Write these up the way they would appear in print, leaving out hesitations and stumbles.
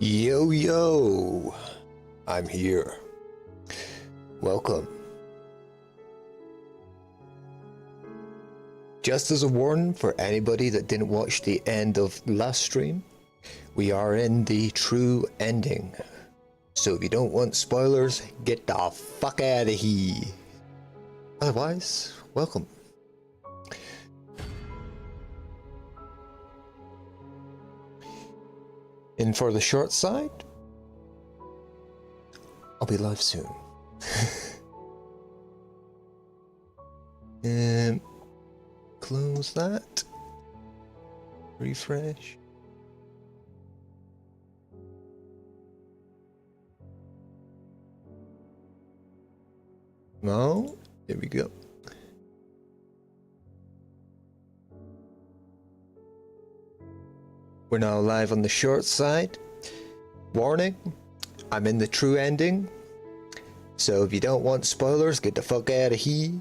Yo, yo, I'm here. Welcome. Just as a warning for anybody that didn't watch the end of last stream, we are in the true ending. So if you don't want spoilers, get the fuck out of here. Otherwise, welcome. And for the short side, I'll be live soon. And close that. Refresh. No, there we go. We're now live on the short side. Warning, I'm in the true ending. So if you don't want spoilers, get the fuck out of here.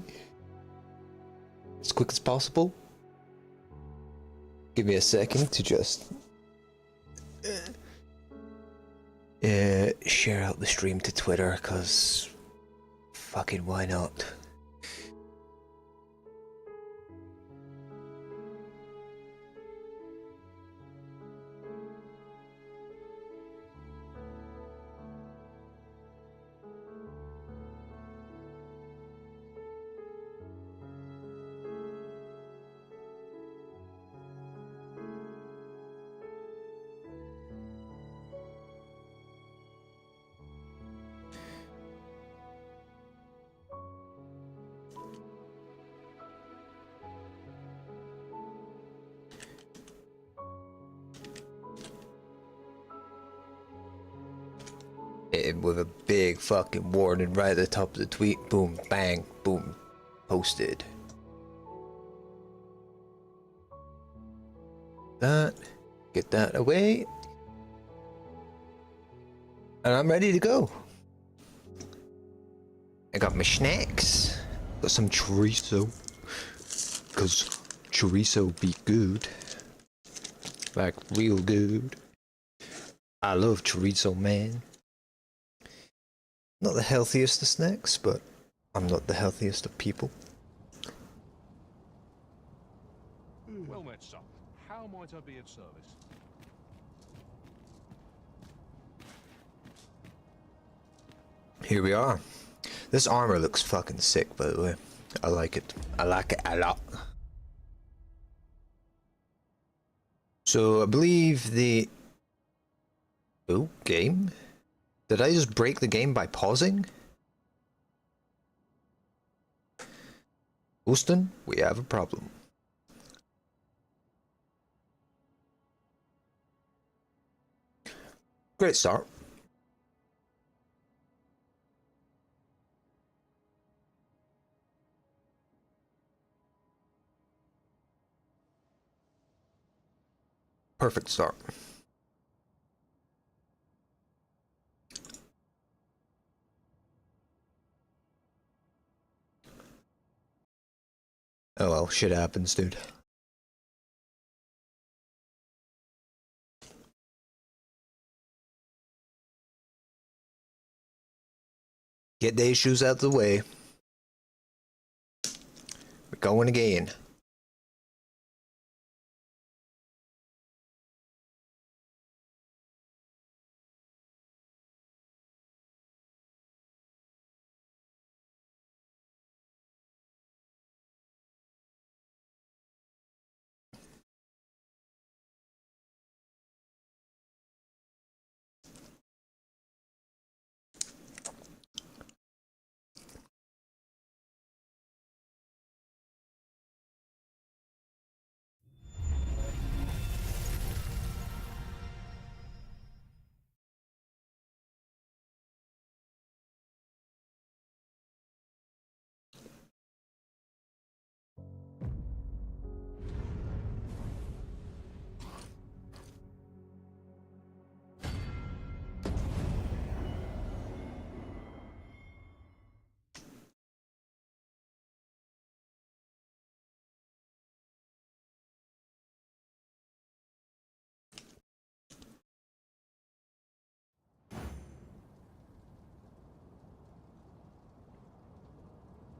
As quick as possible. Give me a second to just share out the stream to Twitter, cause fucking why not? With a big fucking warning right at the top of the tweet. Boom, bang, boom, posted. That, get that away. And I'm ready to go. I got my snacks. Got some chorizo. Cause chorizo be good. Like real good. I love chorizo, man. Not the healthiest of snacks, but I'm not the healthiest of people. Well met, sir. How might I be of service? Here we are. This armor looks fucking sick, by the way. I like it. I like it a lot. So I believe the... Oh, game? Did I just break the game by pausing? Houston, we have a problem. Great start. Perfect start. Oh well, shit happens, dude. Get the issues out of the way. We're going again.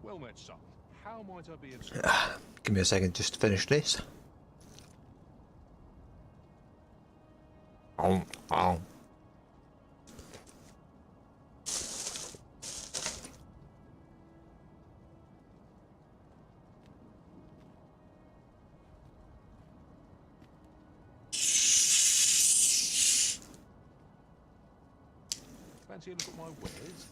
Well met, son. How might I be of service? Give me a second just to finish this. Oh. Fancy a look at my wares?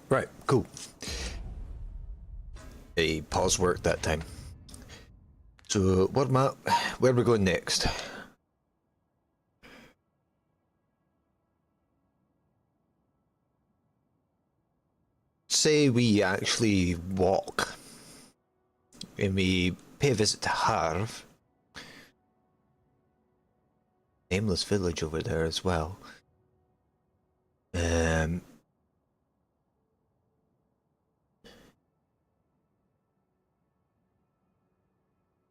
Right, cool. A pause worked that time. So what am I, where are we going next? Say we actually walk and we pay a visit to Harv. Nameless village over there as well.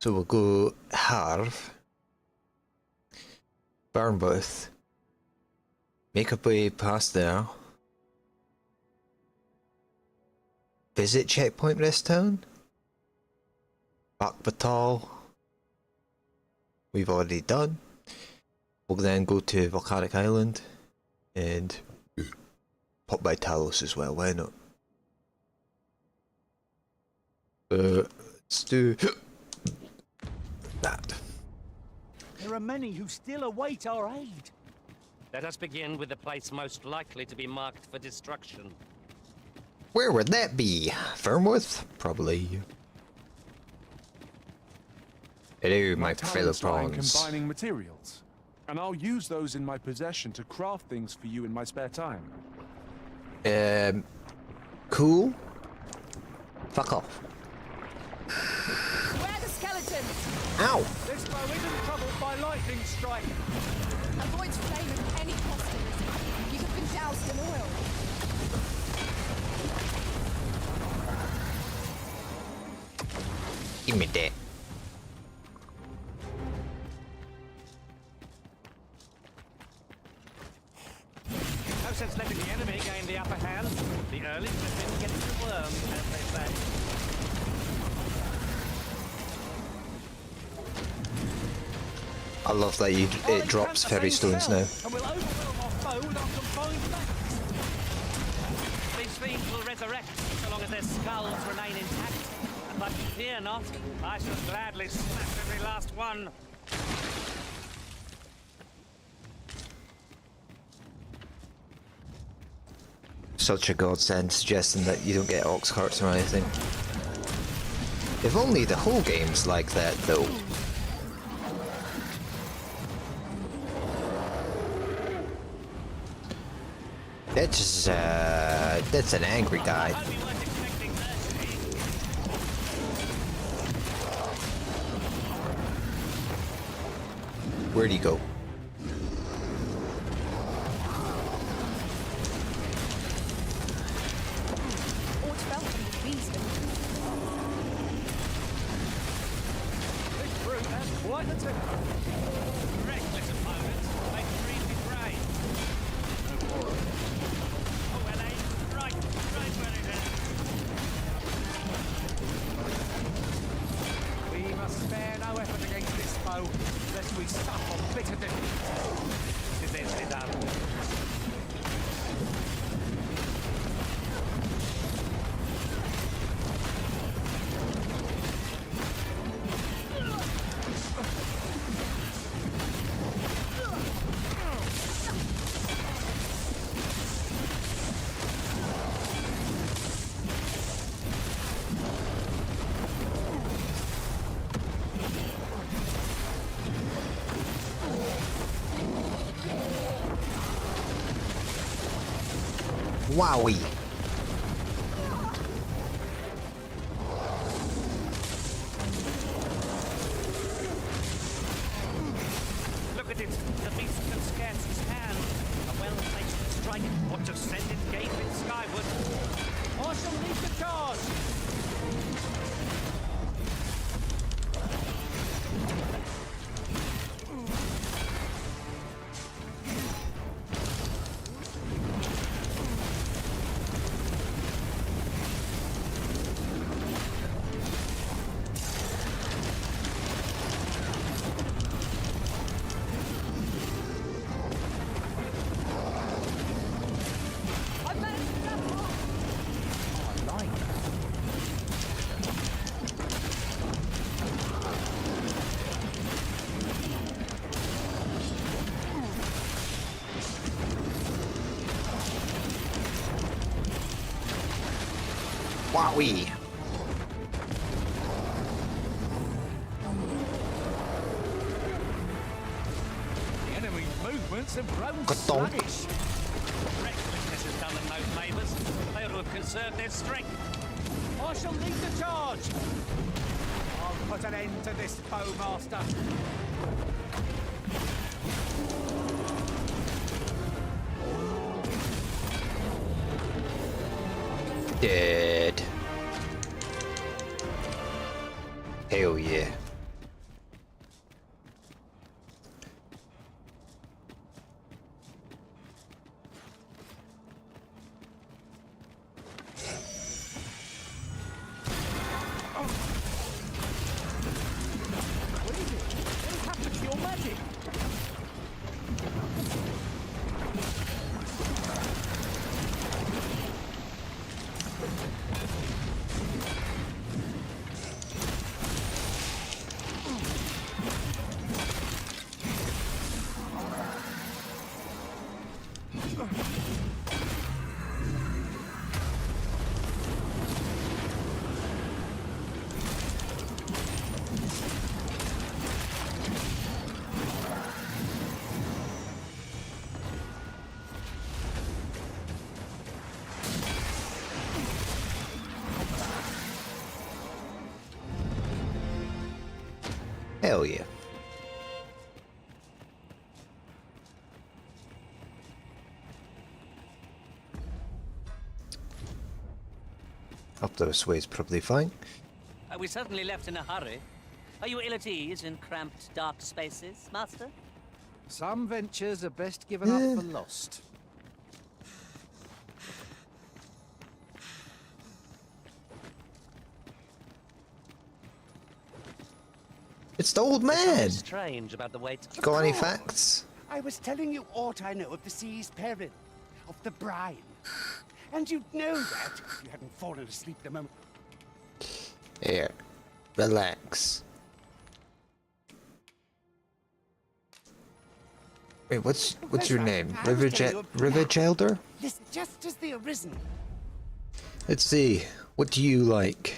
So we'll go Harv, Barnbooth, make our way past there, visit Checkpoint Rest Town, Bakbatal, we've already done. We'll then go to Volcanic Island and pop by Talos as well, why not? Let's do that. There are many who still await our aid. Let us begin with the place most likely to be marked for destruction. Where would that be? Fernworth? Probably. Hello, my fellow talents lie in prawns. combining materials, and I'll use those in my possession to craft things for you in my spare time. Cool. Fuck off. Where are the skeletons? Ow! This bow isn't troubled by lightning strike. Avoid flame at any cost. You have been doused in oil. Give me that. No sense letting the enemy gain the upper hand. The early griffin gets the worm, as they say. I love that it drops fairy stones now. And we'll overwhelm our foe with our combined mass. These fiends will resurrect so long as their skulls remain intact. But fear not, I shall gladly smash every last one. Such a godsend, suggesting that you don't get ox carts or anything. If only the whole game's like that, though. That's an angry guy. Only worth expecting mercy. Where'd he go? This brute has quite the temper. Reckless opponents make me easy prey. Oh, well, right where it is. We must spare no effort against this foe, lest we suffer bitter defeat. This is done. Wowie! Look at it. The beast can scarce stand. A well-placed strike ought to send it gaping skyward. I shall need to Wowie! The enemy movements have grown Got donked. sluggish. Recklessness has done them no favours. They ought to have conserved their strength. I shall lead the charge. I'll put an end to this, bowmaster. Dead. Hell yeah. What is it? What happened to your magic? Hell yeah. Up this way is probably fine. We certainly left in a hurry. Are you ill at ease in cramped, dark spaces, Master? Some ventures are best given up for lost. It's the old man! Strange about the weight. Got any facts? I was telling you aught I know of the sea's peril, of the brine. And you'd know that if you hadn't fallen asleep the moment. Here. Relax. Wait, what's your name? River Childer? Listen, just as they arisen. Let's see. What do you like?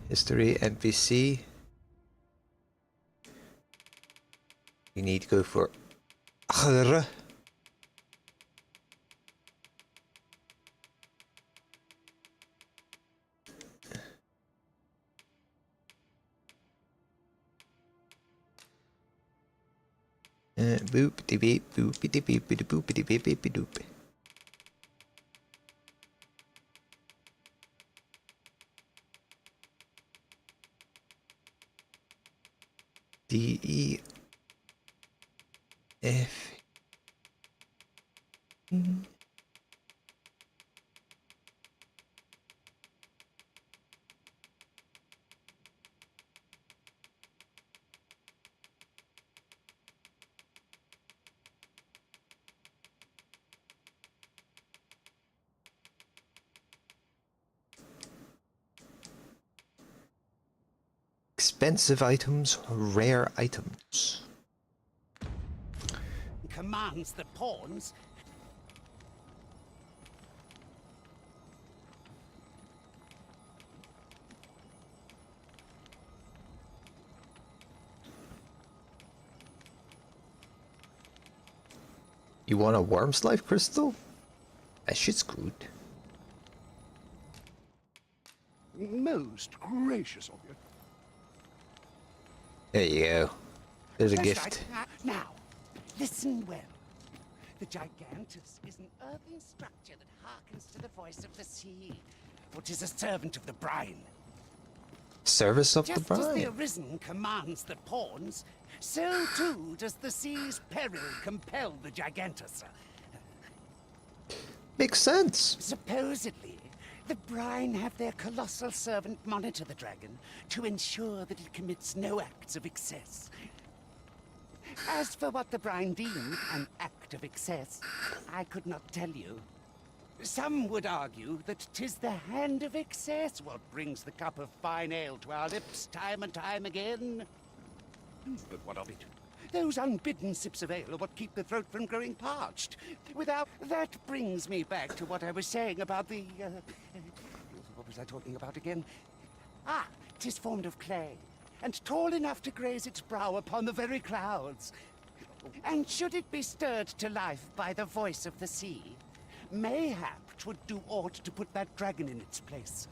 History, NPC. You need to go for boopity beep boopity beepity boopity beep beepy doop. D E F expensive items, rare items. Commands the pawns. You want a worm's life crystal? That shit's good. Most gracious of you. There you go. There's a That's gift. right. Now, listen well. The Gigantus is an earthen structure that hearkens to the voice of the sea, for 'tis a servant of the brine. Service of the Just as the brine. arisen commands the pawns, so too does the sea's peril compel the Gigantus. Makes sense. Supposedly, the brine have their colossal servant monitor the dragon to ensure that it commits no acts of excess. As for what the brine deem an act of excess, I could not tell you. Some would argue that 'tis the hand of excess what brings the cup of fine ale to our lips time and time again. But what of it? Those unbidden sips of ale are what keep the throat from growing parched. That brings me back to what I was saying about the, what was I talking about again? Ah, 'tis formed of clay, and tall enough to graze its brow upon the very clouds. And should it be stirred to life by the voice of the sea, mayhap 'twould do aught to put that dragon in its place.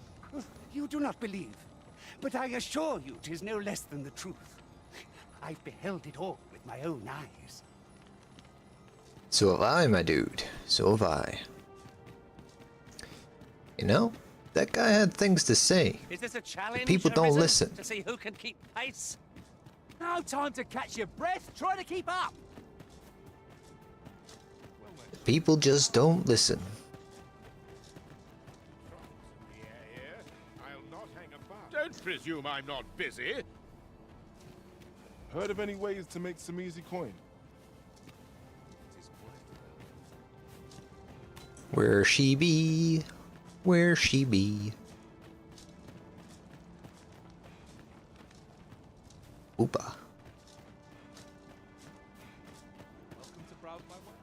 You do not believe, but I assure you 'tis no less than the truth. I've beheld it all with my own eyes. So have I, my dude. So have I. You know, that guy had things to say. Is this a challenge? People don't Arisen, listen. To see who can keep pace? No time to catch your breath. Try to keep up. People just don't listen. I'll not hang about. Don't presume I'm not busy. Heard of any ways to make some easy coin? Where she be? Where she be? Oopa. Welcome to browse my way.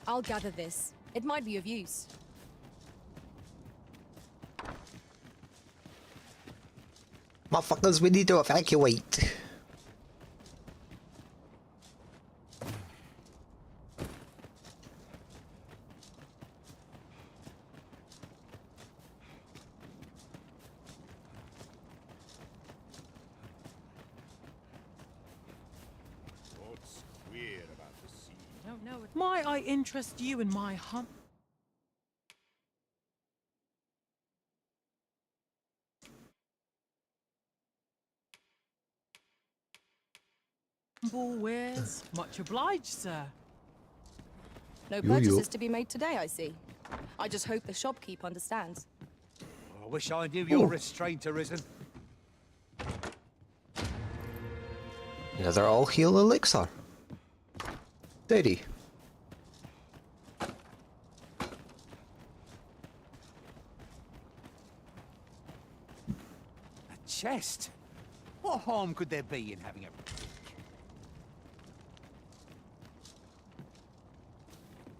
I'll gather this. It might be of use. Motherfuckers, we need to evacuate. What's queer about the sea? Don't know it. Might I interest you in my humble wares? Much obliged, sir. No Yo. purchases to be made today, I see. I just hope the shopkeep understands. I wish I knew your restraint, Arisen. Another all heal elixir. Steady. A chest? What harm could there be in having a...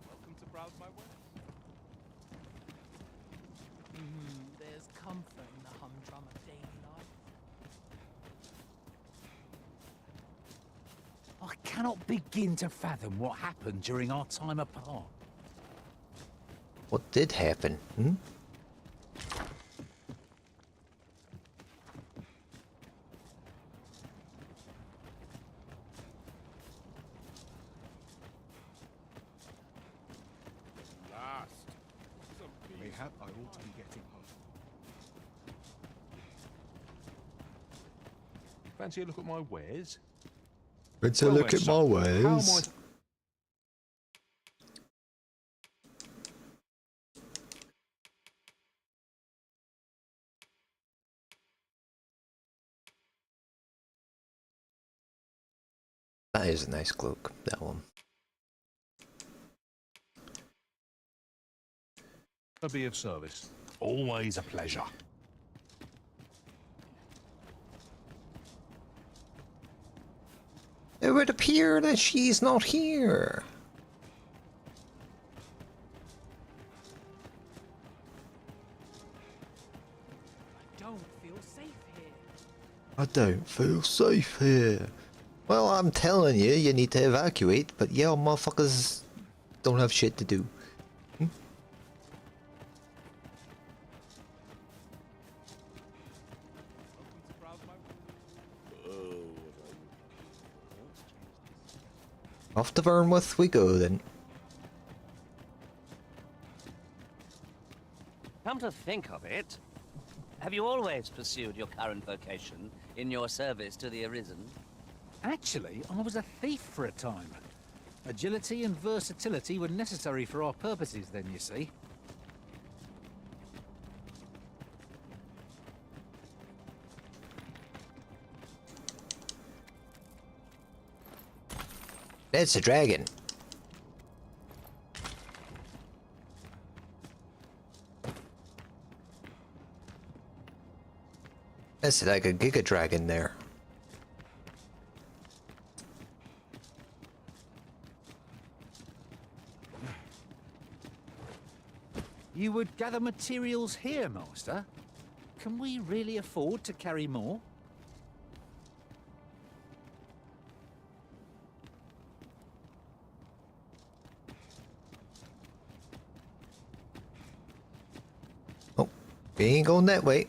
Welcome to browse my way. There's comfort in the humdrum of daily life. I cannot begin to fathom what happened during our time apart. What did happen? Hmm? Last. Some peace. Mayhap I ought to be getting home. Fancy a look at my wares? Let's Well, look my at my son, how am ways. I- That is a nice cloak, that one. To be of service. Always a pleasure. It would appear that she's not here. I don't feel safe here. I don't feel safe here. Well, I'm telling you, you need to evacuate, but yeah, motherfuckers don't have shit to do. Off to Vernworth we go then. Come to think of it, have you always pursued your current vocation in your service to the Arisen? Actually, I was a thief for a time. Agility and versatility were necessary for our purposes then, you see. That's a dragon. That's like a Giga Dragon there. You would gather materials here, Master? Can we really afford to carry more? Oh, we ain't going that way.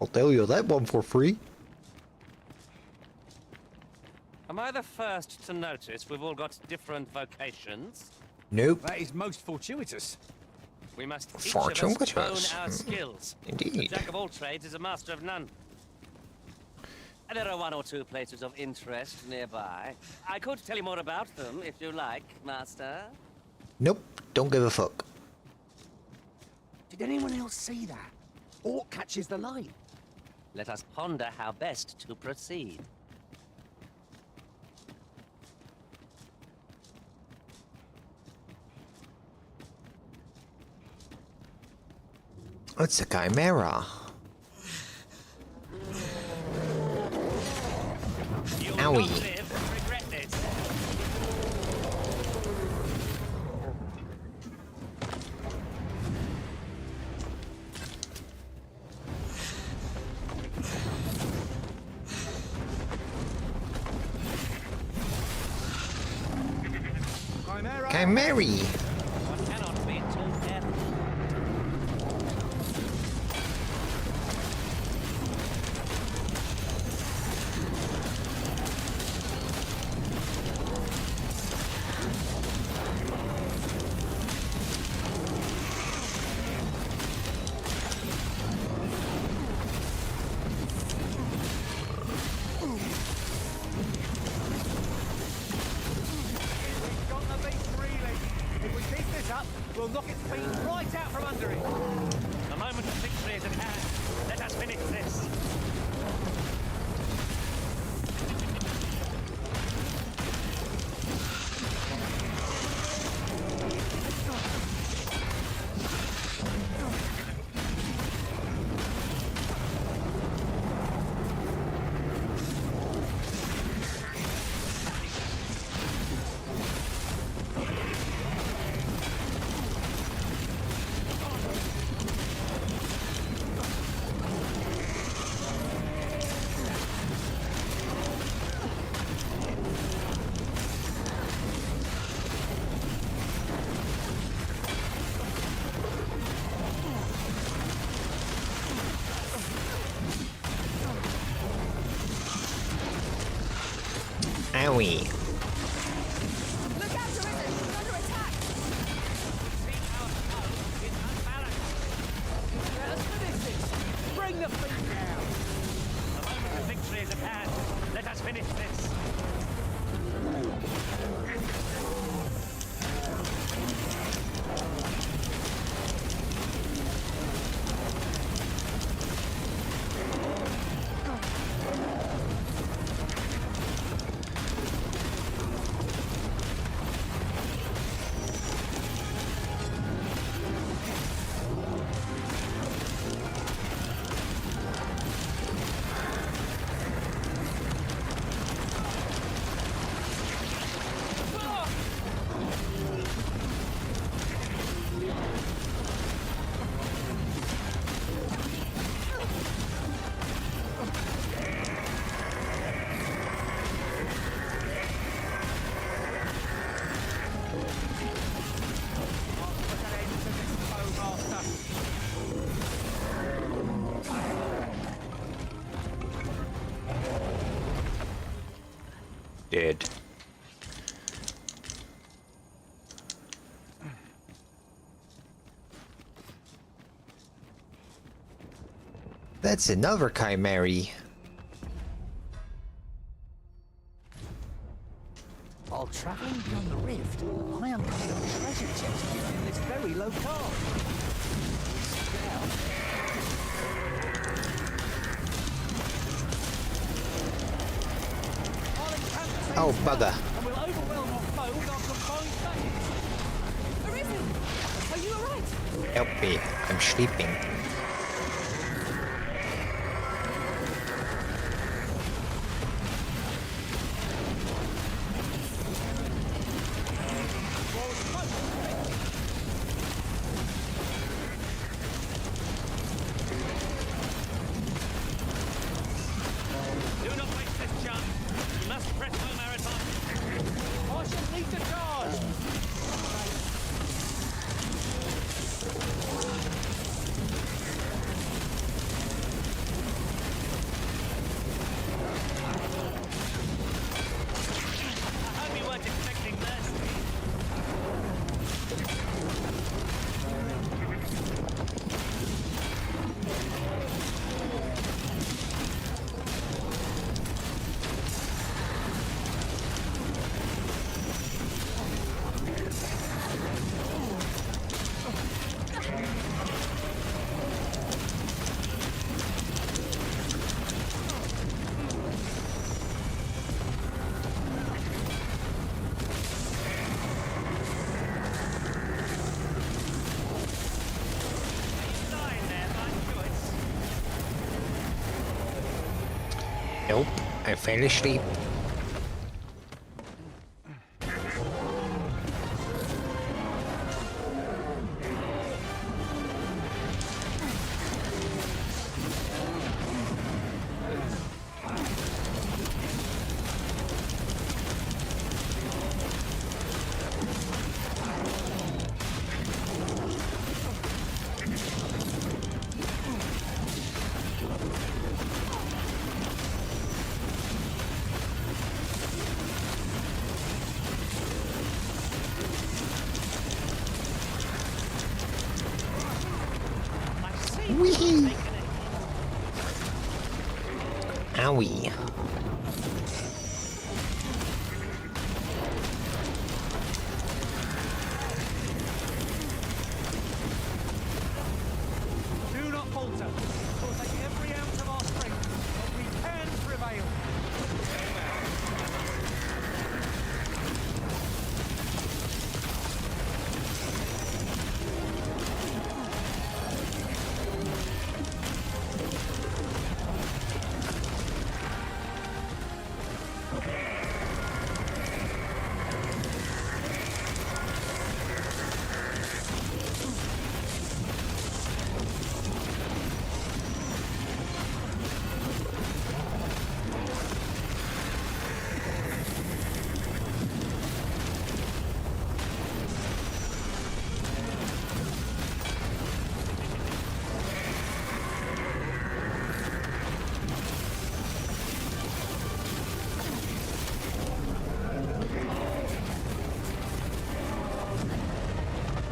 I'll tell you that one for free. Am I the first to notice we've all got different vocations? Nope. That is most fortuitous. We must each of us Fortuitous. hone our skills. A Indeed. jack of all trades is a master of none. And there are one or two places of interest nearby. I could tell you more about them if you like, Master. Nope. Don't give a fuck. Did anyone else see that? Orc catches the light. Let us ponder how best to proceed. It's a chimera. You will Owie. not live to regret this. Chimera. One cannot be too careful. Got the beast reeling. If we keep this up, we'll knock its feet right out from under it. The moment of victory is at hand. Let us finish this. Owie. Look out, Derision! He's under attack! See how foe is unbalanced. Let us finish this. Bring the feet down. The moment of victory is at hand. Let us finish this. Dead. That's another chimera. While travelling beyond the rift, I uncovered a treasure chest in this very locale. Oh, bugger. And we'll overwhelm our foe with our combined faith. Arisen! Are you alright? Help me. I'm sleeping. Nope, I fell asleep. Wee! Owie. Do not falter. We'll take every ounce of our strength, but we can prevail.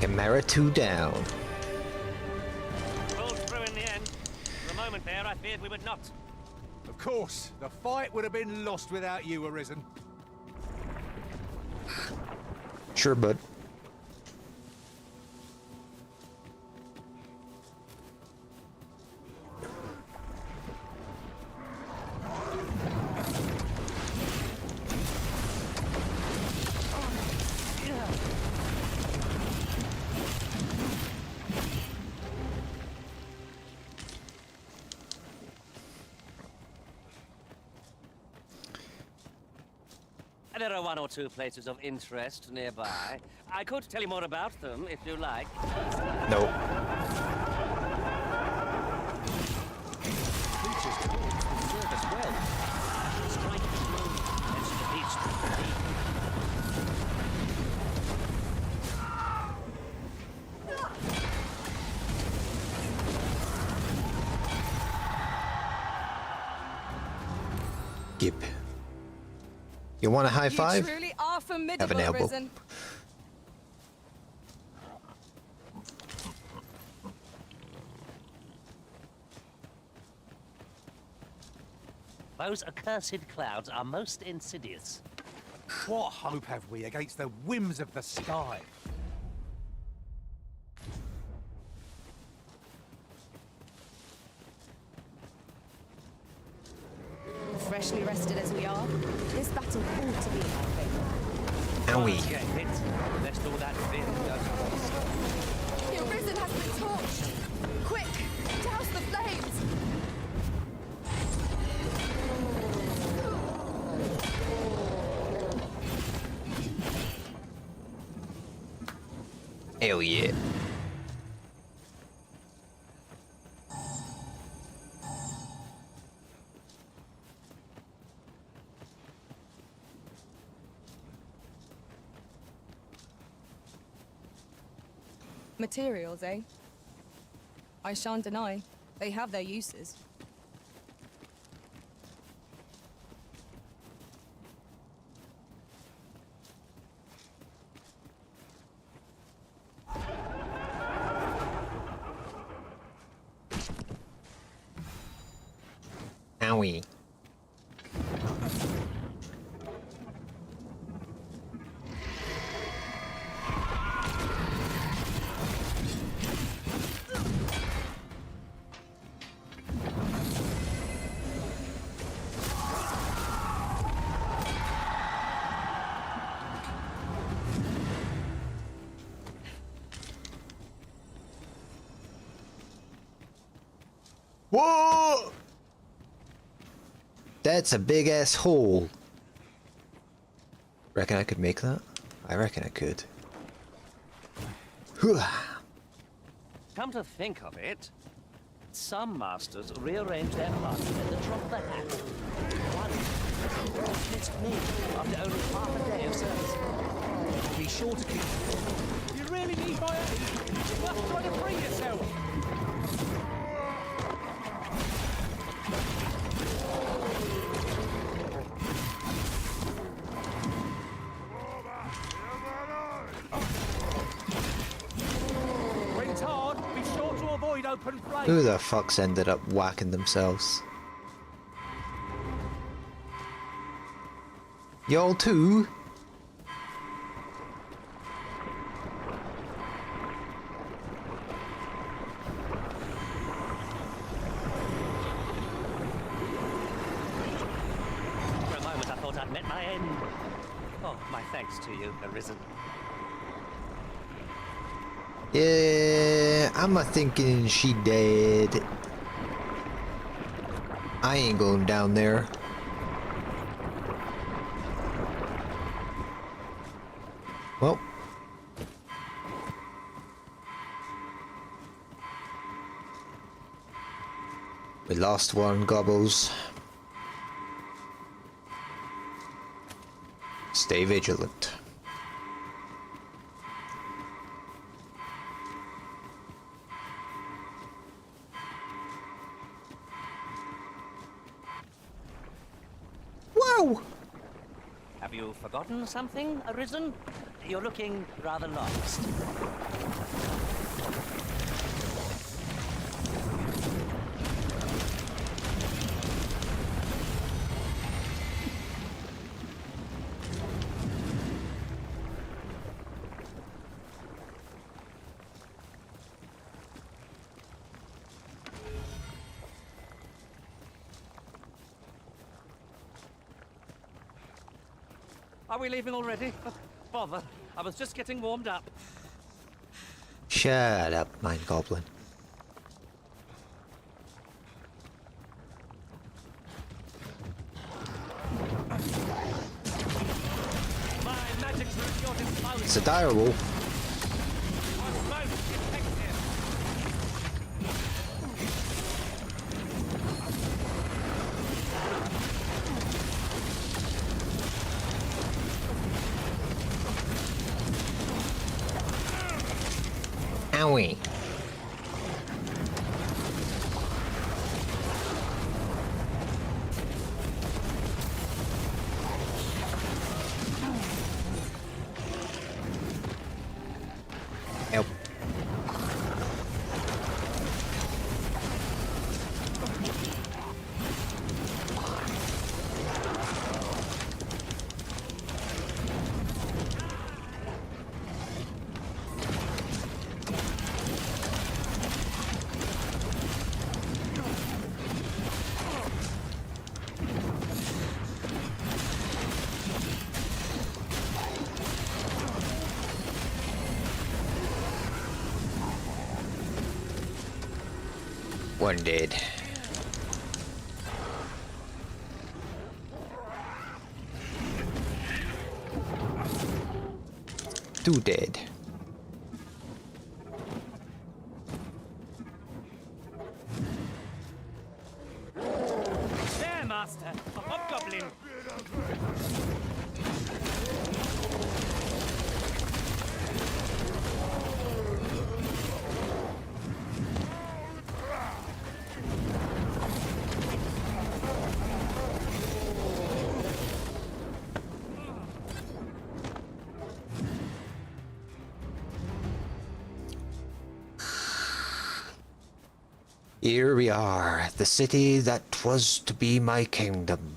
Chimera 2 down. Pulled through in the end. For a moment there, I feared we would not. Of course, the fight would have been lost without you, Arisen. Sure, bud. There are one or two places of interest nearby. I could tell you more about them if you like. Nope. Creatures taught will serve us well. Strike the moon, edge the beach to the sea. Gib. You want a high five? You truly are Have an formidable, elbow. Arisen. Those accursed clouds are most insidious. What hope have we against the whims of the sky? Freshly rested as we are, this battle ought to be in our favor. Owie. Get hit. Lest all that fear goes to waste. The Arisen has been torched! Quick! Douse the flames! Hell yeah. Materials, eh? I shan't deny. They have their uses. Owie. Whoa! That's a big ass hole. Reckon I could make that? I reckon I could. Come to think of it, some masters rearrange their party at the drop of a hat. One dismissed me after only half a day of service. Be sure to keep. You really need my aid? You must try to free yourself. When it's hard, be sure to avoid open flame. Who the fuck's ended up whacking themselves? Y'all too? For a moment I thought I'd met my end. Oh, my thanks to you, Arisen. Yeah, I'm a thinking she dead. I ain't going down there. Well. We lost one, Gobbles. Stay vigilant. Whoa! Have you forgotten something, Arisen? You're looking rather lost. Are we leaving already? Bother. I was just getting warmed up. Shut up, Mind Goblin. My magic's at your disposal. It's a dire wolf. I won't detect it. Owie. Help. One dead. Two dead. There, Master. A hobgoblin. Here we are, the city that was to be my kingdom.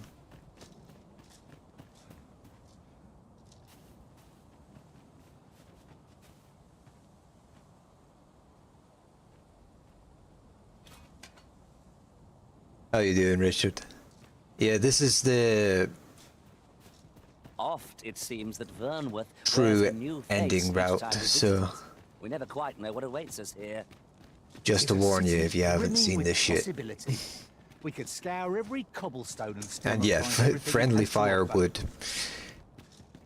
How you doing, Richard? Yeah, this is the Oft it seems that Vernworth true wears a new face ending each route, time we so visit. We never quite know what awaits us here. just to It's a warn you city if you haven't brimming seen with this shit. possibility. We could scour every cobblestone and still And not yeah, find everything we friendly had to fire offer.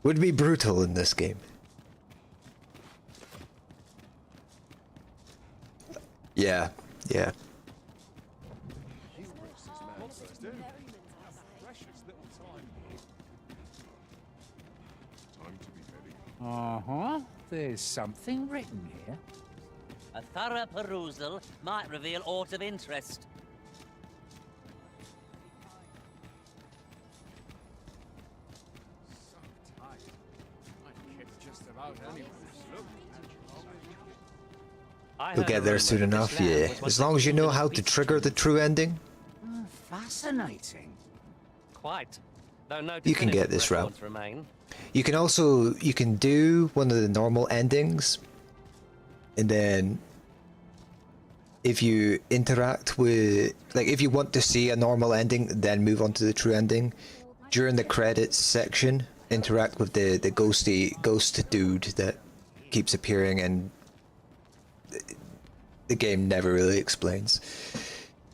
would be brutal in this game. Yeah, yeah. Uh-huh. There's something written here. A thorough perusal might reveal aught of interest. I You'll heard get a there rumour soon that enough, this land yeah. was once As a long as you know kingdom of how to beasts. trigger the true ending, Fascinating. Quite. Though no You can get definitive this route. records remain. you can do one of the normal endings, and then if you interact with, like, if you want to see a normal ending, then move on to the true ending. During the credits section, interact with the ghost dude that keeps appearing, and the game never really explains.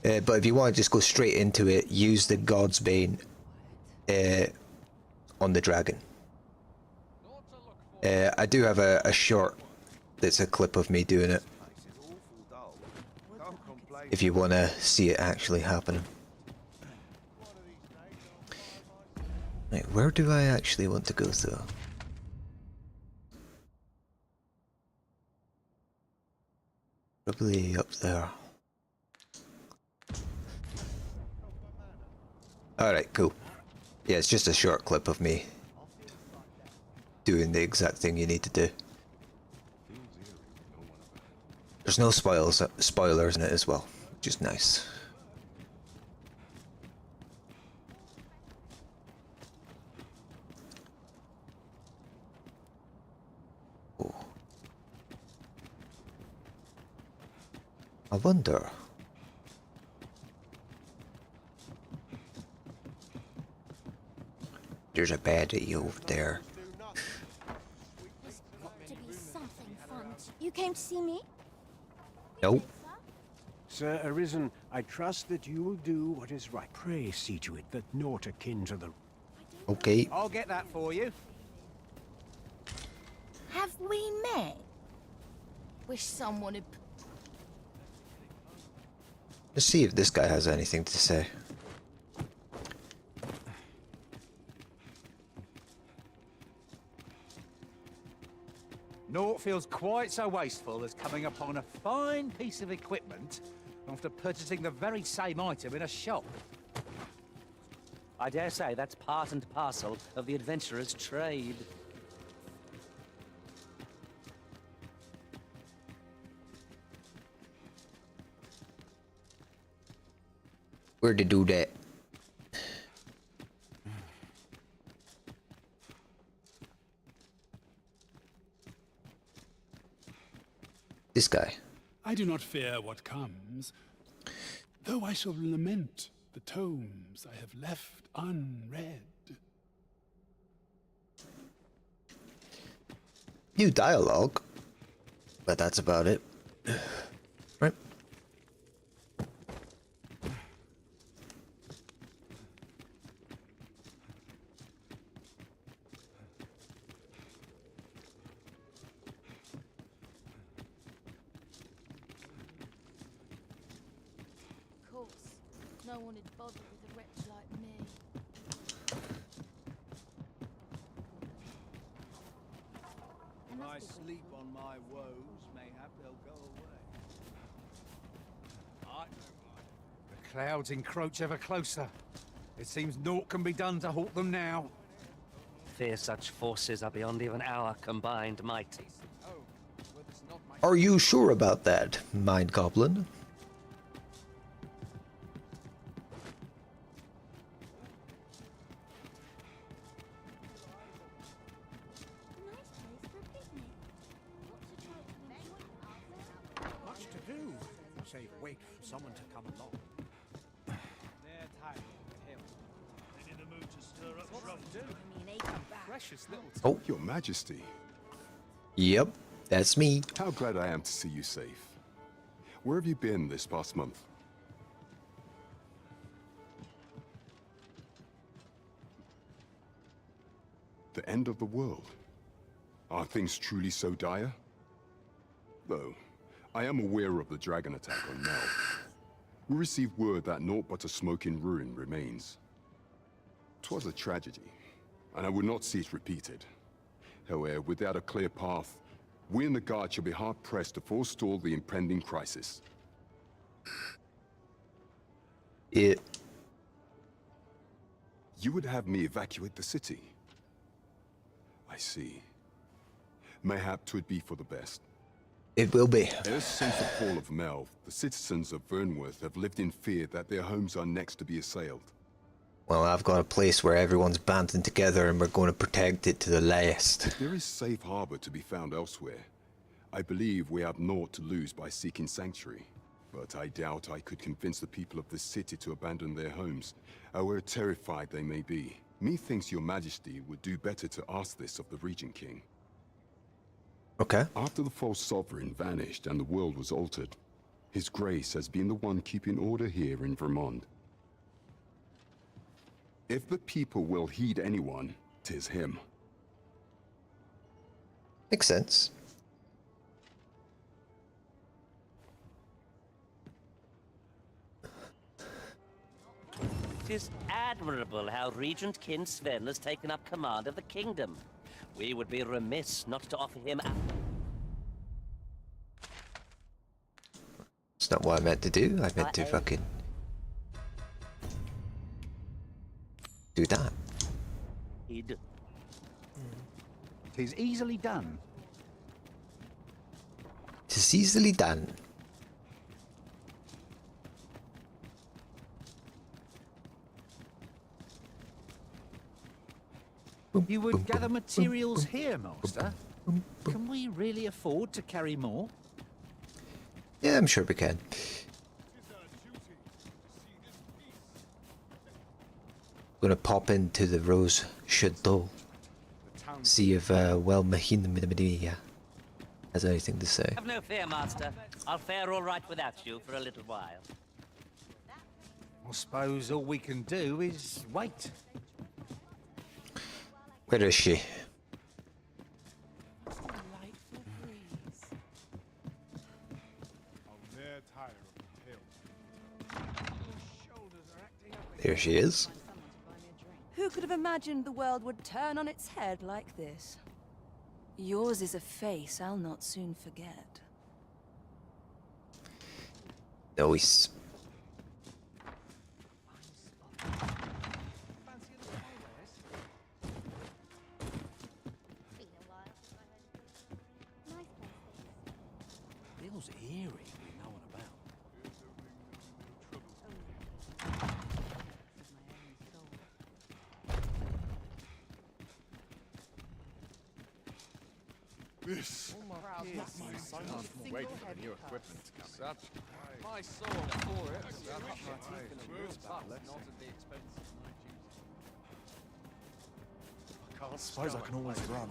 But if you want to just go straight into it, use the God's Bane on the dragon. I do have a short that's a clip of me doing it, if you want to see it actually happening. Right, where do I actually want to go though? Probably up there. Alright, cool. Yeah, it's just a short clip of me doing the exact thing you need to do. There's no spoilers in it as well, which is nice. Oh. I wonder. There's a baddie over there. There's got to be something fun. You came to see me? Nope. Sir Arisen, I trust that you will do what is right. Pray see to it that naught akin to the... Okay. I'll get that for you. Have we met? Wish someone had... Let's see if this guy has anything to say. Naught feels quite so wasteful as coming upon a fine piece of equipment after purchasing the very same item in a shop. I dare say that's part and parcel of the adventurer's trade. Where'd they do that? This guy. I do not fear what comes, though I shall lament the tomes I have left unread. New dialogue, but that's about it. Right. Of course, no one would bother with a wretch like me. When I sleep on my woes, mayhap they'll go away. I don't mind. The clouds encroach ever closer. It seems naught can be done to halt them now. Fear such forces are beyond even our combined might. Are you sure about that, Mind Goblin? Much to do. Say, wait for someone to come along. Precious little Oh, Your Majesty, yep, that's me. how glad I am to see you safe. Where have you been this past month? The end of the world? Are things truly so dire? Though, I am aware of the dragon attack on Mel. We received word that naught but a smoking ruin remains. 'Twas a tragedy, and I would not see it repeated. However, without a clear path, we in the Guard shall be hard-pressed to forestall the impending crisis. Yeah. You would have me evacuate the city? I see. Mayhap 'twould be for the best. It will be. Ever since the fall of Mel, the citizens of Vernworth have lived in fear that their homes are next to be assailed. Well, I've got a place where everyone's banding together and we're going to protect it to the last. There is safe harbor to be found elsewhere. I believe we have naught to lose by seeking sanctuary. But I doubt I could convince the people of this city to abandon their homes, however terrified they may be. Methinks your majesty would do better to ask this of the Regent King. Okay. After the false sovereign vanished and the world was altered, His Grace has been the one keeping order here in Vermont. If the people will heed anyone, 'tis him. Makes sense. Tis admirable how Regent Kin Sven has taken up command of the kingdom. We would be remiss not to offer him It's not what I meant to do. I meant to fucking do that. aid. Tis easily done. It's easily done. You would gather materials here, Master? Can we really afford to carry more? Yeah, I'm sure we can. Gonna pop into the Rose Chateau. See if well Mahina has anything to say. Have no fear, Master. I'll fare all right without you for a little while. I suppose all we can do is wait. Where is she? There she is. Who could have imagined the world would turn on its head like this? Yours is a face I'll not soon forget. Nice. Feels eerie with no one about. This. So much wait for the new equipment to come in. My sword for it. I suppose I can always run.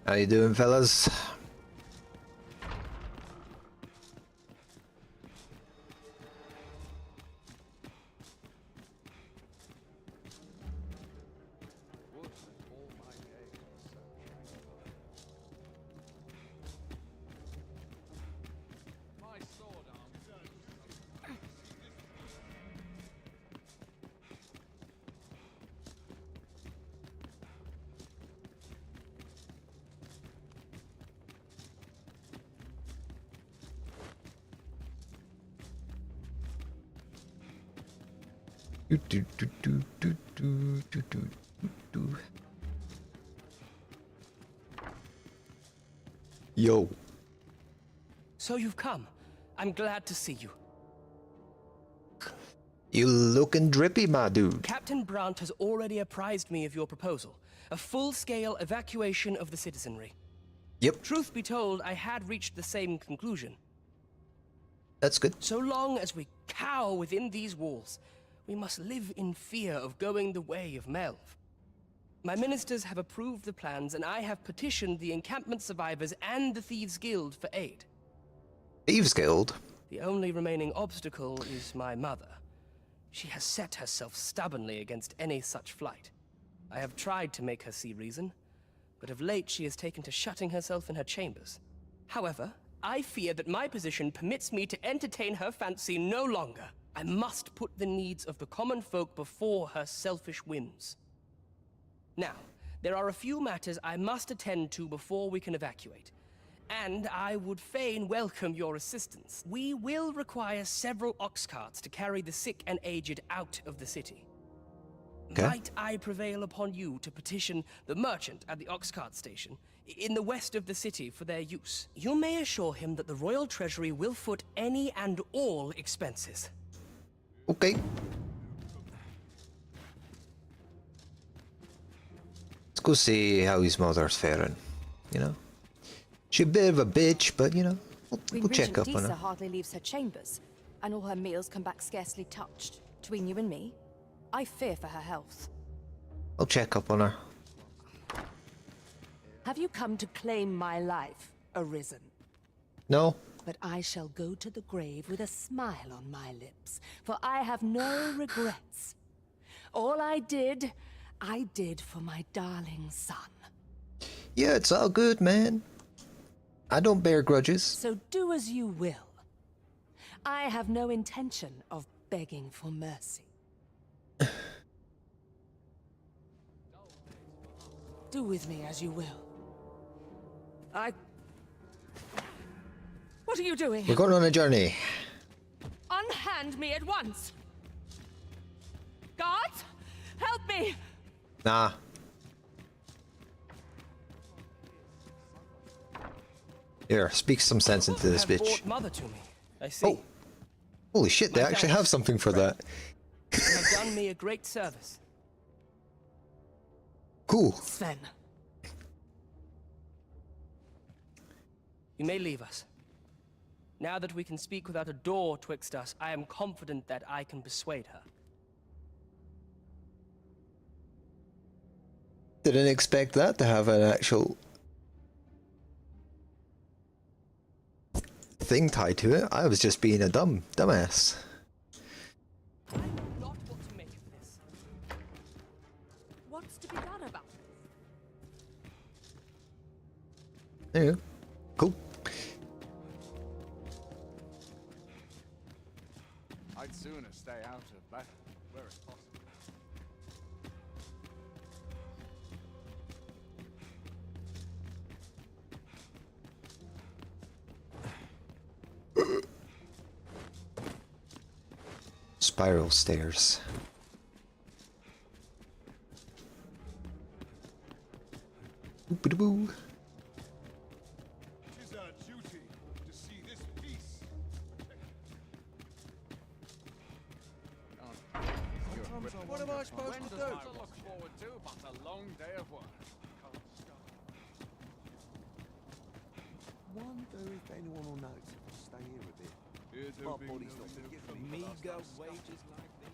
How you doing, fellas? Yo. So you've come. I'm glad to see you. You looking drippy, my dude. Captain Brandt has already apprised me of your proposal. A full-scale evacuation of the citizenry. Yep. Truth be told, I had reached the same conclusion. That's good. So long as we cower within these walls, we must live in fear of going the way of Melv. My ministers have approved the plans, and I have petitioned the encampment survivors and the Thieves' Guild for aid. Thieves' Guild? The only remaining obstacle is my mother. She has set herself stubbornly against any such flight. I have tried to make her see reason, but of late she has taken to shutting herself in her chambers. However, I fear that my position permits me to entertain her fancy no longer. I must put the needs of the common folk before her selfish whims. Now, there are a few matters I must attend to before we can evacuate, and I would fain welcome your assistance. We will require several ox carts to carry the sick and aged out of the city. Okay. Might I prevail upon you to petition the merchant at the ox cart station in the west of the city for their use? You may assure him that the royal treasury will foot any and all expenses. Okay. Let's go see how his mother's faring, you know? She's a bit of a bitch, but, you know, we'll check up on Disa her. hardly leaves her chambers, and all her meals come back scarcely touched. Between you and me, I fear for her health. I'll check up on her. Have you come to claim my life, Arisen? No? But I shall go to the grave with a smile on my lips, for I have no regrets. All I did for my darling son. Yeah, it's all good, man. I don't bear grudges. So do as you will. I have no intention of begging for mercy. Do with me as you will. What are you doing? We're going on a journey. Unhand me at once! Guards! Help me! Nah. Here, speak some sense into this Have bitch. brought mother to me. I see. Oh. Holy shit, they My actually thanks. have something for that. You have done me a great service. Cool. Sven. You may leave us. Now that we can speak without a door twixt us, I am confident that I can persuade her. Didn't expect that to have an actual thing tied to it. I was just being a dumbass. I know not what to make of this. What's to be done about There you go. Cool. I'd sooner stay out of battle where it's possible. Spiral stairs. Oop-a-da-boo. It is our duty to see this peace. What am I supposed to do? To look forward to, but a long day of work. Wonder if anyone will notice if I stay here a bit. My body's not forgiving me. Meager wages like these.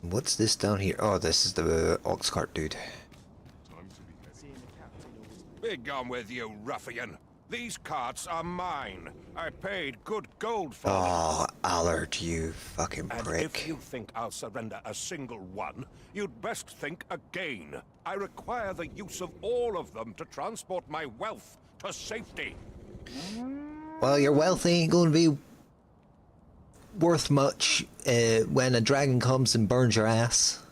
What's this down here? Oh, this is the ox cart dude. Be gone with you, ruffian. These carts are mine. I paid good gold for them. Oh, Allard, you fucking And prick. if you think I'll surrender a single one, you'd best think again. I require the use of all of them to transport my wealth to safety. Well, your wealth ain't gonna be worth much when a dragon comes and burns your ass.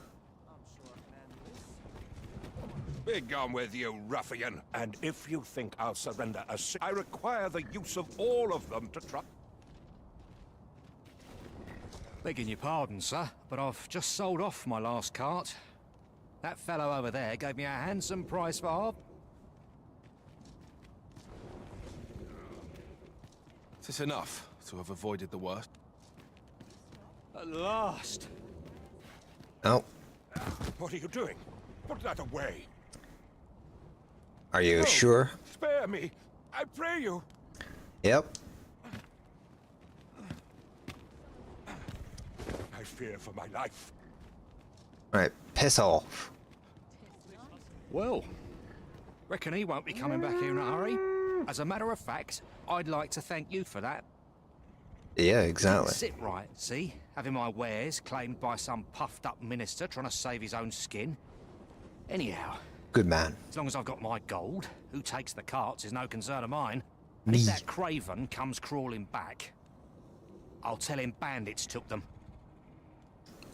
Be gone with you, ruffian. And if you think I'll surrender a I require the use of all of them to Begging your pardon, sir, but I've just sold off my last cart. That fellow over there gave me a handsome price for half. Is this enough to have avoided the worst? At last! Oh. What are you doing? Put that away. Are you No, sure? Spare me. I pray you. Yep. I fear for my life. Right, piss off. Well, reckon he won't be coming back here in a hurry. As a matter of fact, I'd like to thank you for that. Yeah, exactly. Didn't sit right, see? Having my wares claimed by some puffed-up minister trying to save his own skin. Anyhow, good man. as long as I've got my gold, who takes the carts is no concern of mine. And Me. if that craven comes crawling back, I'll tell him bandits took them.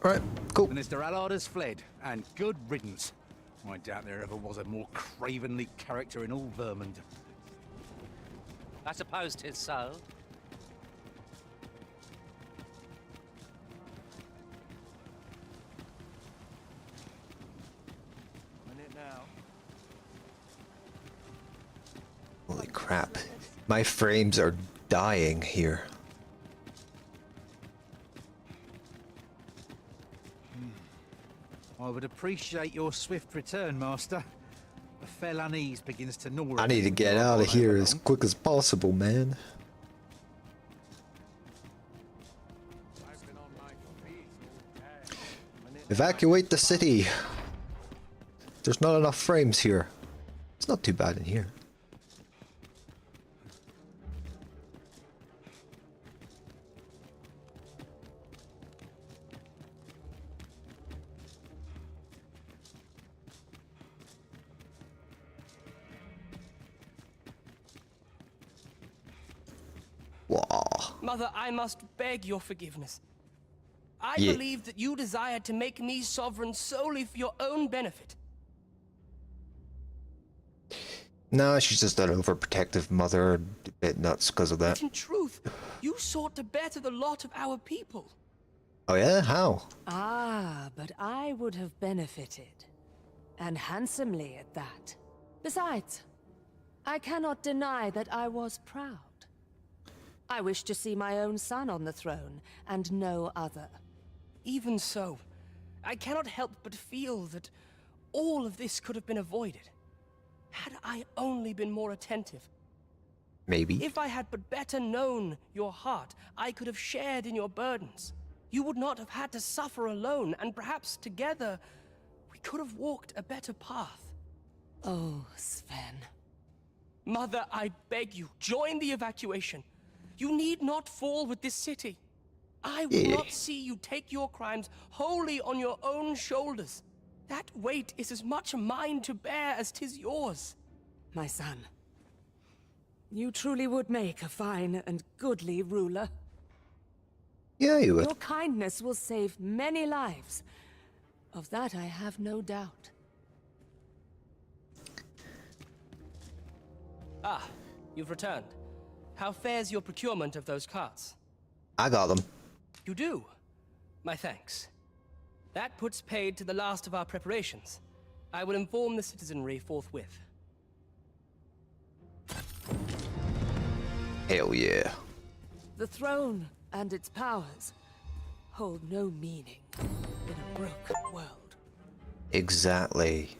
Right, cool. Minister Allard has fled, and good riddance. I doubt there ever was a more cravenly character in all Vermund. I suppose 'tis so. Holy crap. My frames are dying here. I would appreciate your swift return, Master. The fell unease begins to gnaw. I need to get out of here as quick as possible, man. Evacuate the city. There's not enough frames here. It's not too bad in here. Wow. Mother, I must beg your forgiveness. I Yeah. believed that you desired to make me sovereign solely for your own benefit. No, she's just an overprotective mother, a bit nuts because of that. But in truth, you sought to better the lot of our people. Oh yeah? How? Ah, but I would have benefited. And handsomely at that. Besides, I cannot deny that I was proud. I wished to see my own son on the throne, and no other. Even so, I cannot help but feel that all of this could have been avoided. Had I only been more attentive. Maybe. If I had but better known your heart, I could have shared in your burdens. You would not have had to suffer alone, and perhaps together, we could have walked a better path. Oh, Sven. Mother, I beg you, join the evacuation. You need not fall with this city. I will not see you take your crimes wholly on your own shoulders. That weight is as much mine to bear as 'tis yours. My son, you truly would make a fine and goodly ruler. Yeah, you would. Your kindness will save many lives. Of that I have no doubt. Ah, you've returned. How fares your procurement of those carts? I got them. You do? My thanks. That puts paid to the last of our preparations. I will inform the citizenry forthwith. Hell yeah. The throne and its powers hold no meaning in a broken world. Exactly.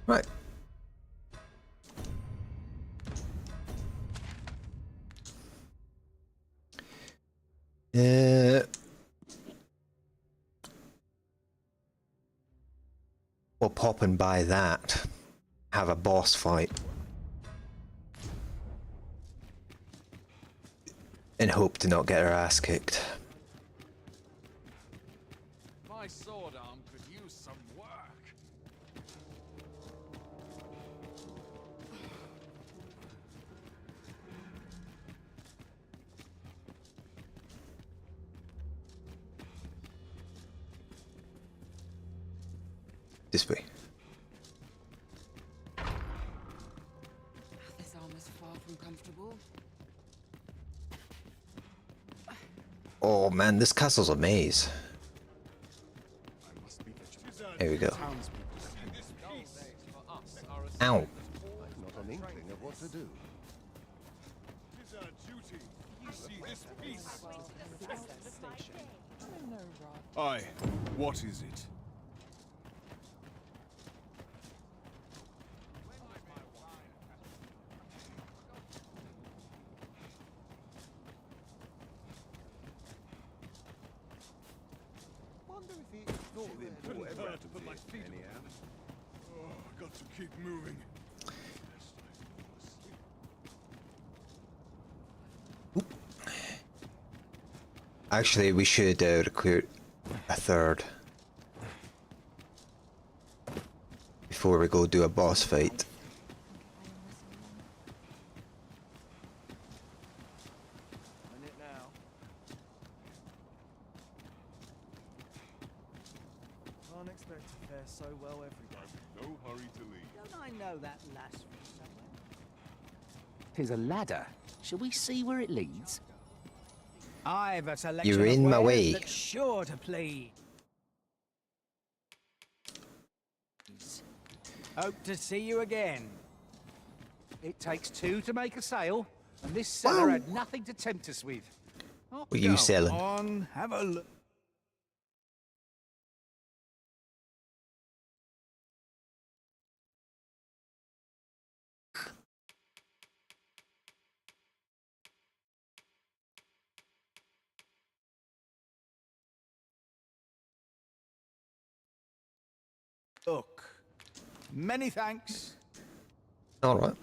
Right. We'll pop and buy that. Have a boss fight. And hope to not get our ass kicked. My sword arm could use some work. This way. This arm is far from comfortable. Oh man, this castle's a maze. There we go. Ow. Not an inkling of what to do. Tis our duty. You see this peace. Aye, what is it? Keep moving. Actually, we should recruit a third before we go do a boss fight. Can't expect to fare so well every day. No hurry to leave. Don't I know that lass from somewhere? There's a ladder. Shall we see where it leads? I've a selection You're in of my wares way. that's sure to please. Hope to see you again. It takes two to make a sale, and this seller had nothing to tempt us with. Oh, What are you go selling? on, have a look. Look. Many thanks. All right.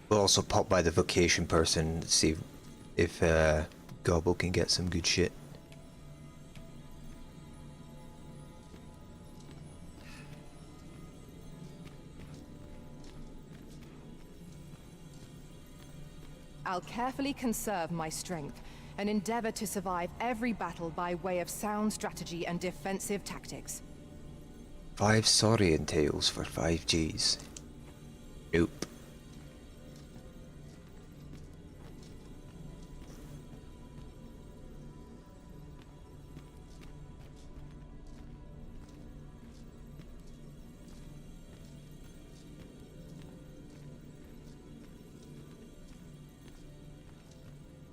We'll also pop by the vocation person to see if Gobble can get some good shit. I'll carefully conserve my strength and endeavor to survive every battle by way of sound strategy and defensive tactics. 5 saurian tails for 5 Gs. Nope.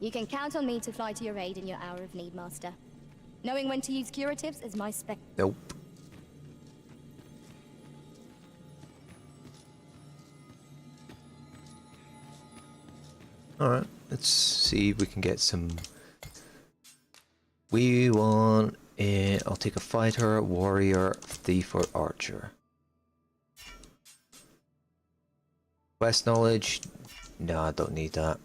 You can count on me to fly to your aid in your hour of need, Master. Knowing when to use curatives is my spec. Nope. Alright, let's see if we can get some... We want... I'll take a fighter, warrior, thief, or archer. Quest knowledge? No, I don't need that.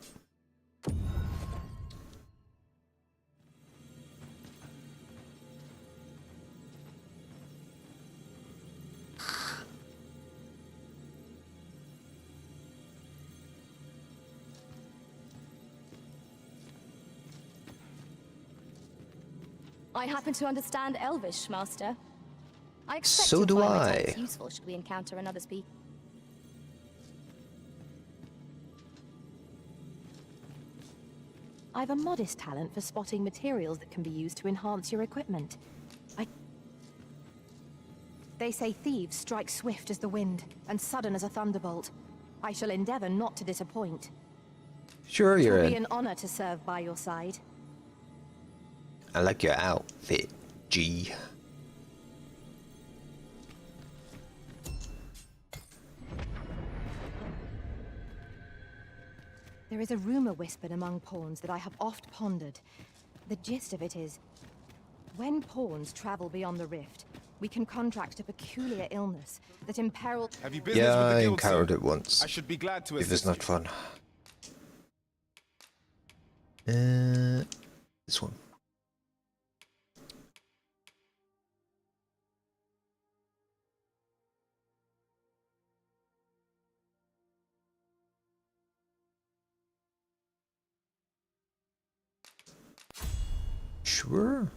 I happen to understand Elvish, Master. I expect So you'll do find my I. talents useful should we encounter another speaker. I've a modest talent for spotting materials that can be used to enhance your equipment. They say thieves strike swift as the wind and sudden as a thunderbolt. I shall endeavor not to disappoint. Sure, It you're will be in. an honor to serve by your side. I like your outfit, G. There is a rumor whispered among pawns that I have oft pondered. The gist of it is, when pawns travel beyond the rift, we can contract a peculiar illness that imperils... Have you business Yeah, with the I guild, encountered sir? it once. I should be glad to It assist was not you. fun. This one. Sure.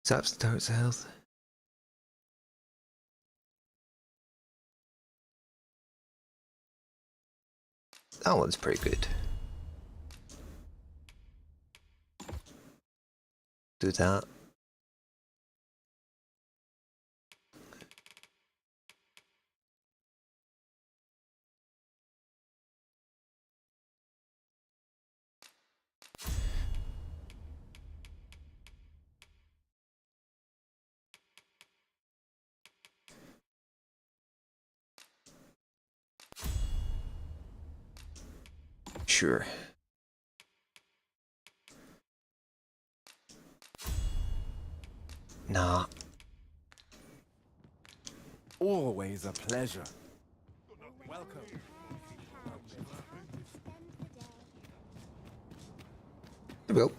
Zaps the turret's health. That one's pretty good. Do that. Sure. Nah. Always a pleasure. Welcome. There we go.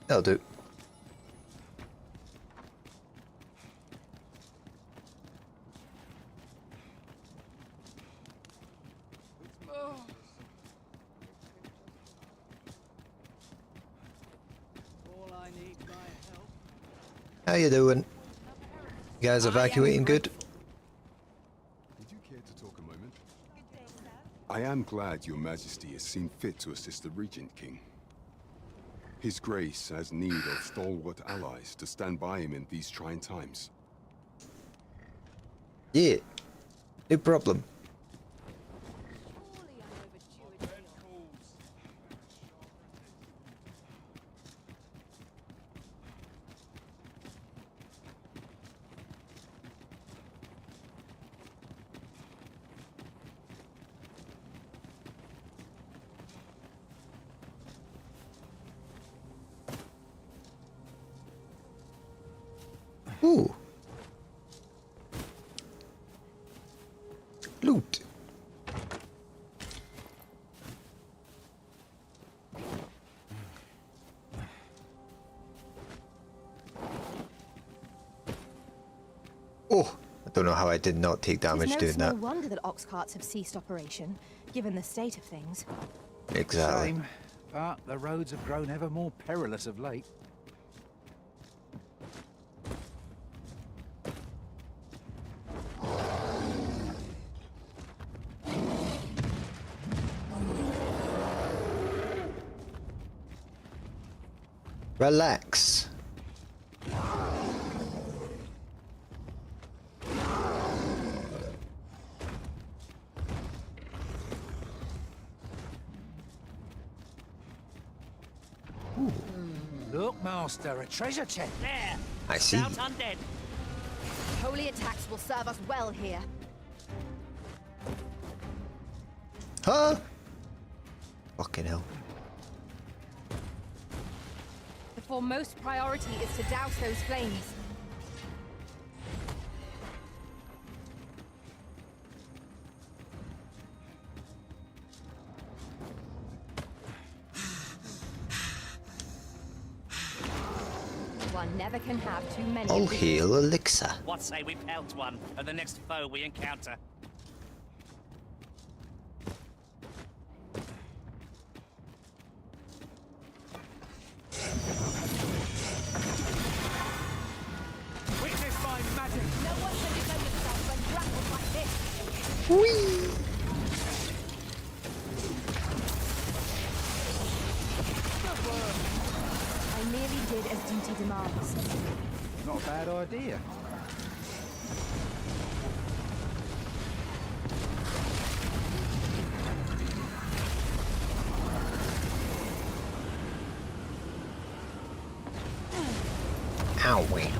That'll do. How you doing? You guys evacuating good? Would you care to talk a moment? I am glad your majesty has seen fit to assist the Regent King. His Grace has need of stalwart allies to stand by him in these trying times. Yeah, no problem. Ooh. Loot. Oh, I don't know how I did not take damage It's no doing small that. wonder that ox carts have ceased operation, given the state of things. Exactly. Shame, but the roads have grown ever more perilous of late. Relax. Look, Master, a treasure chest. There! I see. Shout undead! Holy attacks will serve us well here. Huh? Fucking hell. The foremost priority is to douse those flames. One never can have too many. Oh, of these. hail elixir. What say we pelt one at the next foe we encounter? Witness my magic! No one can defend himself when grappled like this. Whee! I merely did as duty demands. Not a bad idea. Owie.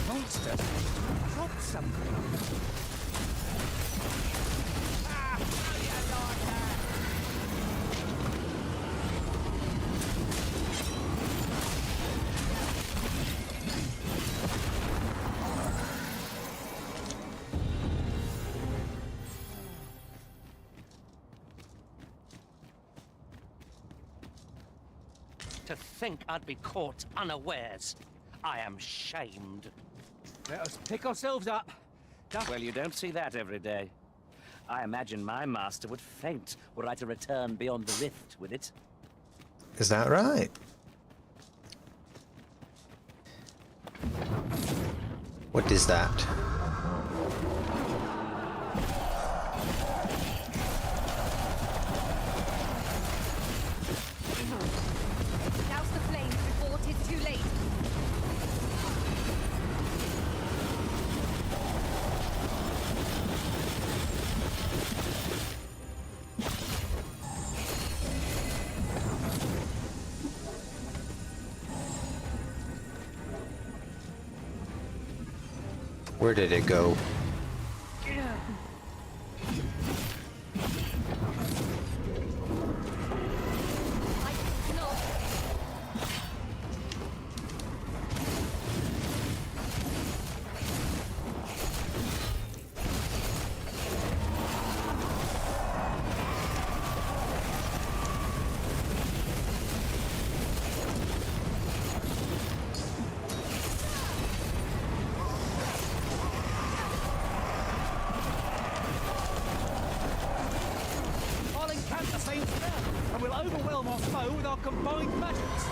Monster! Drop something! To think I'd be caught unawares. I am shamed. Let us pick ourselves up. Master. Well, you don't see that every day. I imagine my master would faint were I to return beyond the rift with it. Is that right? What is that? Douse the flames before 'tis too late. Where did it go? I'll encamp the saints now, and we'll overwhelm our foe with our combined magics.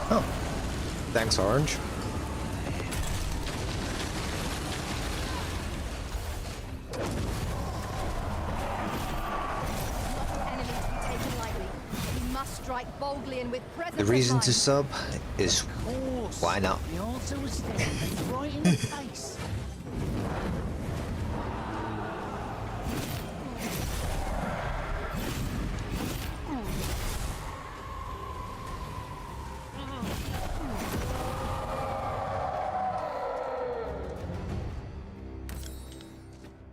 Oh. Thanks, Orange. Strike boldly and with presence The reason of to mind. sub is why not? The answer was there, right in the face.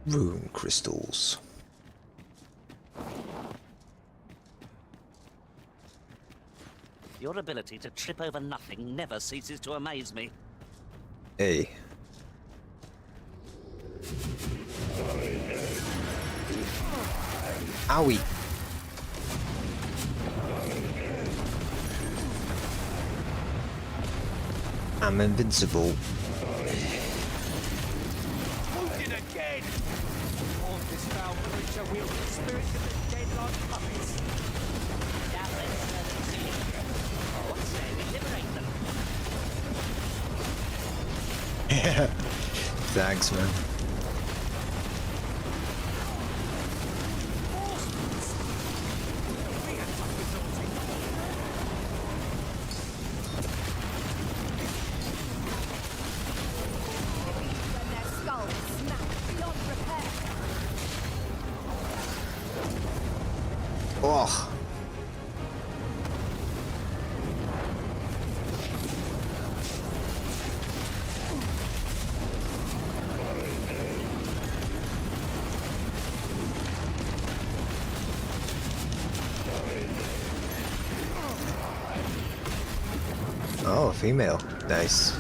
Rune crystals. Your ability to trip over nothing never ceases to amaze me. Hey. Owie. I'm invincible. Wounded again! On this foul creature wields the spirits of the dead like puppets. What say we liberate them? Thanks, man. When their skulls snap beyond repair. Oh. Oh, female. Nice.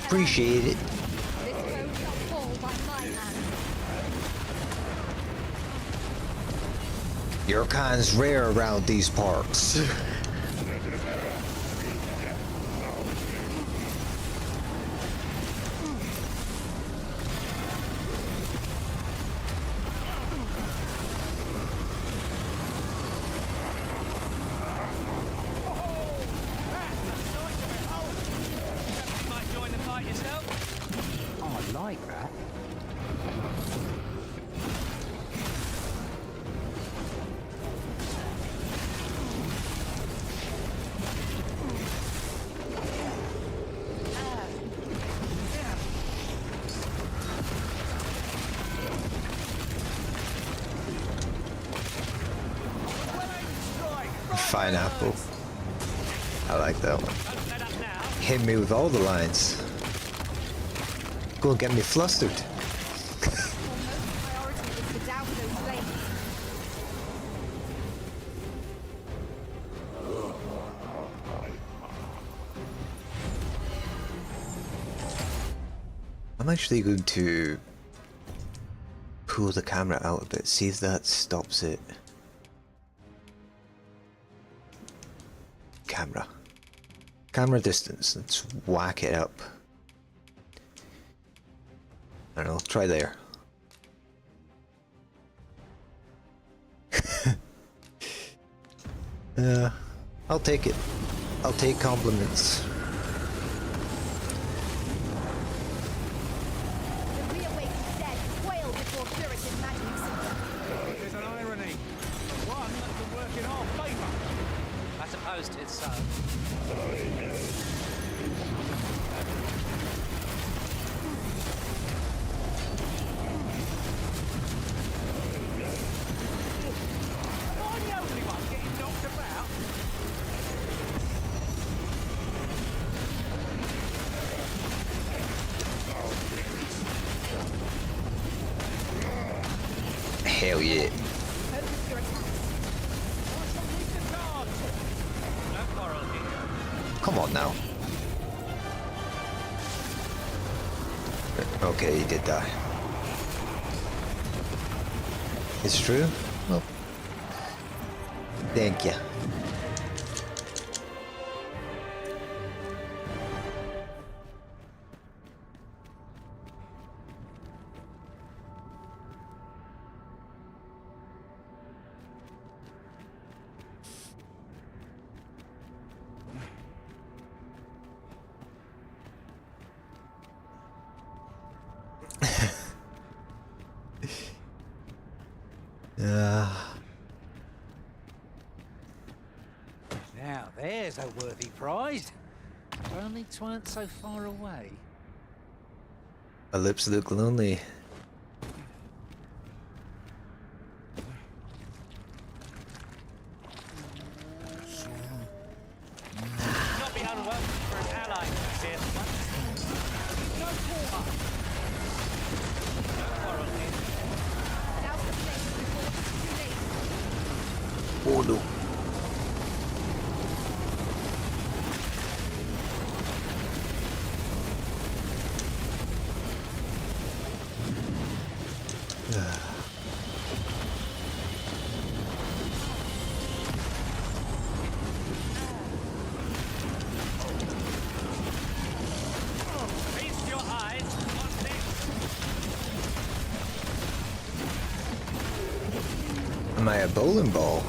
Appreciate it. This foe shall fall by my hand. Your kind's rare around these parts. Might join the fight yourself. Oh, I like that. Pineapple. I like that one. Hit me with all the lines. Gonna get me flustered. Priority is to douse those flames. I'm actually going to pull the camera out a bit, see if that stops it. Camera distance, let's whack it up. I don't know, try there. I'll take it. I'll take compliments. There's an irony. One that can work in our favour. I suppose it's so. Am I the only one getting knocked about? Hell yeah. Come on now. Okay, he did die. It's true? Well, thank you. Now there's a worthy prize. If only 'tweren't so far away. My lips look lonely. Not be unwelcome for an ally, dear. No quarter. No quarrel here. Douse the place before it's too late. Oh no. Feast your eyes on this. Am I a bowling ball?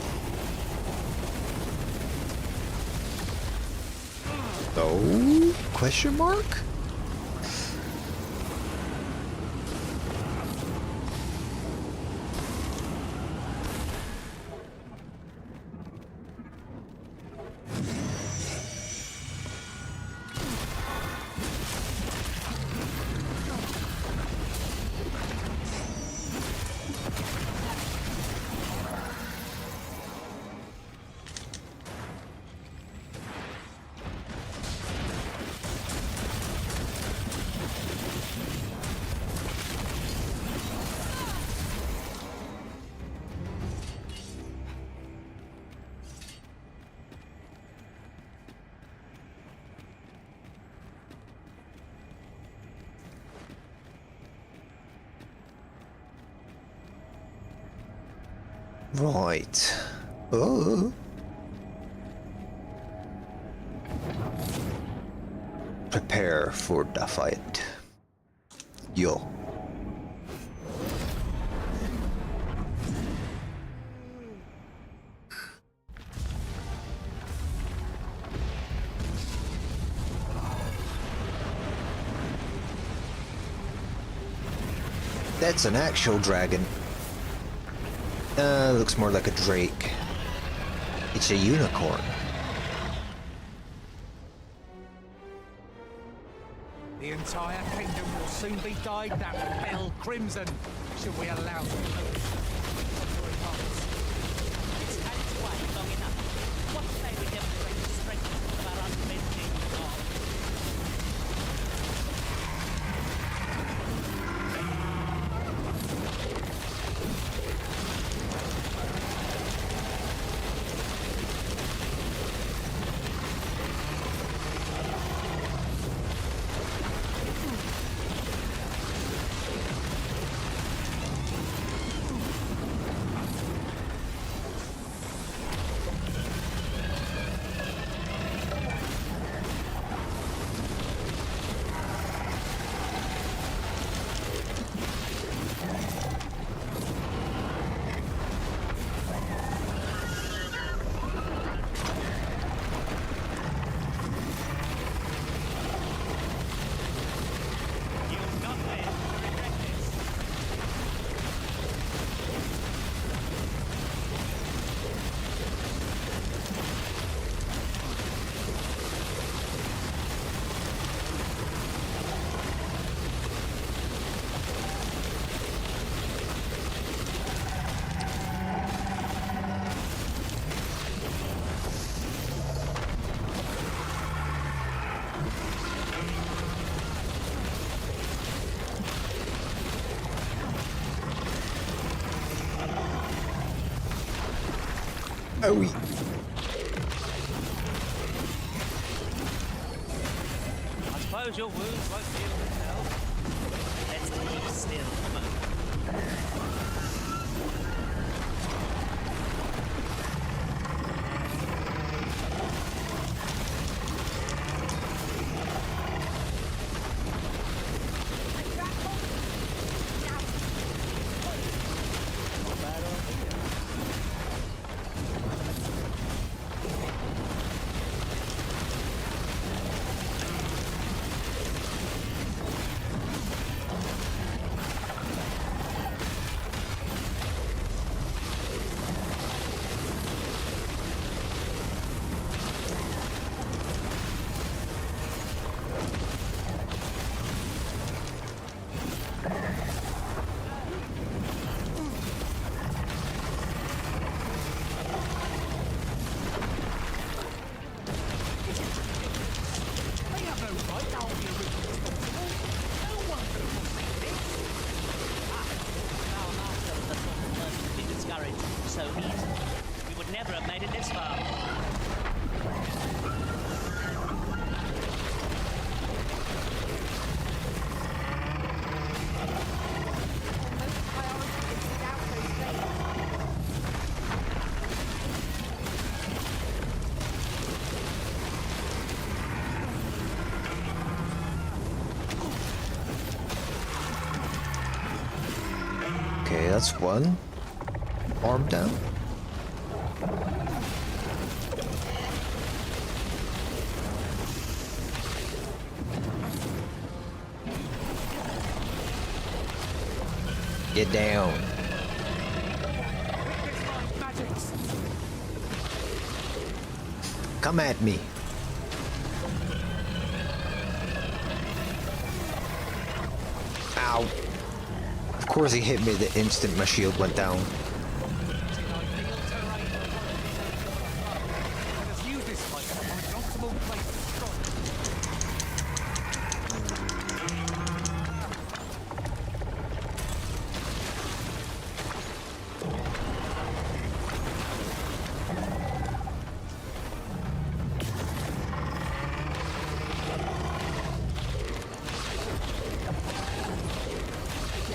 No? Question mark? Right. Oh. Prepare for the fight. Yo. That's an actual dragon. Looks more like a drake. It's a unicorn. The entire kingdom will soon be dyed that fell crimson, should we allow them. It's had its way long enough. What say we demonstrate the strength of our unbending God? Owie. I suppose your wounds won't be able to tell. Let's keep still a moment. So easy. We would never have made it this far. Okay, that's one. Arm down. Get down. Come at me. Ow. Of course he hit me the instant my shield went down.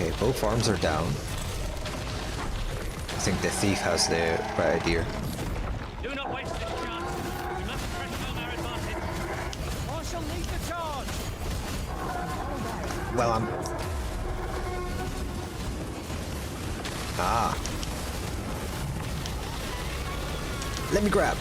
Okay, both arms are down. I think the thief has the right idea. Do not waste this chance. We must press home our advantage. Marshal, lead the charge. Well, I'm... Ah. Let me grab.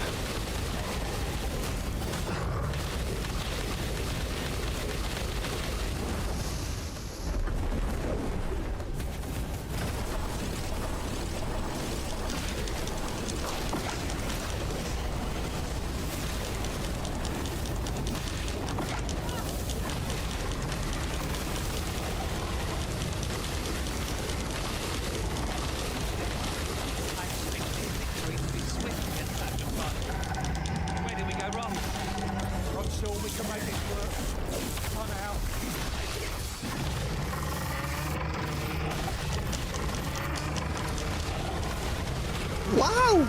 Wow!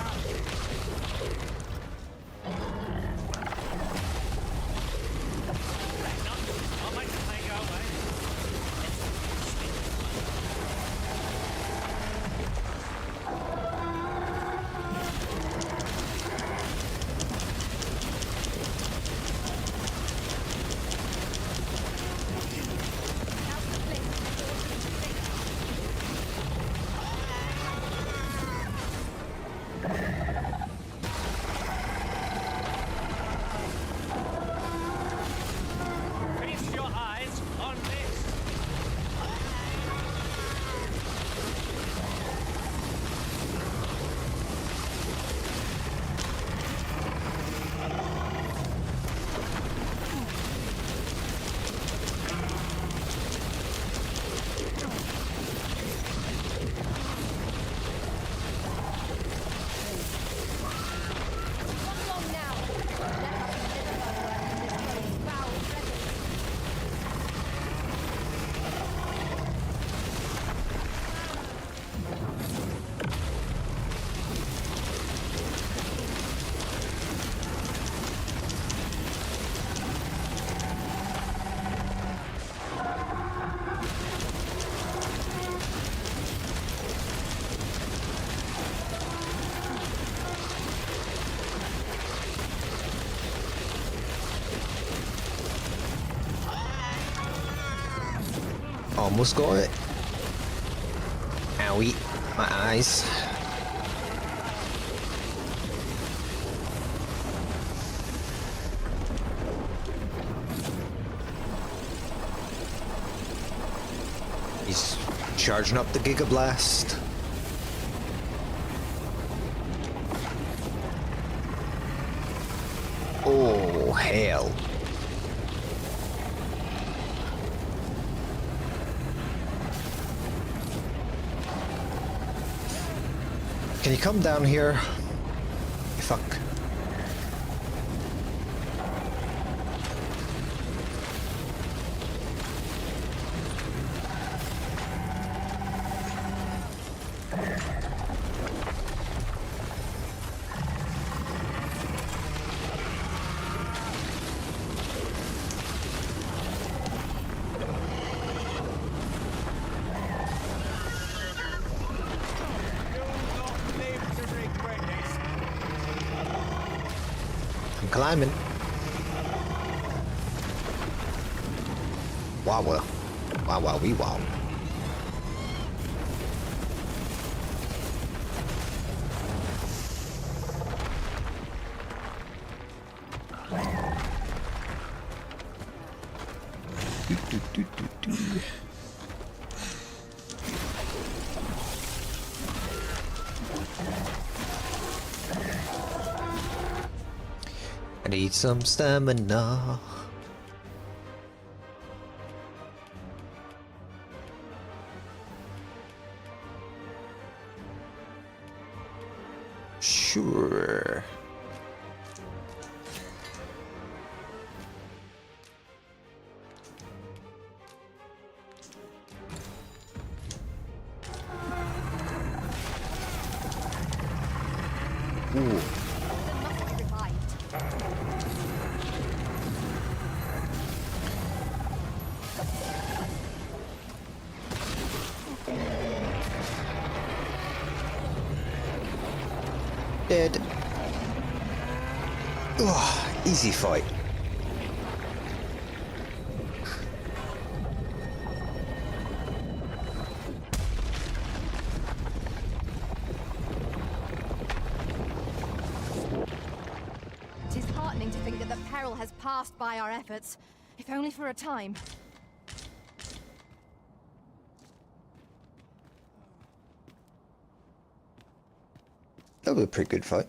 Almost got it. Owie, my eyes. He's charging up the Giga Blast. Oh, hell. Can you come down here? Fuck. Climbing. Wow, wow, wow, wow, wee, wow. I need some stamina. Sure. Ooh. Dead. Ugh, easy fight. It is heartening to think that the peril has passed by our efforts, if only for a time. That was a pretty good fight.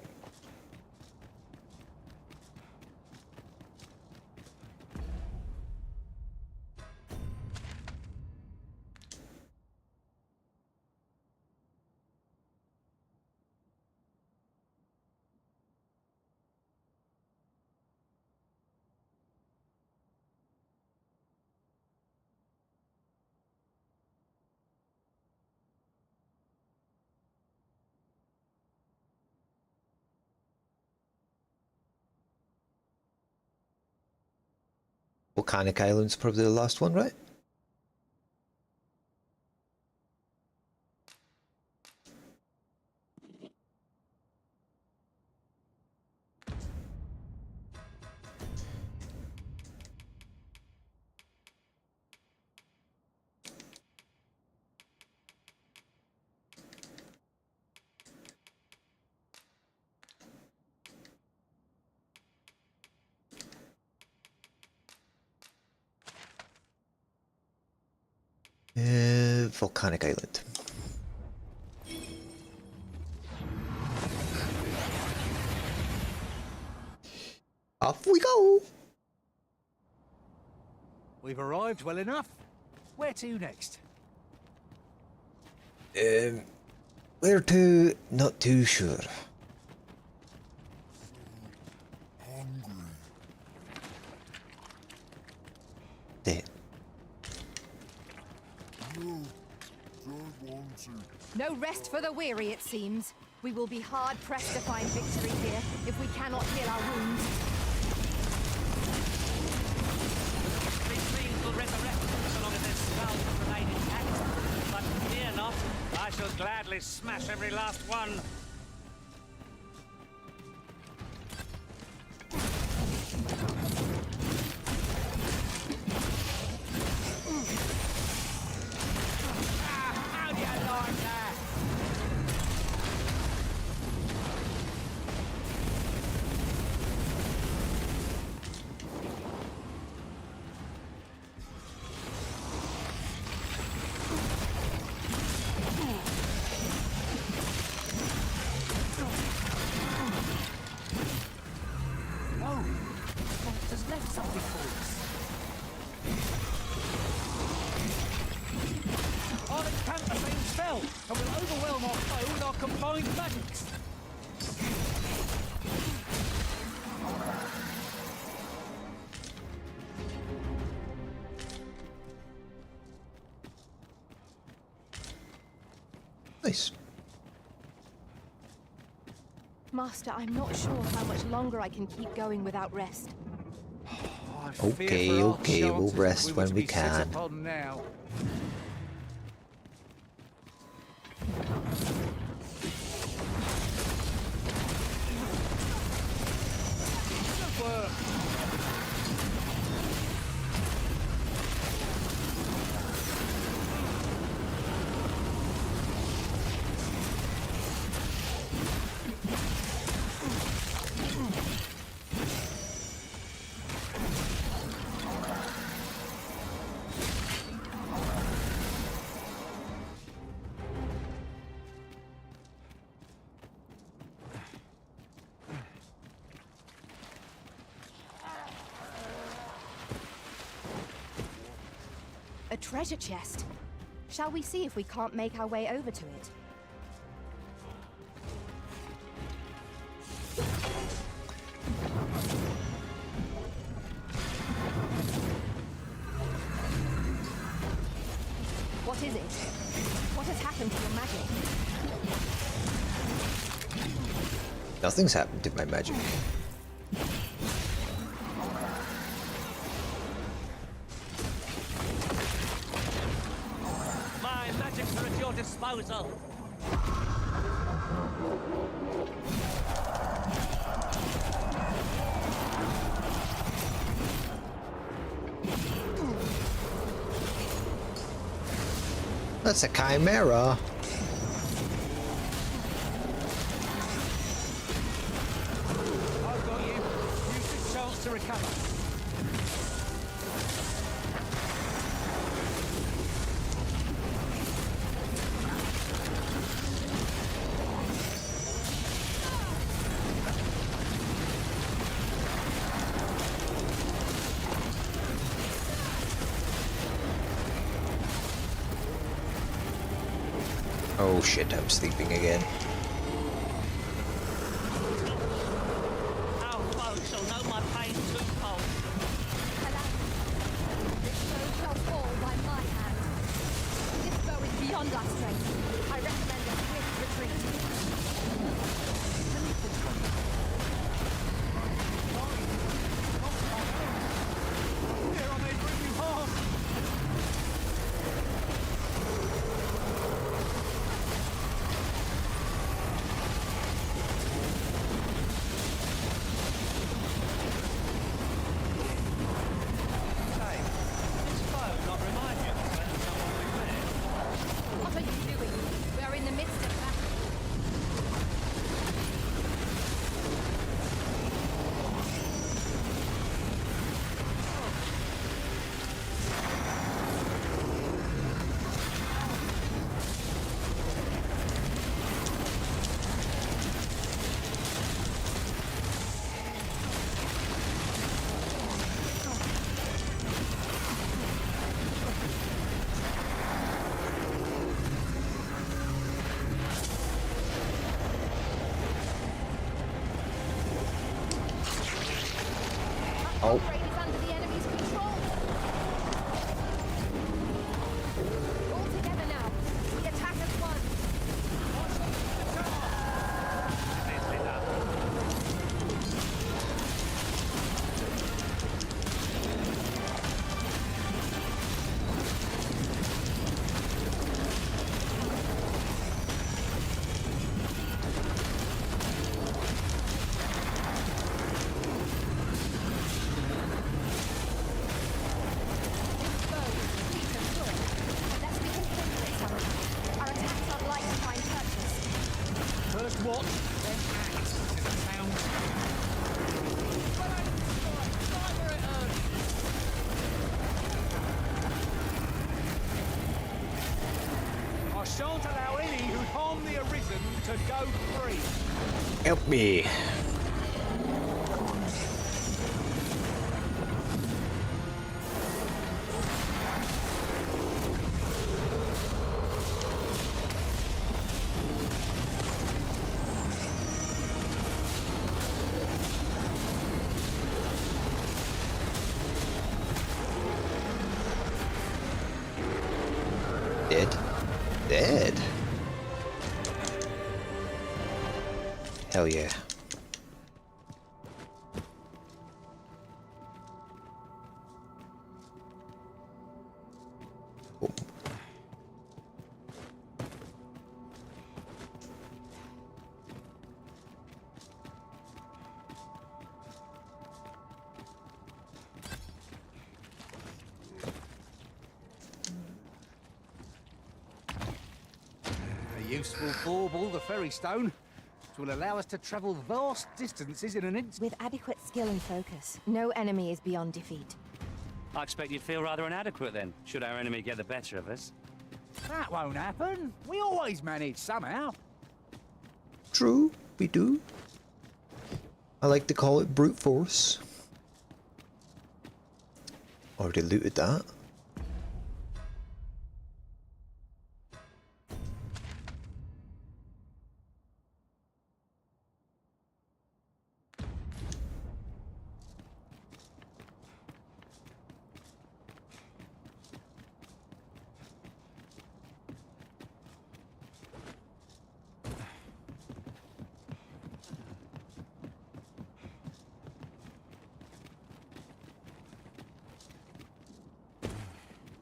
Volcanic Island's probably the last one, right? Volcanic Island. Off we go! We've arrived well enough. Where to next? Where to? Not too sure. There. No rest for the weary, it seems. We will be hard-pressed to find victory here if we cannot heal our wounds. These fiends will resurrect so long as their skulls remain intact. But fear not, I shall gladly smash every last one. combined magics. Nice. Master, I'm not sure how much longer I can keep going without rest. Okay, we'll rest when we can. Now. A treasure chest. Shall we see if we can't make our way over to it? What is it? What has happened to your magic? Nothing's happened to my magic. My magics are at your disposal. That's a chimera. I've got you. Use this chance to recover. Oh shit, I'm sleeping again. Our foes shall know my pain too cold. This foe shall fall by my hand. This foe is beyond our strength. I recommend a swift retreat. Here I may bring you harm. What are you doing? We're in the midst of battle. Oh. Upgrade is under the enemy's control. All together now. The attack has won. First watch, then act. Does that sound? I shan't allow any who harm the Arisen to go free. Help me. Hell yeah. Oh. A useful bauble, the ferry stone, which will allow us to travel vast distances in an instant. With adequate skill and focus, no enemy is beyond defeat. I expect you'd feel rather inadequate then, should our enemy get the better of us. That won't happen. We always manage somehow. True, we do. I like to call it brute force. Already looted that.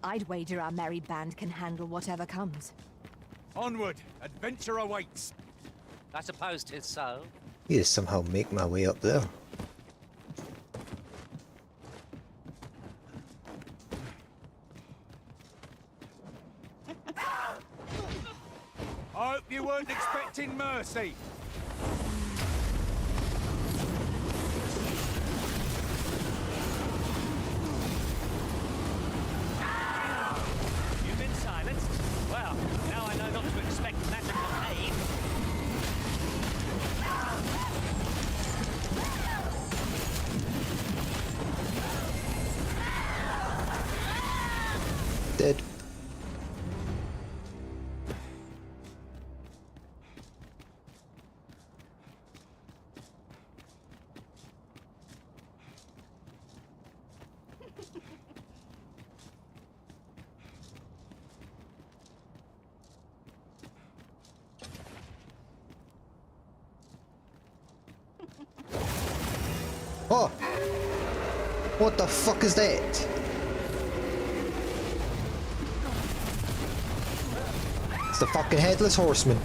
I'd wager our merry band can handle whatever comes. Onward, adventure awaits. I suppose 'tis so. Need to somehow make my way up there. I hope you weren't expecting mercy. You've been silenced? Well, now I know not to expect magical aid. Dead. Oh! What the fuck is that? It's the fucking headless horseman.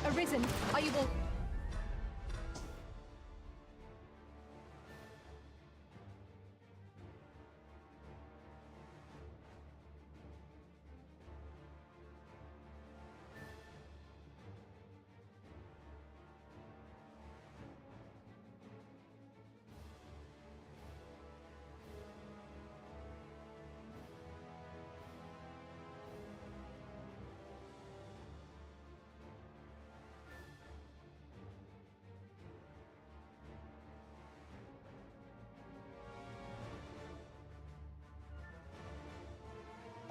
Arisen, are you all...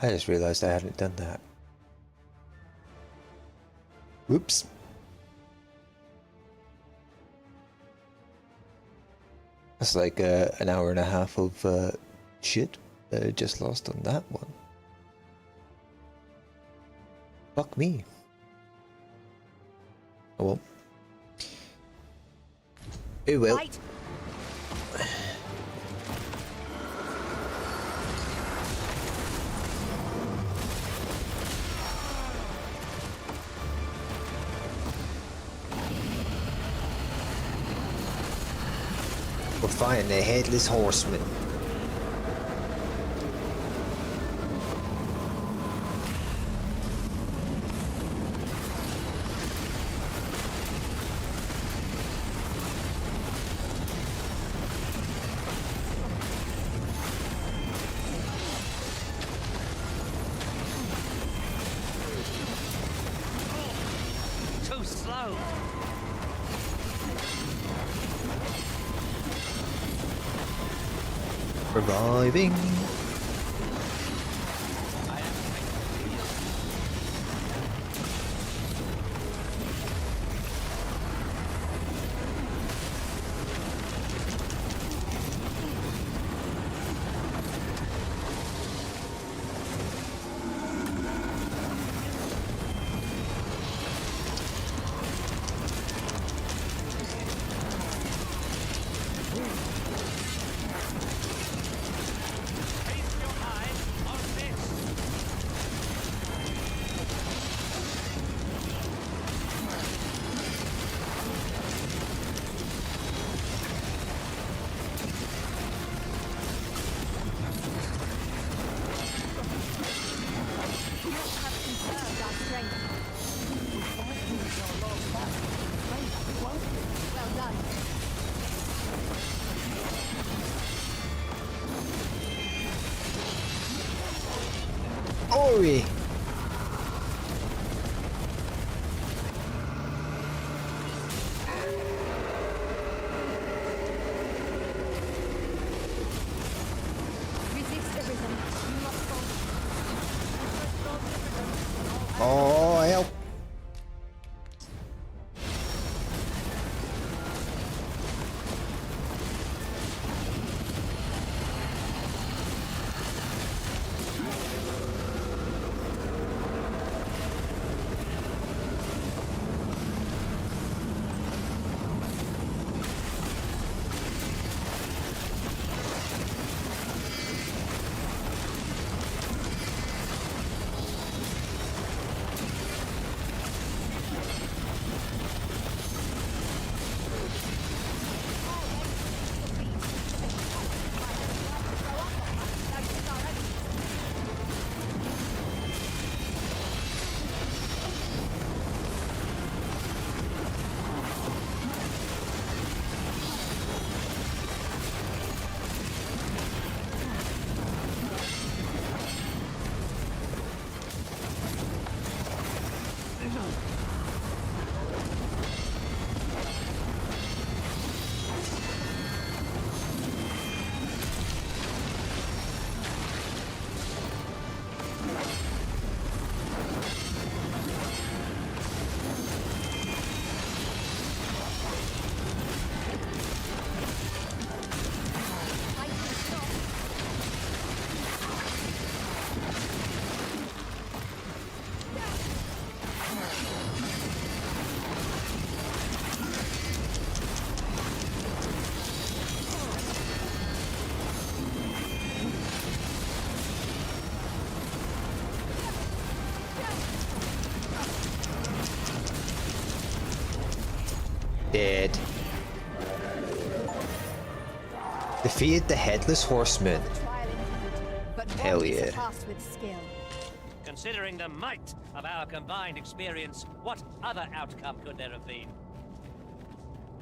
I just realized I hadn't done that. Whoops. That's like an hour and a half of shit that I just lost on that one. Fuck me. Oh well. It will. Right. We're fighting the headless horseman. Too slow. Reviving. we? Resist everything. You must fall. Oh, help. Dead. Defeated the Headless Horseman. Hell yeah. With skill. Considering the might of our combined experience, what other outcome could there have been?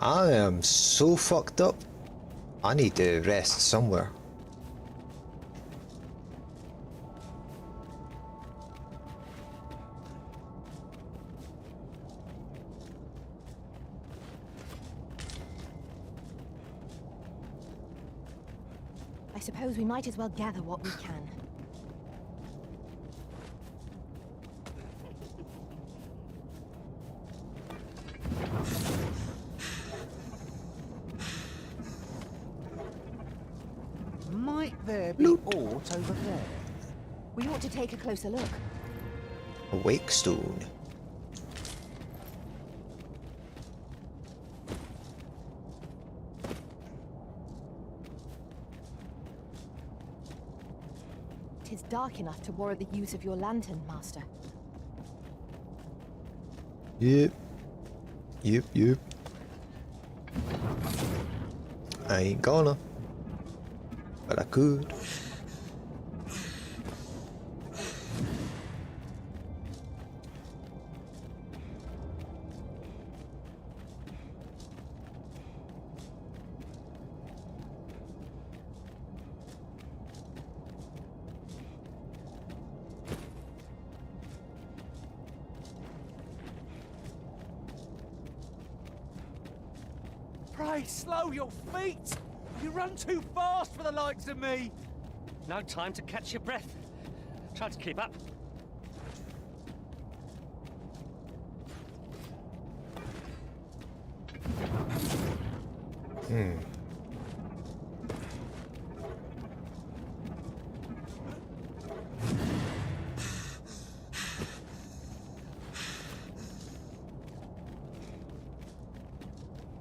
I am so fucked up. I need to rest somewhere. I suppose we might as well gather what we can. Might there be aught over there? We ought to take a closer look. A wake stone. It is dark enough to warrant the use of your lantern, Master. Yep. Yep. I ain't gonna. But I could. Pray, slow your feet! You run too fast for the likes of me! No time to catch your breath. Try to keep up.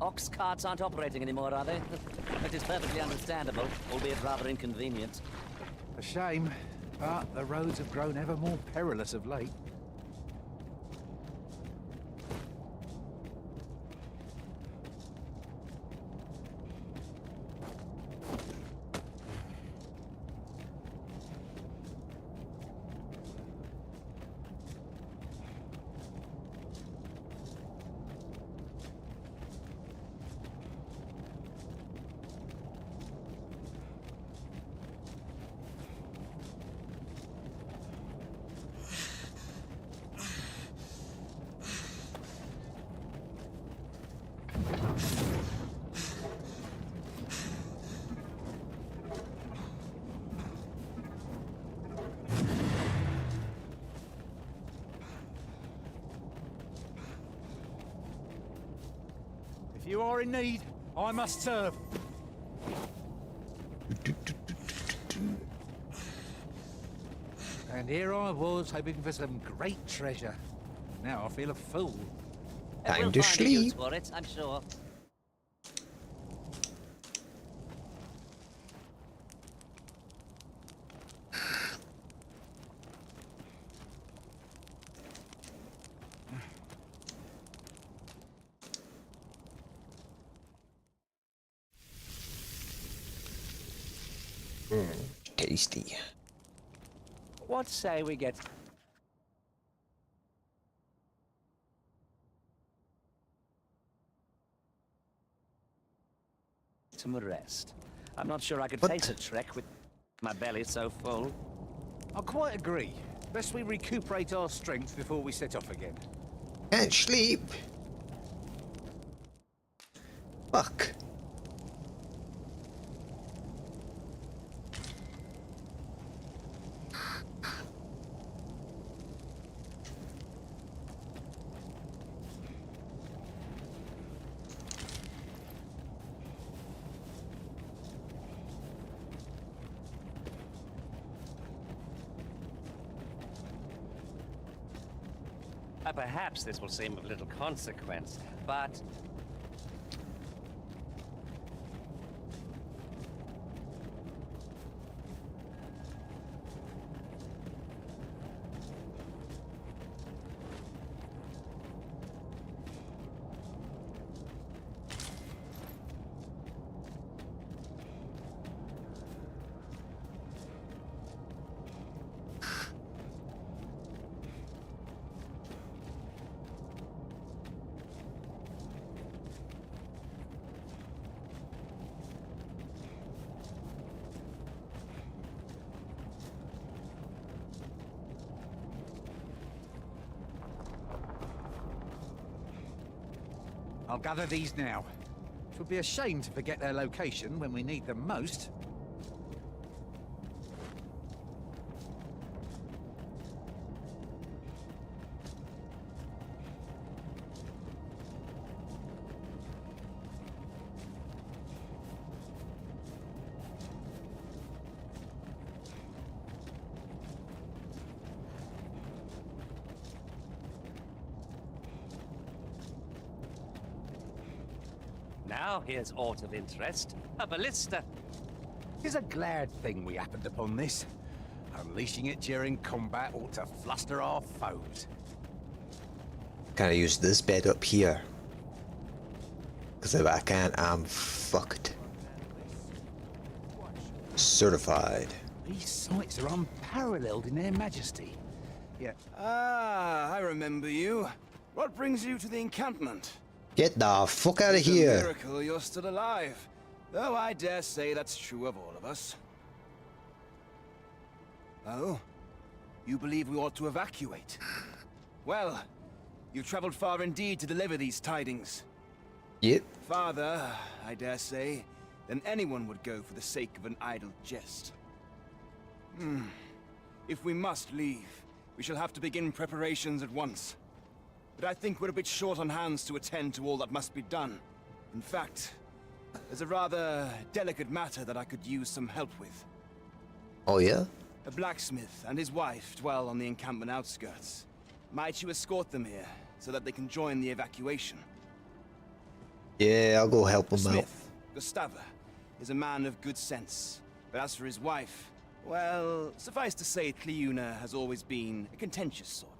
Ox carts aren't operating anymore, are they? It is perfectly understandable, albeit rather inconvenient. A shame, but the roads have grown ever more perilous of late. you are in need, I must serve. And here I was, hoping for some great treasure. Now I feel a fool. Time We'll to find a use sleep. for it, I'm sure. Tasty. What say we get some rest? I'm not sure I could face a trek with my belly so full. I quite agree. Best we recuperate our strength before we set off again. Can't sleep. Fuck. Perhaps this will seem of little consequence, but I'll gather these now. It would be a shame to forget their location when we need them most. now here's aught of interest. A ballista. It's a glad thing we happened upon this. Unleashing it during combat ought to fluster our foes. Can I use this bed up here? Because if I can't, I'm fucked. Certified. These sights are unparalleled in their majesty. Yeah. Ah, I remember you. What brings you to the encampment? Get the fuck out of It's a here. miracle you're still alive. Though I dare say that's true of all of us. Oh? You believe we ought to evacuate? Well, you've traveled far indeed to deliver these tidings. Yep. Farther, I dare say, than anyone would go for the sake of an idle jest. If we must leave, we shall have to begin preparations at once. But I think we're a bit short on hands to attend to all that must be done. In fact, there's a rather delicate matter that I could use some help with. Oh yeah? A blacksmith and his wife dwell on the encampment outskirts. Might you escort them here, so that they can join the evacuation? Yeah, I'll go help him out. Smith, Gustava, is a man of good sense. But as for his wife, well, suffice to say, Cleuna has always been a contentious sort.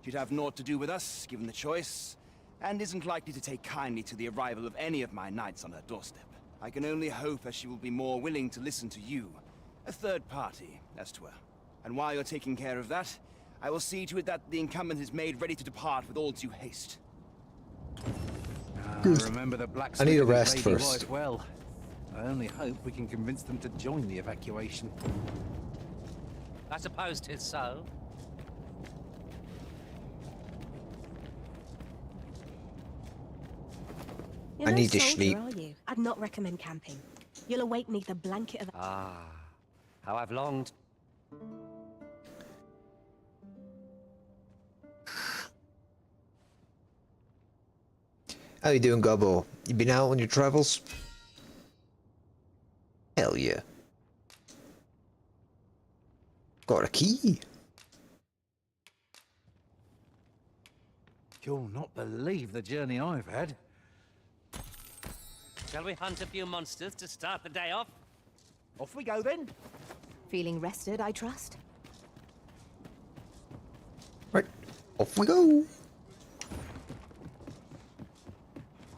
She'd have naught to do with us, given the choice, and isn't likely to take kindly to the arrival of any of my knights on her doorstep. I can only hope that she will be more willing to listen to you, a third party, as 'twere. And while you're taking care of that, I will see to it that the encampment is made ready to depart with all due haste. I remember the blacksmith. I need a and his rest lady first. wife well. I only hope we can convince them to join the evacuation. I suppose 'tis so. I need to sleep. Are you? I'd not recommend camping. You'll awake neath the blanket of... Ah, how I've longed. How you doing, Gobbo? You been out on your travels? Hell yeah. Got a key. You'll not believe the journey I've had. Shall we hunt a few monsters to start the day off? Off we go then. Feeling rested, I trust? Right, off we go.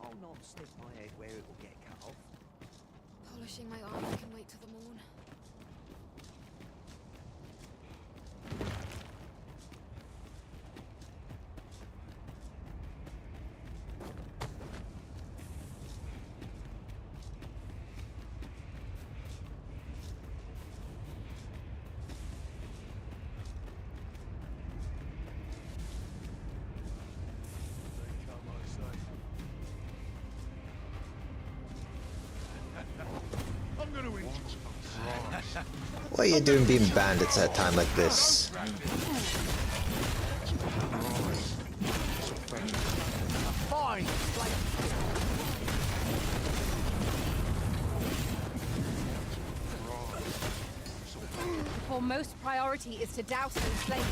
I'll not stick my head where it will get cut off. Polishing my armor can wait till the morn. What are you doing being bandits at a time like this? Fine. The foremost priority is to douse those flames.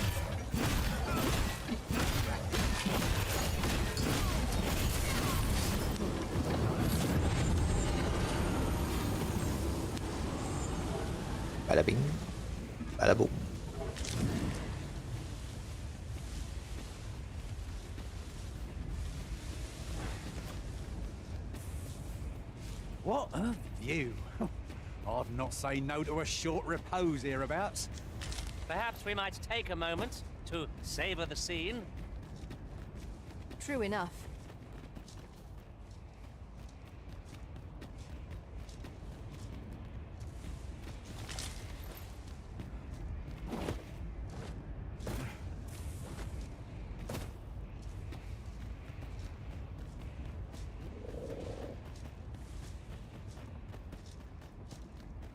Bada bing, bada boom. What a view. I'd not say no to a short repose hereabouts. Perhaps we might take a moment to savor the scene. True enough.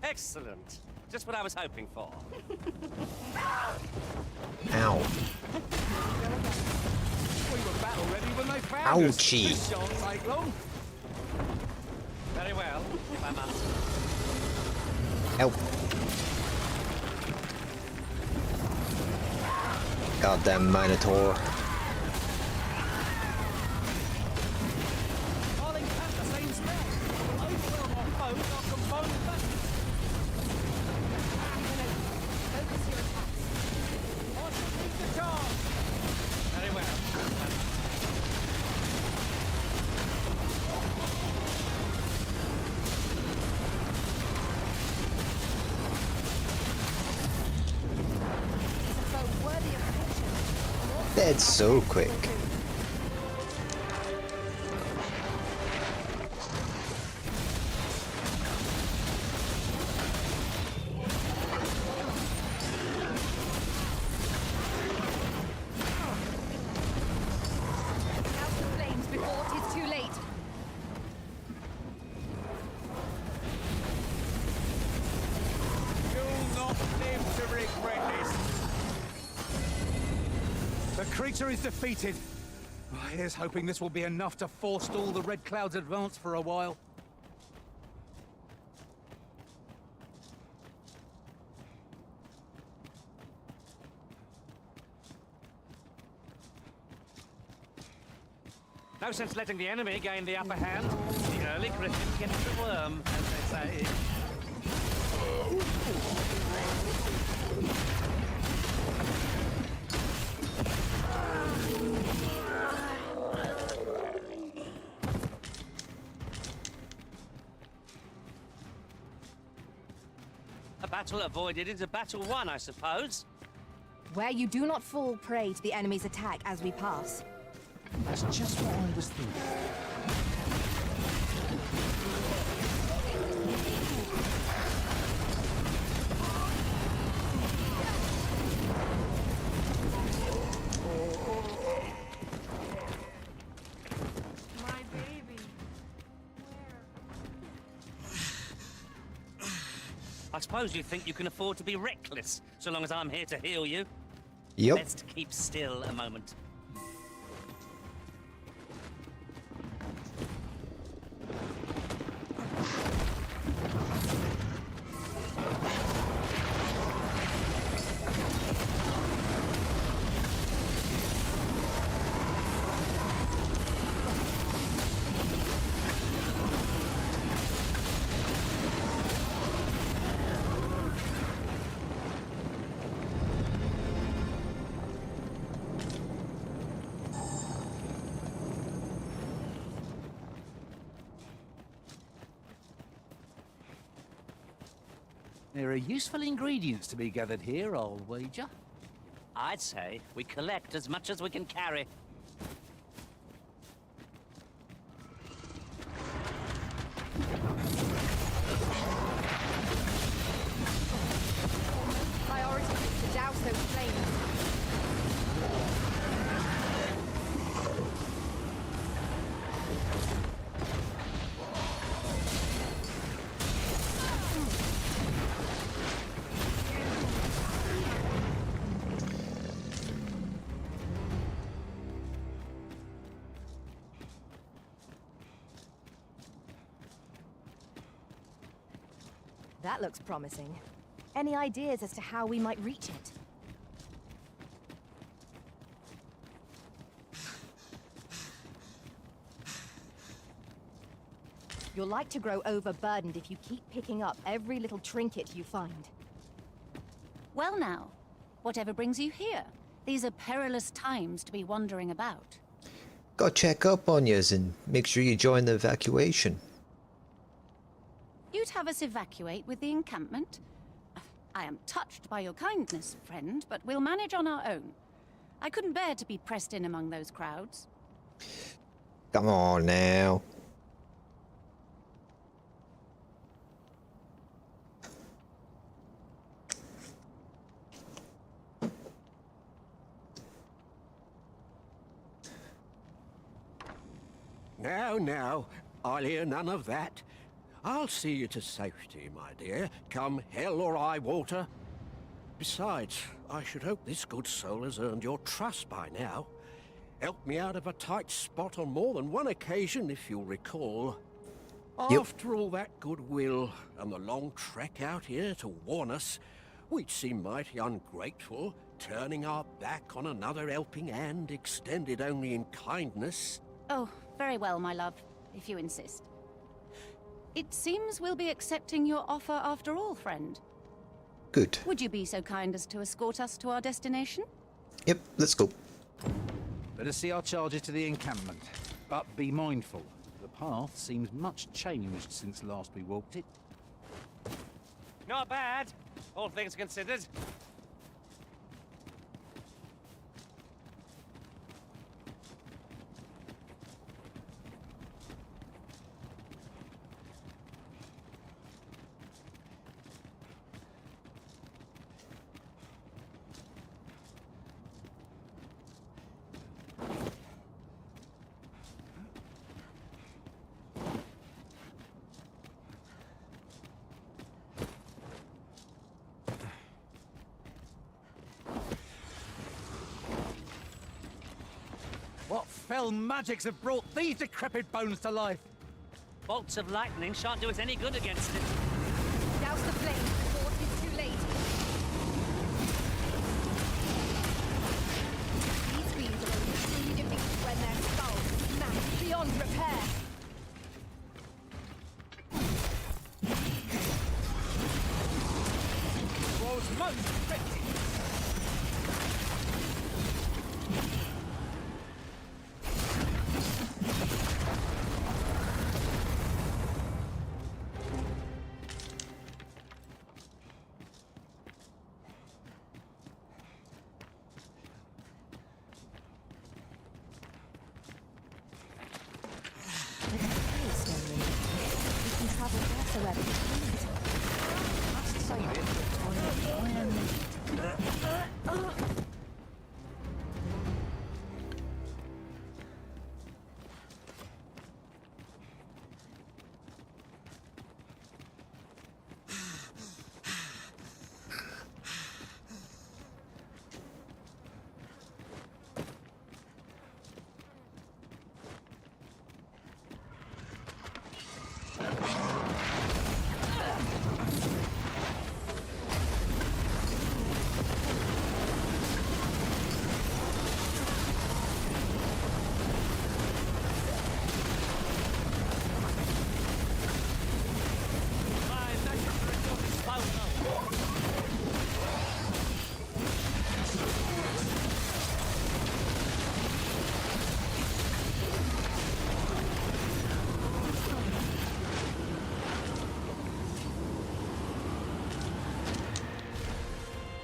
Excellent. Just what I was hoping for. Ow. We were battle ready when they found us. Ouchie. This shan't take long. Very well, if I must. Help. Goddamn Minotaur. I'll encamp the same spell. Overwhelm our foes, our combined back. Focus your attacks. I shall lead the charge. Very well. Is a foe worthy of caution. Dead so quick. Douse the flames before it is too late. You'll not live to regret this. The creature is defeated. Here's hoping this will be enough to forestall the Red Cloud's advance for a while. No sense letting the enemy gain the upper hand. The early Griffin gets the worm, as they say. A battle avoided is a battle won, I suppose. Where you do not fall prey to the enemy's attack as we pass. That's just what I was thinking. My baby. I suppose you think you can afford to be reckless, so long as I'm here to heal you. Yep. Best keep still a moment. There are useful ingredients to be gathered here, I'll wager. I'd say we collect as much as we can carry. Priority is to douse those flames. That looks promising. Any ideas as to how we might reach it? You're like to grow overburdened if you keep picking up every little trinket you find. Well now, whatever brings you here? These are perilous times to be wandering about. Gotta check up on yous and make sure you join the evacuation. You'd have us evacuate with the encampment? I am touched by your kindness, friend, but we'll manage on our own. I couldn't bear to be pressed in among those crowds. Come on now. Now, I'll hear none of that. I'll see you to safety, my dear, come hell or high water. Besides, I should hope this good soul has earned your trust by now. Helped me out of a tight spot on more than one occasion, if you'll recall. Yep. After all that goodwill and the long trek out here to warn us, we'd seem mighty ungrateful, turning our back on another helping hand extended only in kindness. Oh, very well, my love, if you insist. It seems we'll be accepting your offer after all, friend. Good. Would you be so kind as to escort us to our destination? Yep, let's go. Let us see our charges to the encampment. But be mindful, the path seems much changed since last we walked it. Not bad, all things considered. What fell magics have brought these decrepit bones to life? Bolts of lightning shan't do us any good against it. Douse the flame before it is too late. These screams are only truly defeated when their skulls smash beyond repair. Was most effective.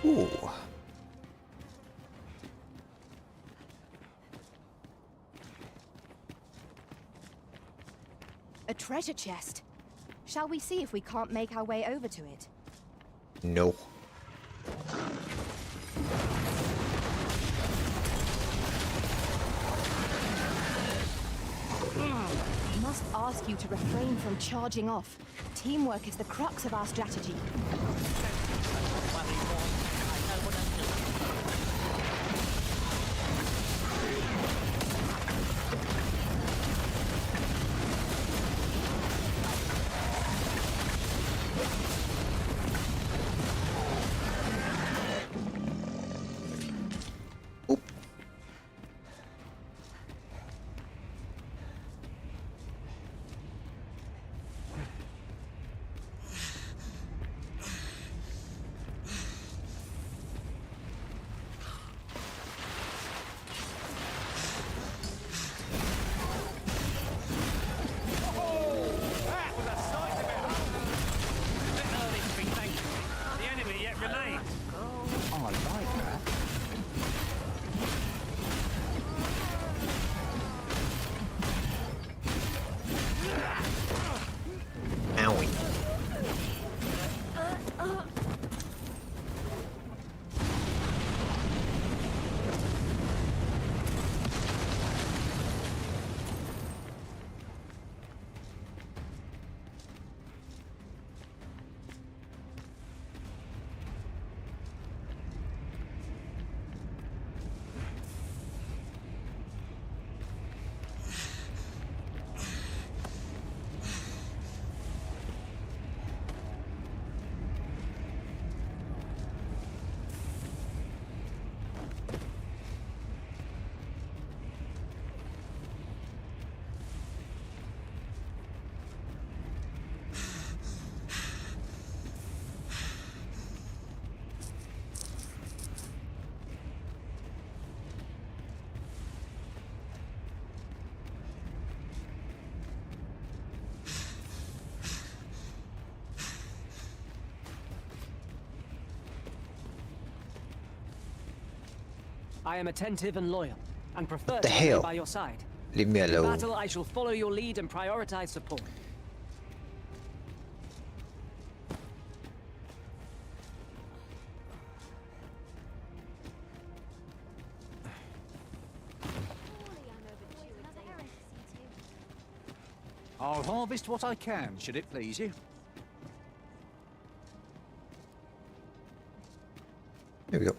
Ooh. A treasure chest. Shall we see if we can't make our way over to it? No. Must ask you to refrain from charging off. Teamwork is the crux of our strategy. I am attentive and loyal, and prefer The to remain hell? by your side. Leave me In alone. battle, I shall follow your lead and prioritize support. I'll harvest what I can, should it please you. There we go.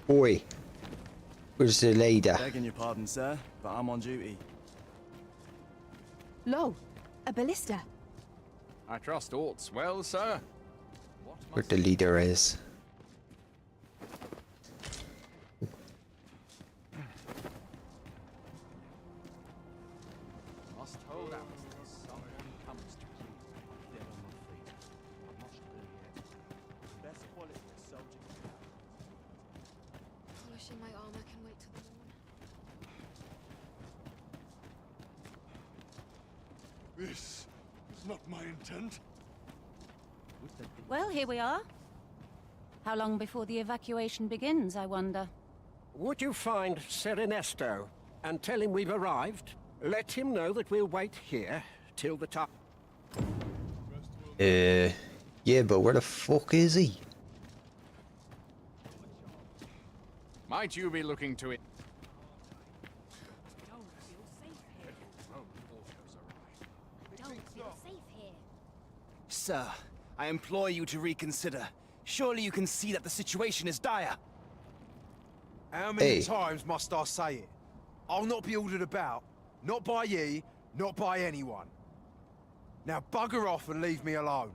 Boy, where's the leader? Begging your pardon, sir, but I'm on duty. Lo, a ballista. I trust aught's well, sir. Where the leader is. Must hold out until someone comes to you. I'm dead on my feet. I'm not sure yet. Best quality a soldier can have. Polishing my armor can wait till the morn. This is not my intent. Well, here we are. How long before the evacuation begins, I wonder? Would you find Ser Ernesto and tell him we've arrived? Let him know that we'll wait here till the time. Yeah, but where the fuck is he? Might you be looking to it? Sir, I implore you to reconsider. Surely you can see that the situation is dire. How many times must I say it? I'll not be ordered about. Not by ye, not by anyone. Now bugger off and leave me alone.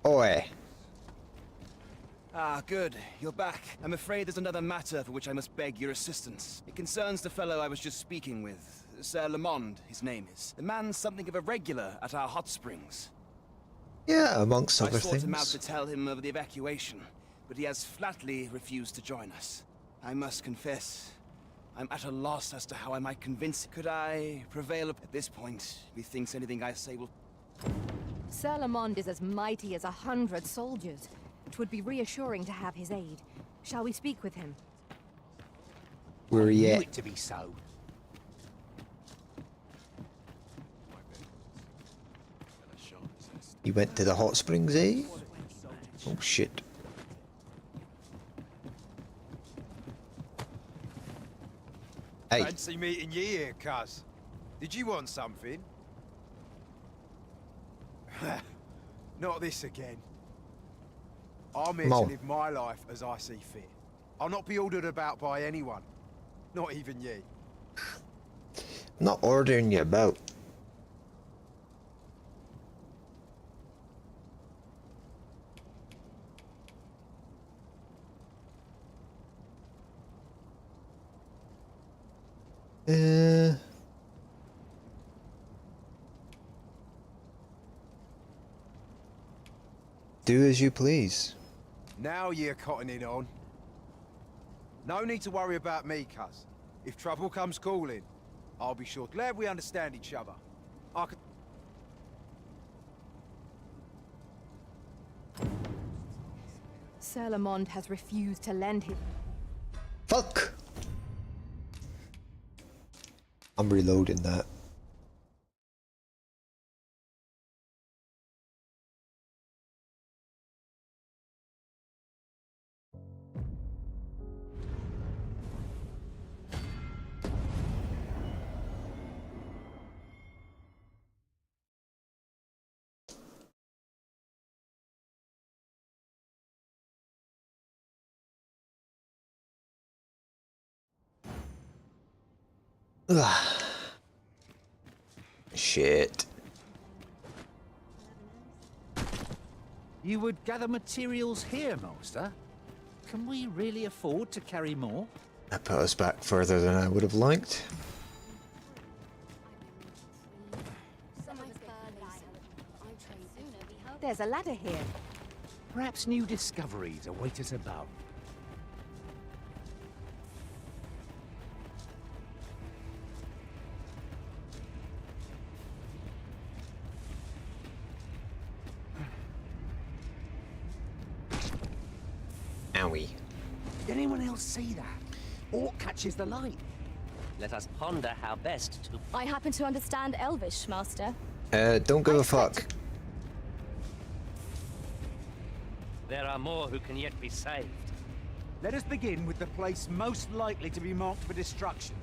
Oi. Ah, good. You're back. I'm afraid there's another matter for which I must beg your assistance. It concerns the fellow I was just speaking with. Sir Lamond, his name is. The man's something of a regular at our hot springs. Yeah, amongst other I sought him out things. to tell him of the evacuation, but he has flatly refused to join us. I must confess, I'm at a loss as to how I might convince. Could I prevail at this point? Methinks anything I say will... Sir Lamond is as mighty as 100 soldiers. It would be reassuring to have his aid. Shall we speak with him? Where he I knew at? it to be so. He went to the hot springs, eh? Oh shit. Hey. Fancy meeting you here, cuz. Did you want something? Not this again. I'm here to live my life as I see fit. I'll not be ordered about by anyone. Not even you. I'm not ordering you about. Do as you please. Now you're cottoning on. No need to worry about me, cuz. If trouble comes calling, I'll be sure. Glad we understand each other. I could... Sir Lamond has refused to lend him. Fuck! I'm reloading that. Ugh. Shit. You would gather materials here, Master? Can we really afford to carry more? That put us back further than I would have liked. There's a ladder here. Perhaps new discoveries await us above. Owie. Did anyone else see that? Or catches the light? Let us ponder how best to... I happen to understand Elvish, Master. Don't give a fuck. There are more who can yet be saved. Let us begin with the place most likely to be marked for destruction.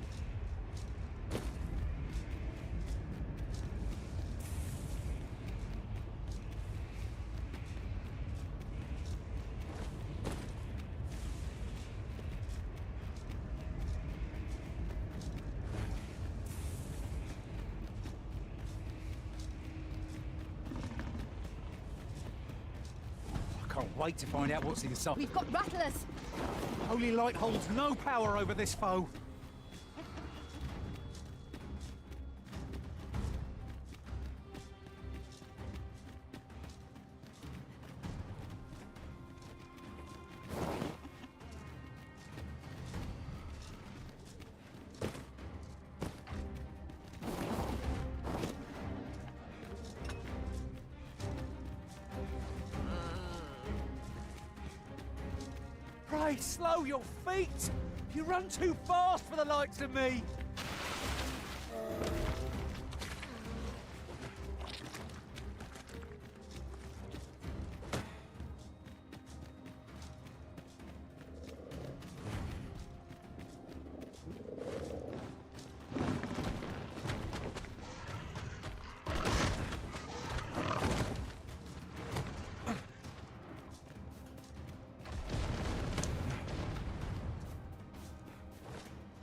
Can't wait to find out what's inside. We've got rattlers! Holy light holds no power over this foe. Pray, slow your feet! You run too fast for the likes of me!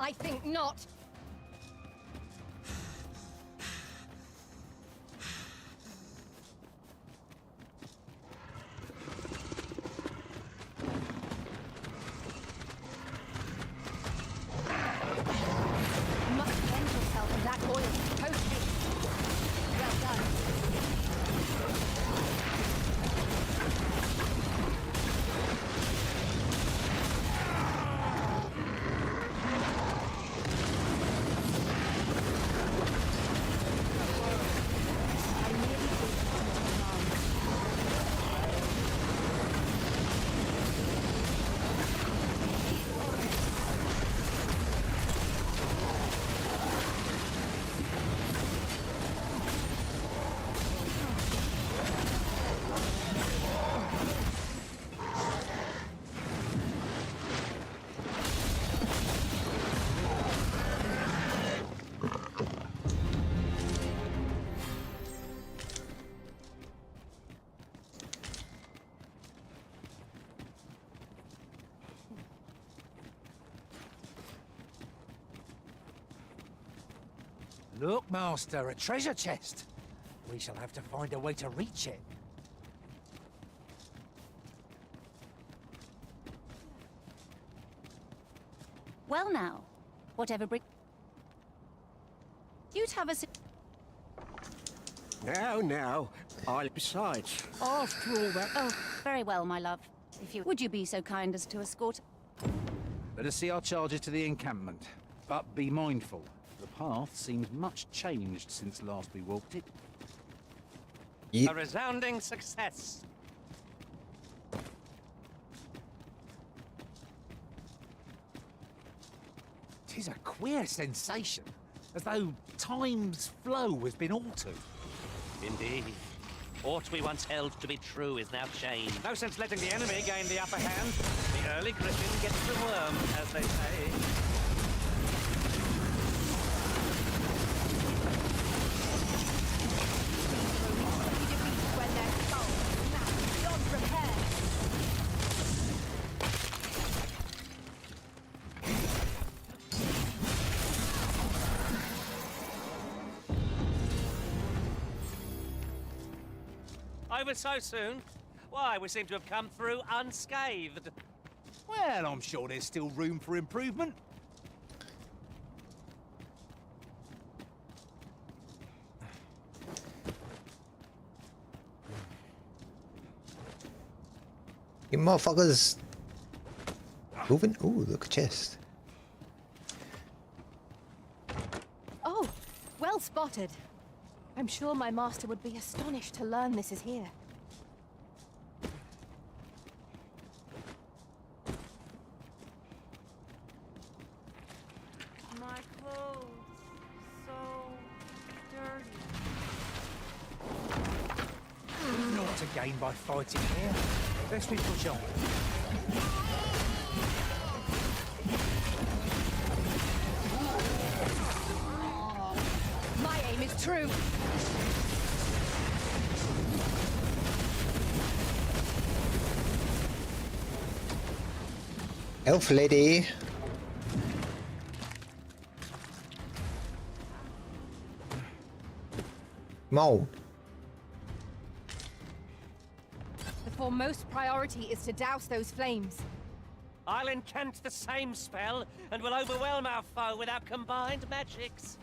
I think not. You must venge yourself in that oil. Post haste. Well done. Look, Master, a treasure chest. We shall have to find a way to reach it. Well now, whatever you'd have us. Now, besides, after all that... Oh, very well, my love. Would you be so kind as to escort... Let us see our charges to the encampment. But be mindful, the path seems much changed since last we walked it. A resounding success. Tis a queer sensation, as though time's flow has been altered. Indeed. Aught we once held to be true is now changed. No sense letting the enemy gain the upper hand. The early griffin gets the worm, as they say. Over so soon? Why, we seem to have come through unscathed. Well, I'm sure there's still room for improvement. You motherfuckers moving? Ooh, look, a chest. Oh, well spotted. I'm sure my master would be astonished to learn this is here. My clothes, so dirty. Not to gain by fighting here. Best we push on. My aim is true. Elf lady. Come. The foremost priority is to douse those flames. I'll incant the same spell, and will overwhelm our foe with our combined magics.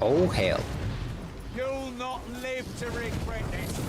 Oh hell. You'll not live to regret this.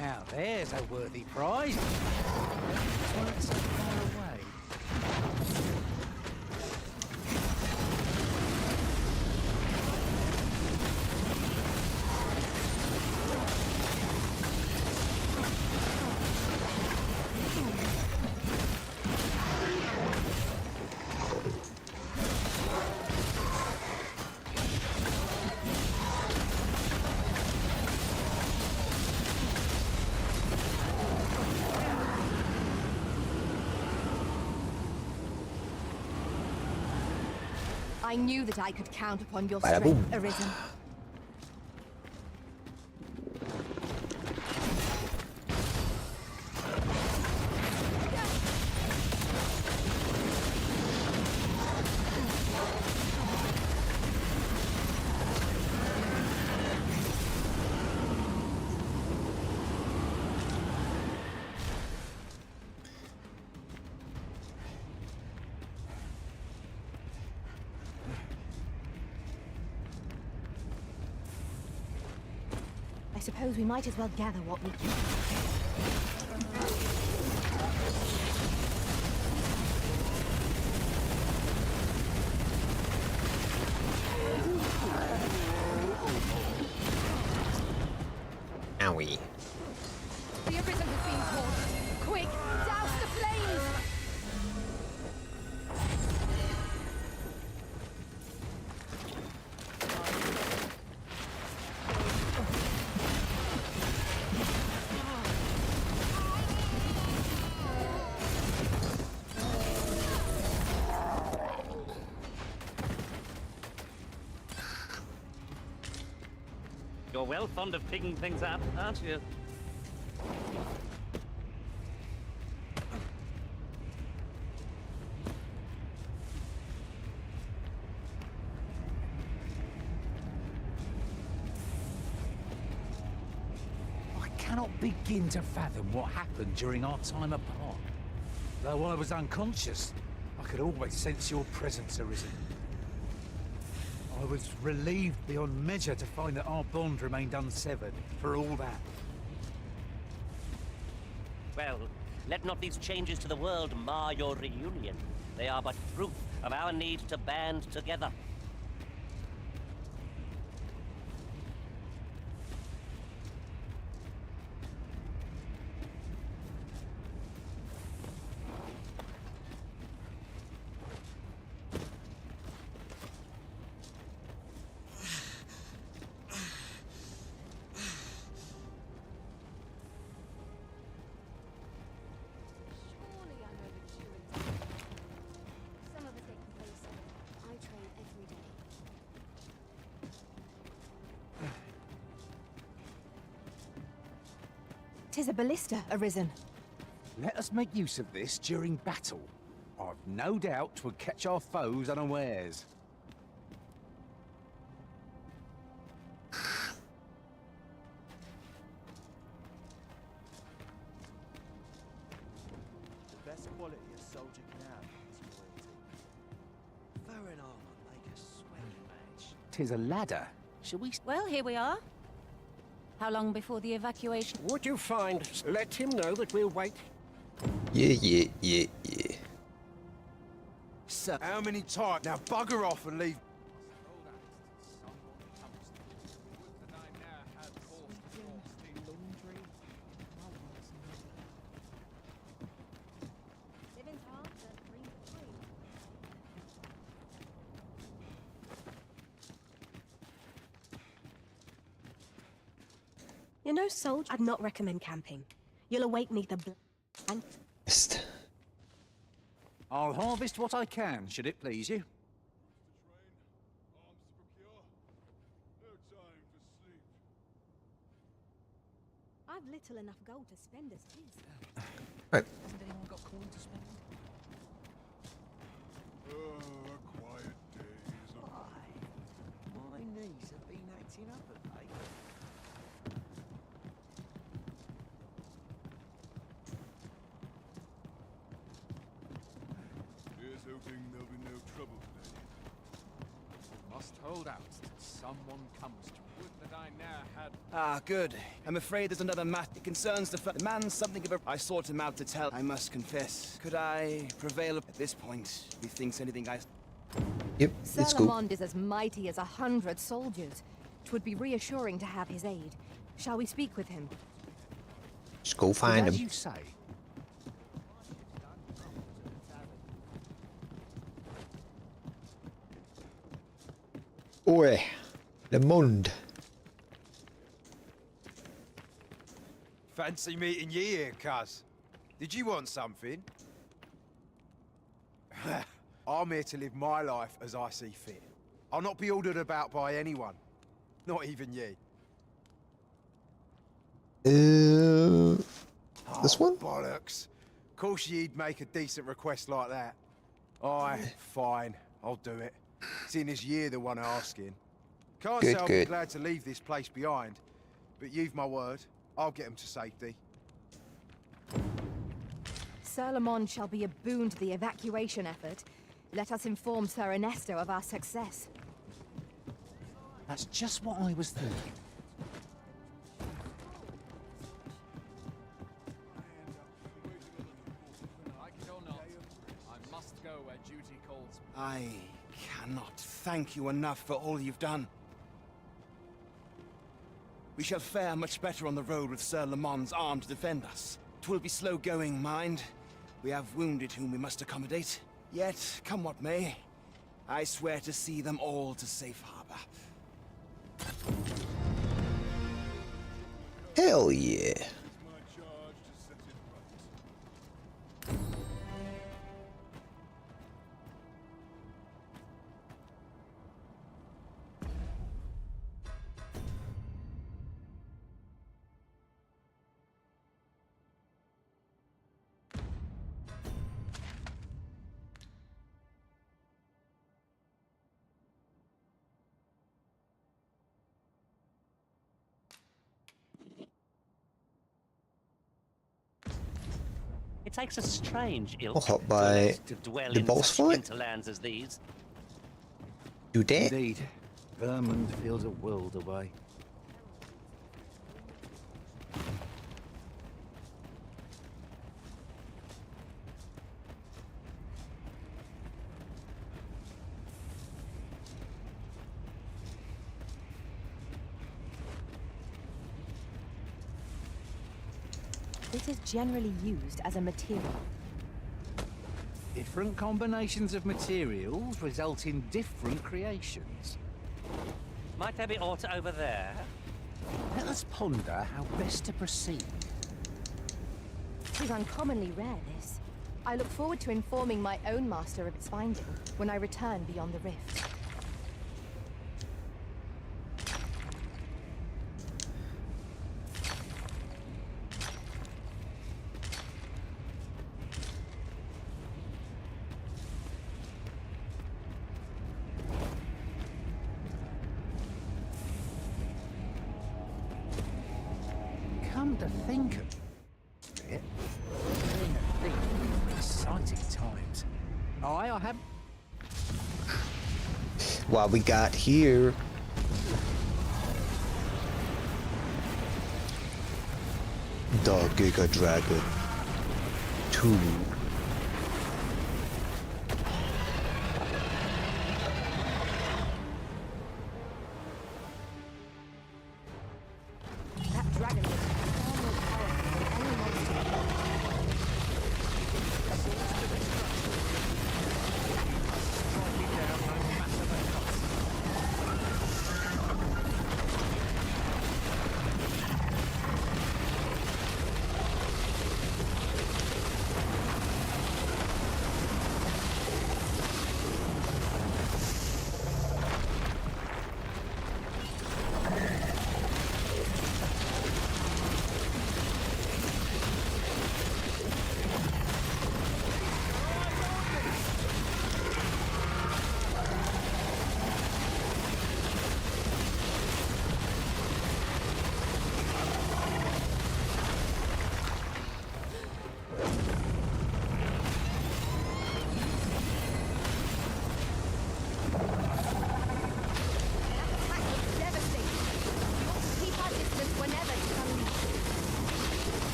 Now, there's a worthy prize. Why it's so far away? I knew that I could count upon your Bada strength, boom. Arisen. I suppose we might as well gather what we can. Owie. The Arisen has been caught. Quick, douse the flames! You're well fond of picking things up, aren't you? I cannot begin to fathom what happened during our time apart. Though I was unconscious, I could always sense your presence, Arisen. I was relieved beyond measure to find that our bond remained unsevered, for all that. Well, let not these changes to the world mar your reunion. They are but proof of our need to band together. Some of us get complacent. I train every day. 'Tis a ballista, Arisen. Let us make use of this during battle. I've no doubt 'twould catch our foes unawares. The best quality a soldier can have is loyalty. Fur and armor make a sweaty match. 'Tis a ladder. Shall we... Well, here we are. How long before the evacuation? Would you find... Let him know that we'll wait. Yeah. So, how many times? Now bugger off and leave. You know, soldier, I'd not recommend camping. You'll awake neither and I'll harvest what I can, should it please you. I've little enough gold to spend as tis. Right. Hasn't anyone got coin to spend? Quiet days. My knees have been acting up of late. Here's hoping there'll be no trouble today. Must hold out till someone comes to. Would that I now had Ah, good. I'm afraid there's another matter. It concerns the man's something of a... I sought him out to tell. I must confess. Could I prevail at this point? If he thinks anything I... Yep, Sir Lamond is as mighty as 100 soldiers. 'Twould be reassuring to have his aid. Shall we speak with him? Just go find As him. you say. Oi, Lamond. Fancy meeting you here, cuz. Did you want something? I'm here to live my life as I see fit. I'll not be ordered about by anyone. Not even ye. This one? Bollocks. Of course you'd make a decent request like that. Aye, fine. I'll do it. Seeing as you're the one asking. Can't say I'll be glad to leave this place behind, but you've my word. I'll get him to safety. Sir Lamond shall be a boon to the evacuation effort. Let us inform Sir Ernesto of our success. That's just what I was thinking. Like it or not, I must go where duty calls me. I cannot thank you enough for all you've done. We shall fare much better on the road with Sir Lamond's arm to defend us. 'Twill be slow going, mind. We have wounded whom we must accommodate. Yet, come what may, I swear to see them all to safe harbor. Hell yeah. It takes a strange ilk I'll hop by to dwell the in boss such fight. hinterlands as these. Do that. Indeed. Vermund feels a world away. It is generally used as a material. Different combinations of materials result in different creations. Might there be aught over there? Let us ponder how best to proceed. It is uncommonly rare, this. I look forward to informing my own master of its finding when I return beyond the rift. Come to think of it, being a thief, exciting times. I have... What we got here? The Giga Dragon 2. That dragon was far more powerful than any monster.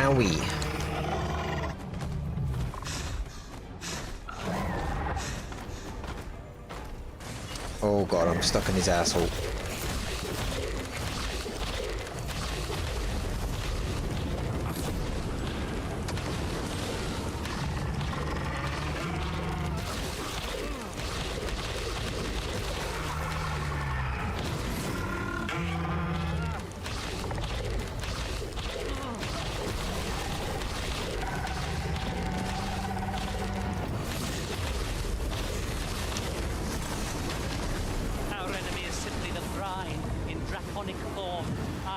Owie. Oh god, I'm stuck in his asshole.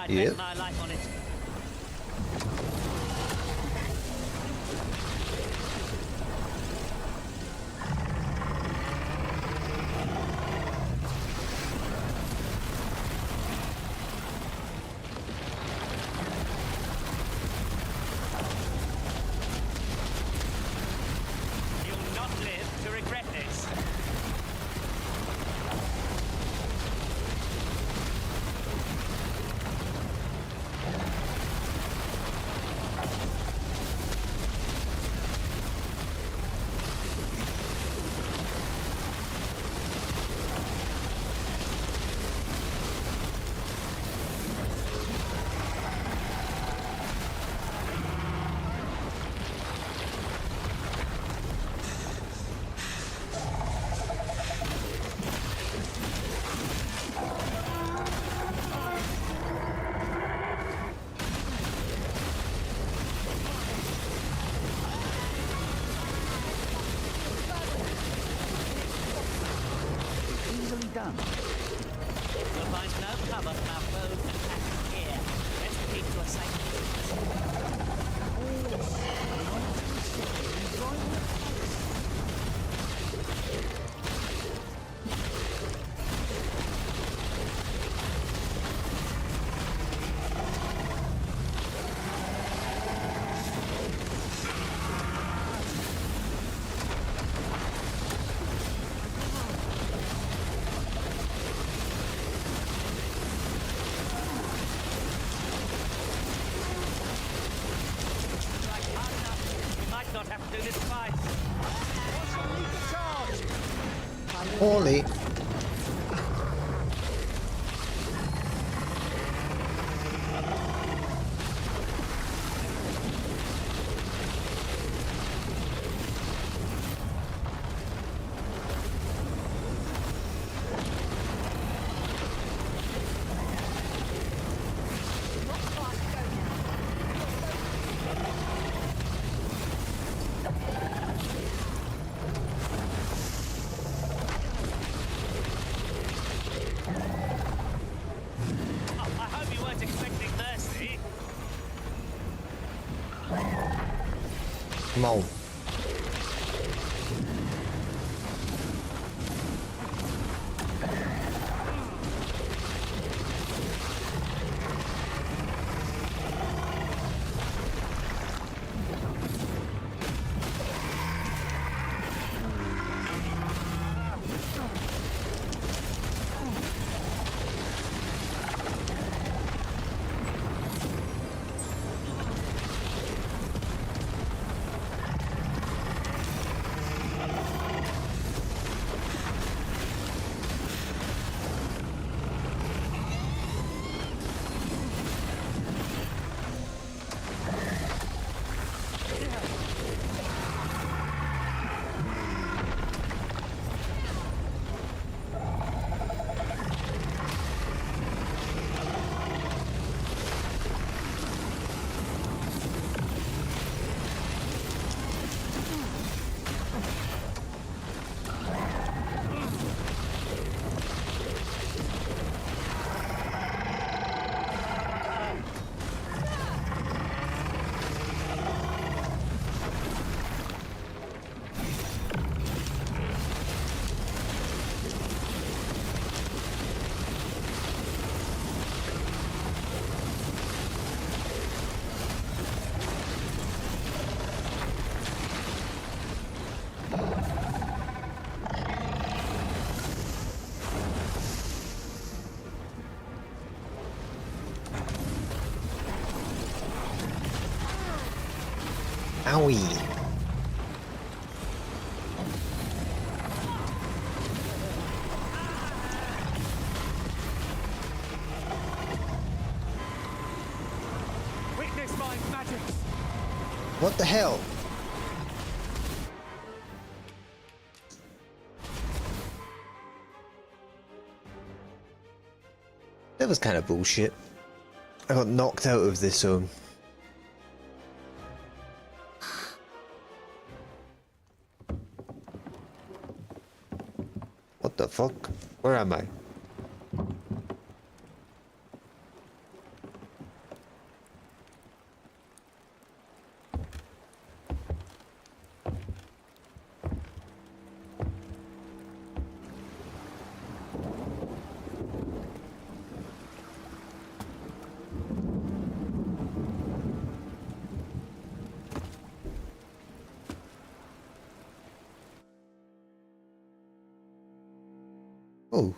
Yep. My life on it. You'll not live to regret this. Done. You'll find no cover from our foes and attacks here. Let's keep to a safe Holy. Come on. Owie. Witness my magic. What the hell? That was kind of bullshit. I got knocked out of this zone. What the fuck? Where am I? Oh.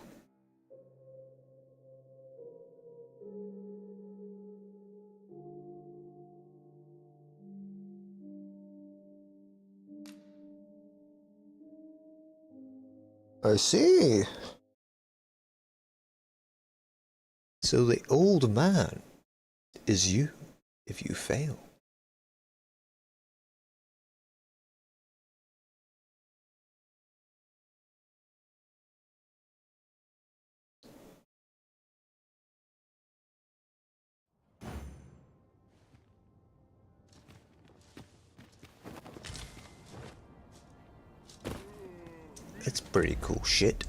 I see. So the old man is you if you fail. It's pretty cool shit.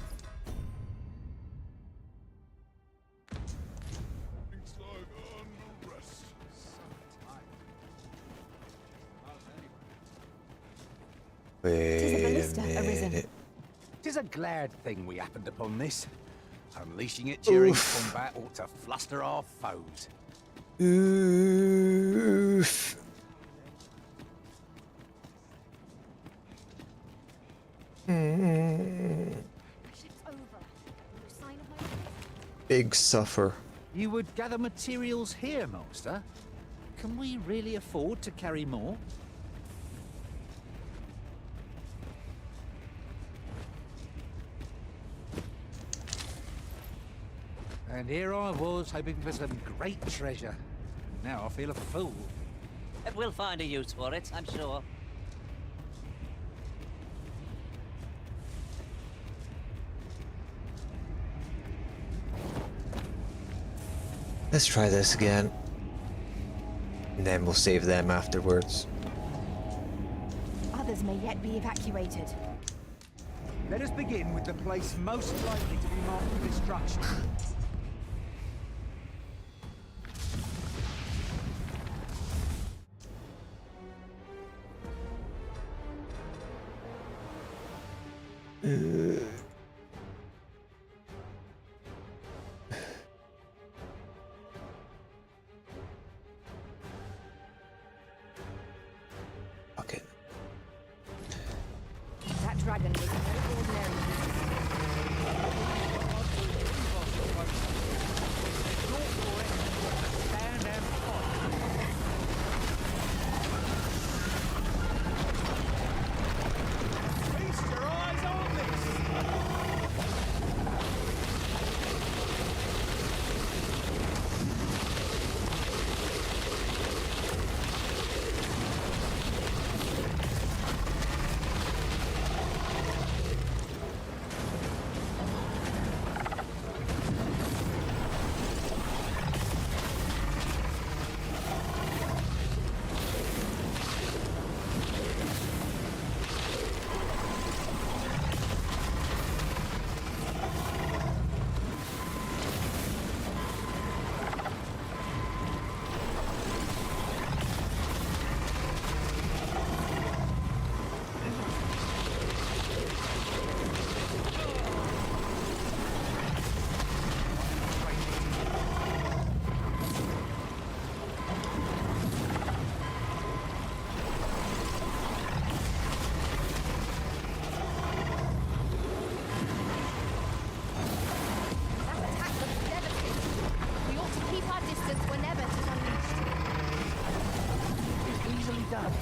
Wait a minute. Tis a glad thing we happened upon this. Unleashing it during combat ought to fluster our foes. Oof. Big suffer. You would gather materials here, Master? Can we really afford to carry more? And here I was, hoping for some great treasure. Now I feel a fool. We'll find a use for it, I'm sure. Let's try this again. And then we'll save them afterwards. Others may yet be evacuated. Let us begin with the place most likely to be marked for destruction. Okay. That dragon was no ordinary Stand and feast your eyes on this! distance whenever it is unleashed. It's easily done.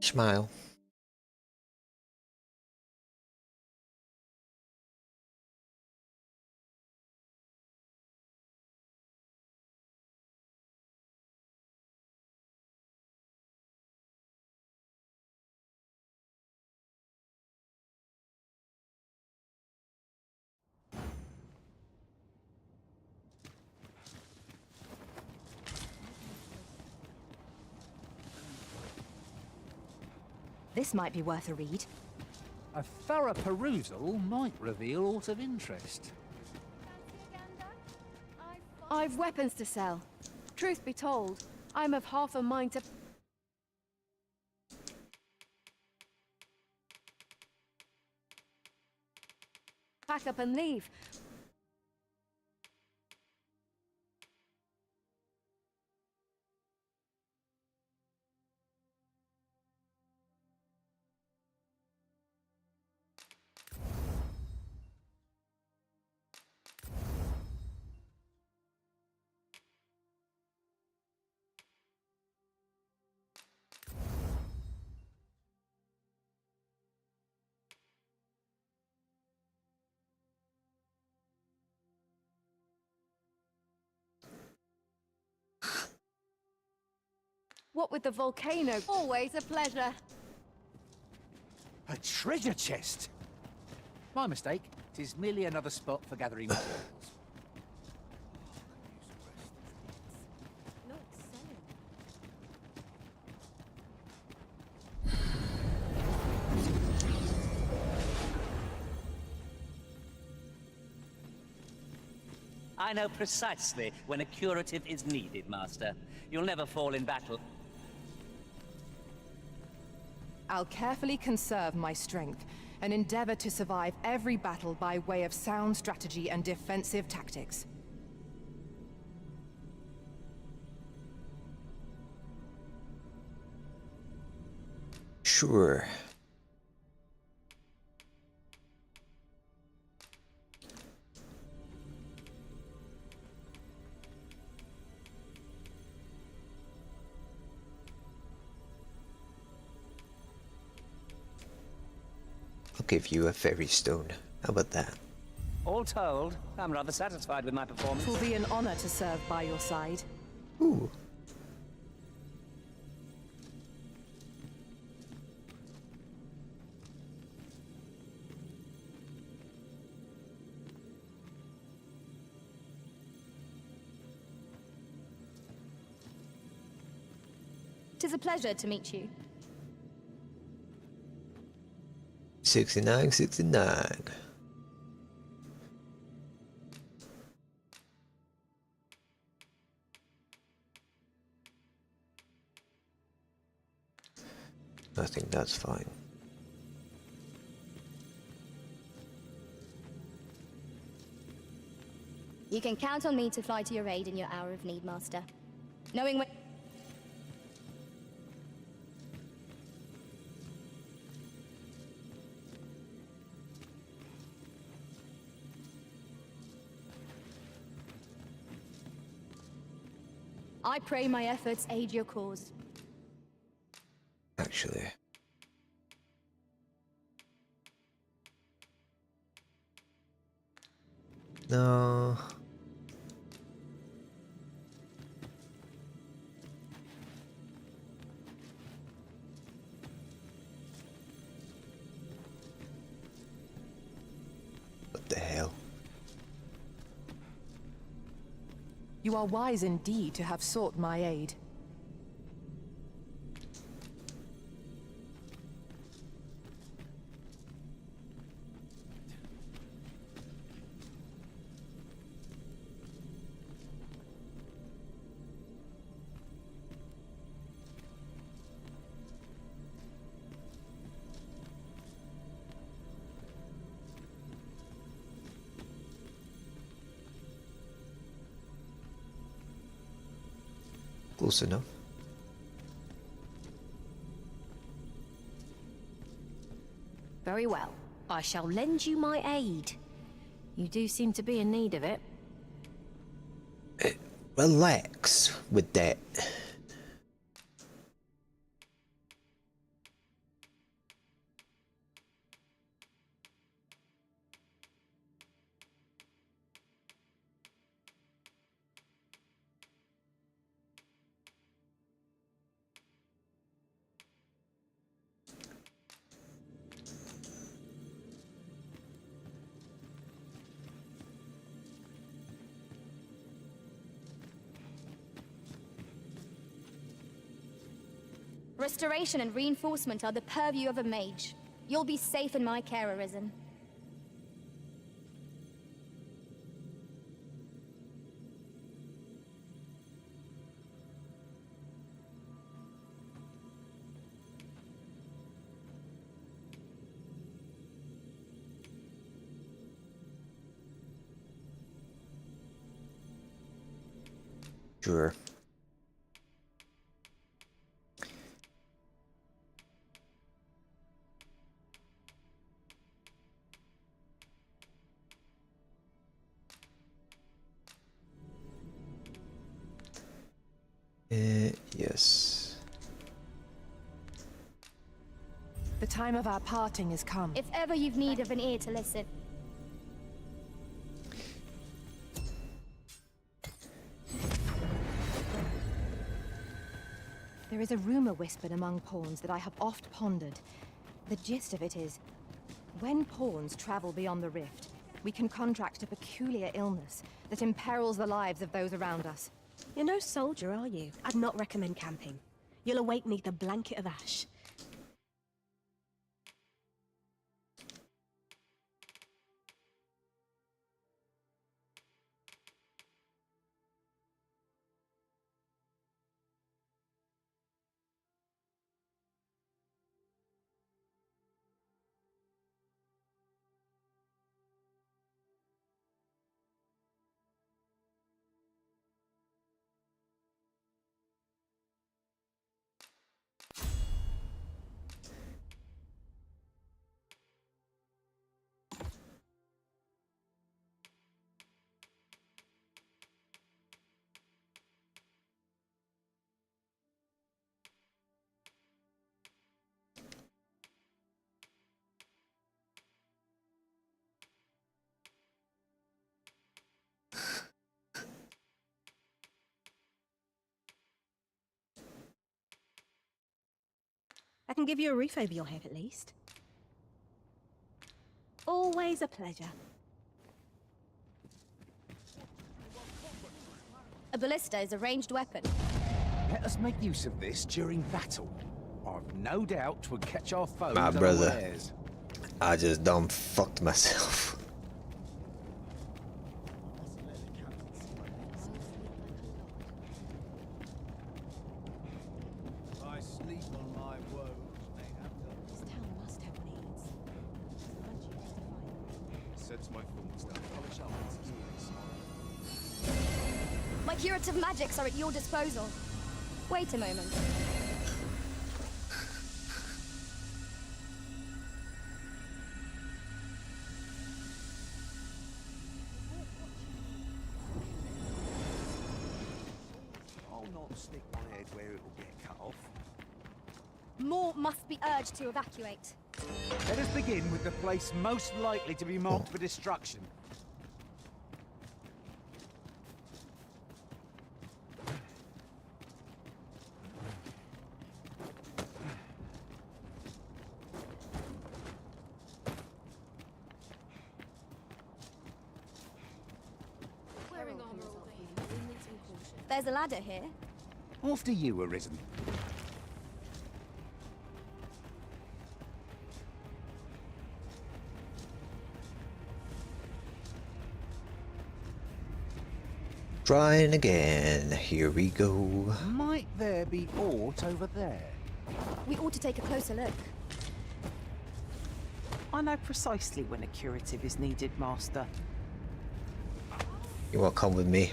Smile. This might be worth a read. A thorough perusal might reveal aught of interest. I've weapons to sell. Truth be told, I'm of half a mind to... pack up and leave. What with the volcano? Always a pleasure. A treasure chest? My mistake. 'Tis merely another spot for gathering materials. I know precisely when a curative is needed, Master. You'll never fall in battle. I'll carefully conserve my strength and endeavor to survive every battle by way of sound strategy and defensive tactics. Sure. I'll give you a fairy stone. How about that? All told, I'm rather satisfied with my performance. It will be an honor to serve by your side. Ooh. Tis a pleasure to meet you. 69, 69. I think that's fine. You can count on me to fly to your aid in your hour of need, Master. Knowing when... I pray my efforts aid your cause. Actually. No. What the hell? You are wise indeed to have sought my aid. Close enough. Very well. I shall lend you my aid. You do seem to be in need of it. Relax with that. Restoration and reinforcement are the purview of a mage. You'll be safe in my care, Arisen. Sure. Yes. The time of our parting has come. If ever you've need of an ear to listen. There is a rumor whispered among pawns that I have oft pondered. The gist of it is, when pawns travel beyond the rift, we can contract a peculiar illness that imperils the lives of those around us. You're no soldier, are you? I'd not recommend camping. You'll awake neath a blanket of ash. I can give you a roof over your head at least. Always a pleasure. A ballista is a ranged weapon. Let us make use of this during battle. I've no doubt 'twould catch our foes My brother, unawares. I just done fucked myself. I sleep on my woe. They have done. This town must have needs. Sets my thoughts down. Polish up. My curative magics are at your disposal. Wait a moment. I'll not stick my head where it will get cut off. More must be urged to evacuate. Let us begin with the place most likely to be marked for destruction. There's a ladder here. After you, Arisen. Trying again. Here we go. Might there be aught over there? We ought to take a closer look. I know precisely when a curative is needed, Master. You want to come with me?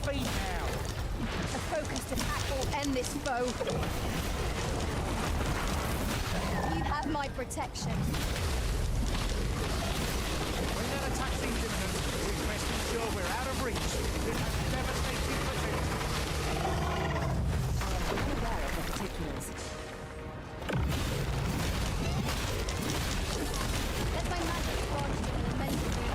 fiend now! A focused attack will end this foe. You have my protection. When that attack seems imminent, we best ensure we're out of reach. It has devastating potential. I'm unaware of the particulars. Let my magic launch to an immense degree.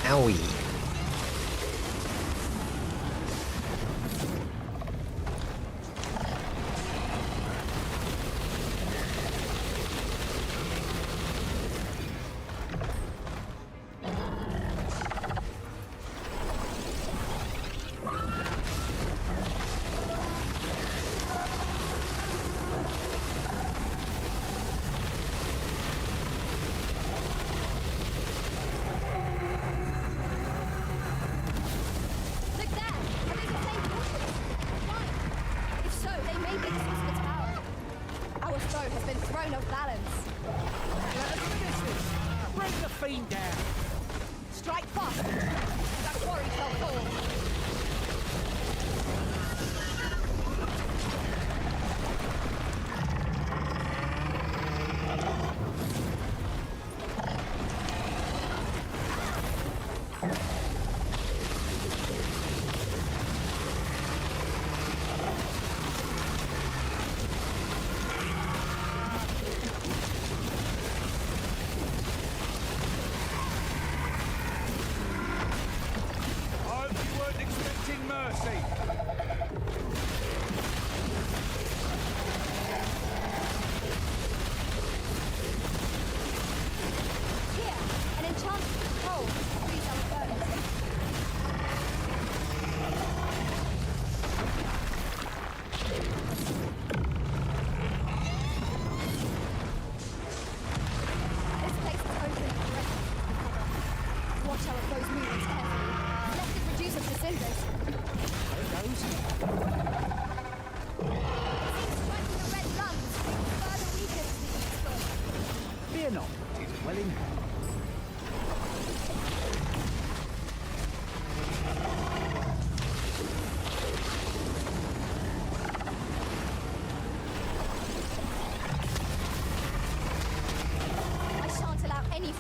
Owie.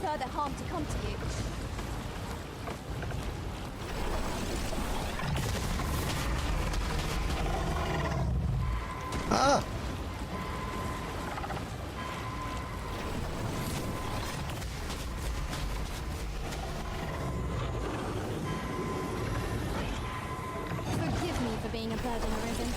Further harm to come to you. Ah! Forgive me for being a burden, Arisen.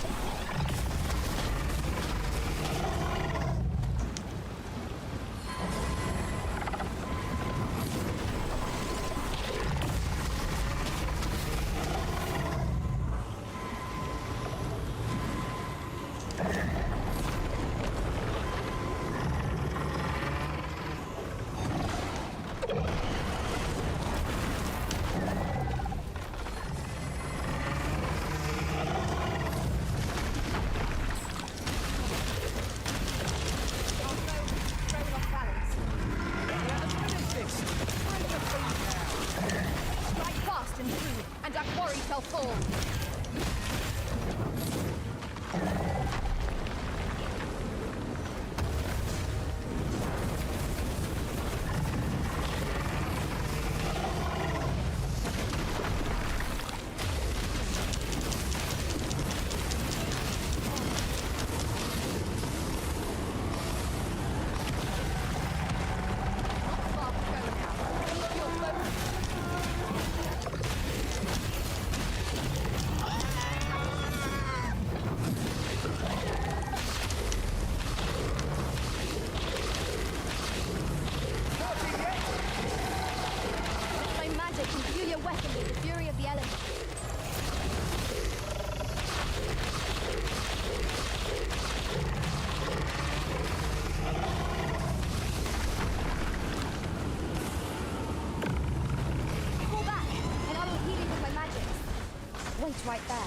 It's right there.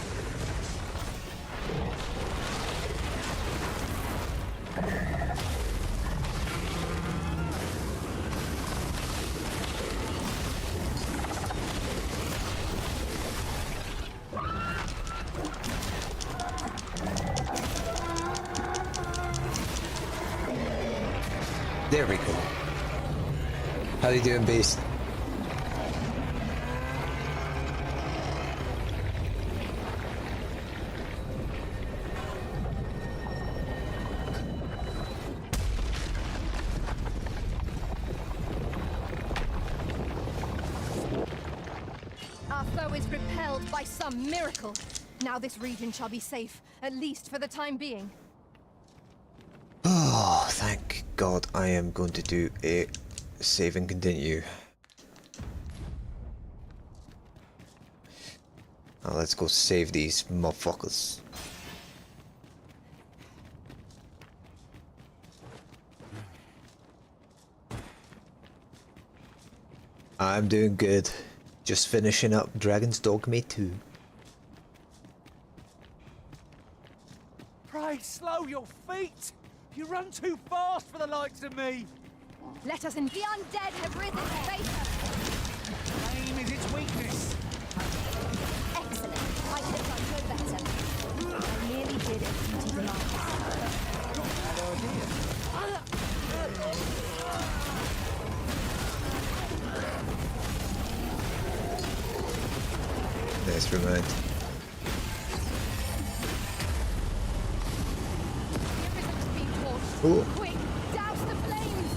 There we go. How you doing, Beast? Our foe is repelled by some miracle. Now this region shall be safe, at least for the time being. Oh, thank God I am going to do a save and continue. Now let's go save these motherfuckers. I'm doing good. Just finishing up Dragon's Dogma 2. Pray, slow your feet! You run too fast for the likes of me! Let us in. The undead have risen to face us. Aim is its weakness. Excellent. I could have done no better. I nearly did a duty demand. Nice remind. Oh. Quick, douse the flames!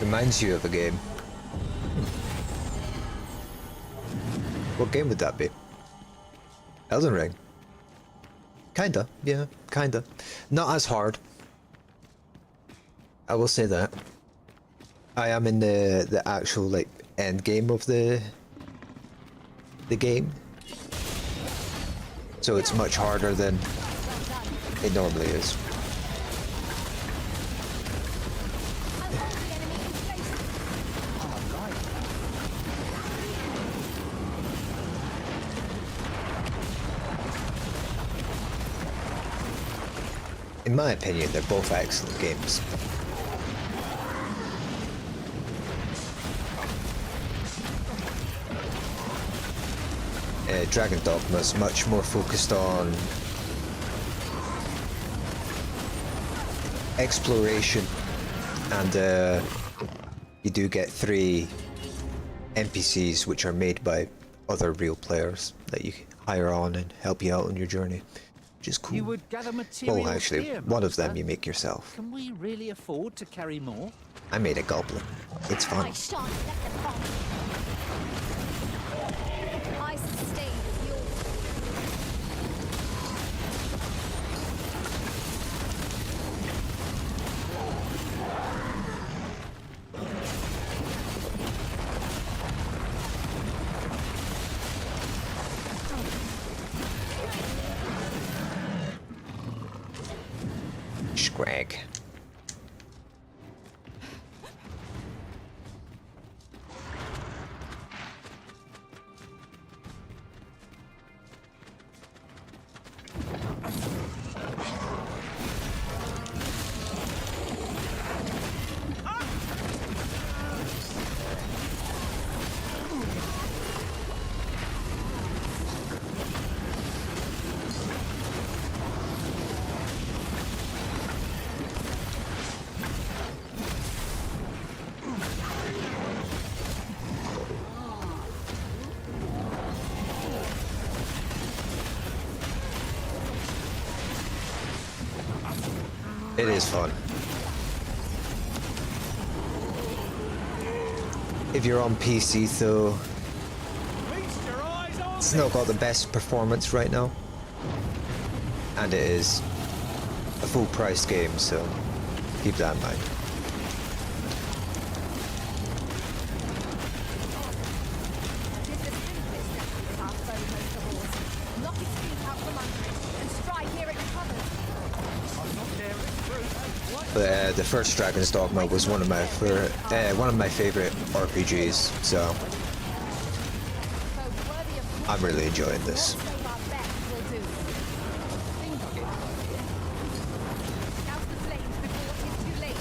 Reminds you of a game. What game would that be? Elden Ring? Kinda, yeah, kinda. Not as hard. I will say that. I am in the actual like end game of the game. So it's much harder than it normally is. In my opinion, they're both excellent games. Dragon Dogma is much more focused on exploration, and you do get 3 NPCs which are made by other real players that you hire on and help you out on your journey, which is cool. You would gather materials Well, actually, here, one of Master. them you make yourself. Can we really afford to carry more? I made a goblin. It's fun. I shan't let them fall. I sustain your... Scrag. It is fun. If you're on PC though, it's not got the best performance right now. And it is a full price game, so keep that in mind. But the first Dragon's Dogma was one of my favorite RPGs, so I'm really enjoying this. Save our best will do. Think of it, my dear. Douse the flames before it's too late.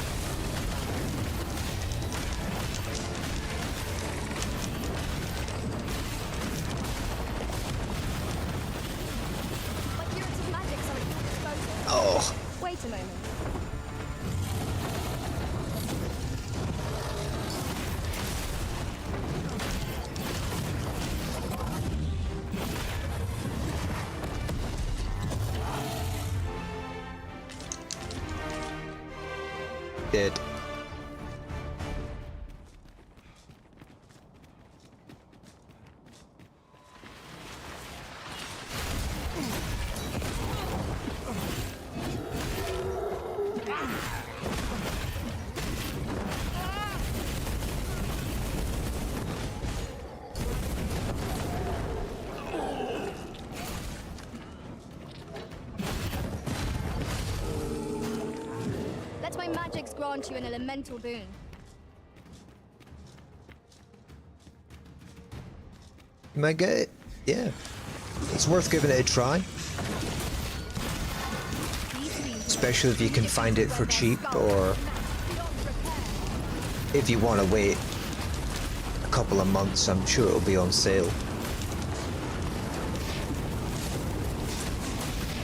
My curative magics are at your disposal. Oh. Wait a moment. Dead. Let my magics grant you an elemental boon. You might get it. Yeah. It's worth giving it a try. Especially if you can find it for cheap, or if you want to wait a couple of months, I'm sure it'll be on sale.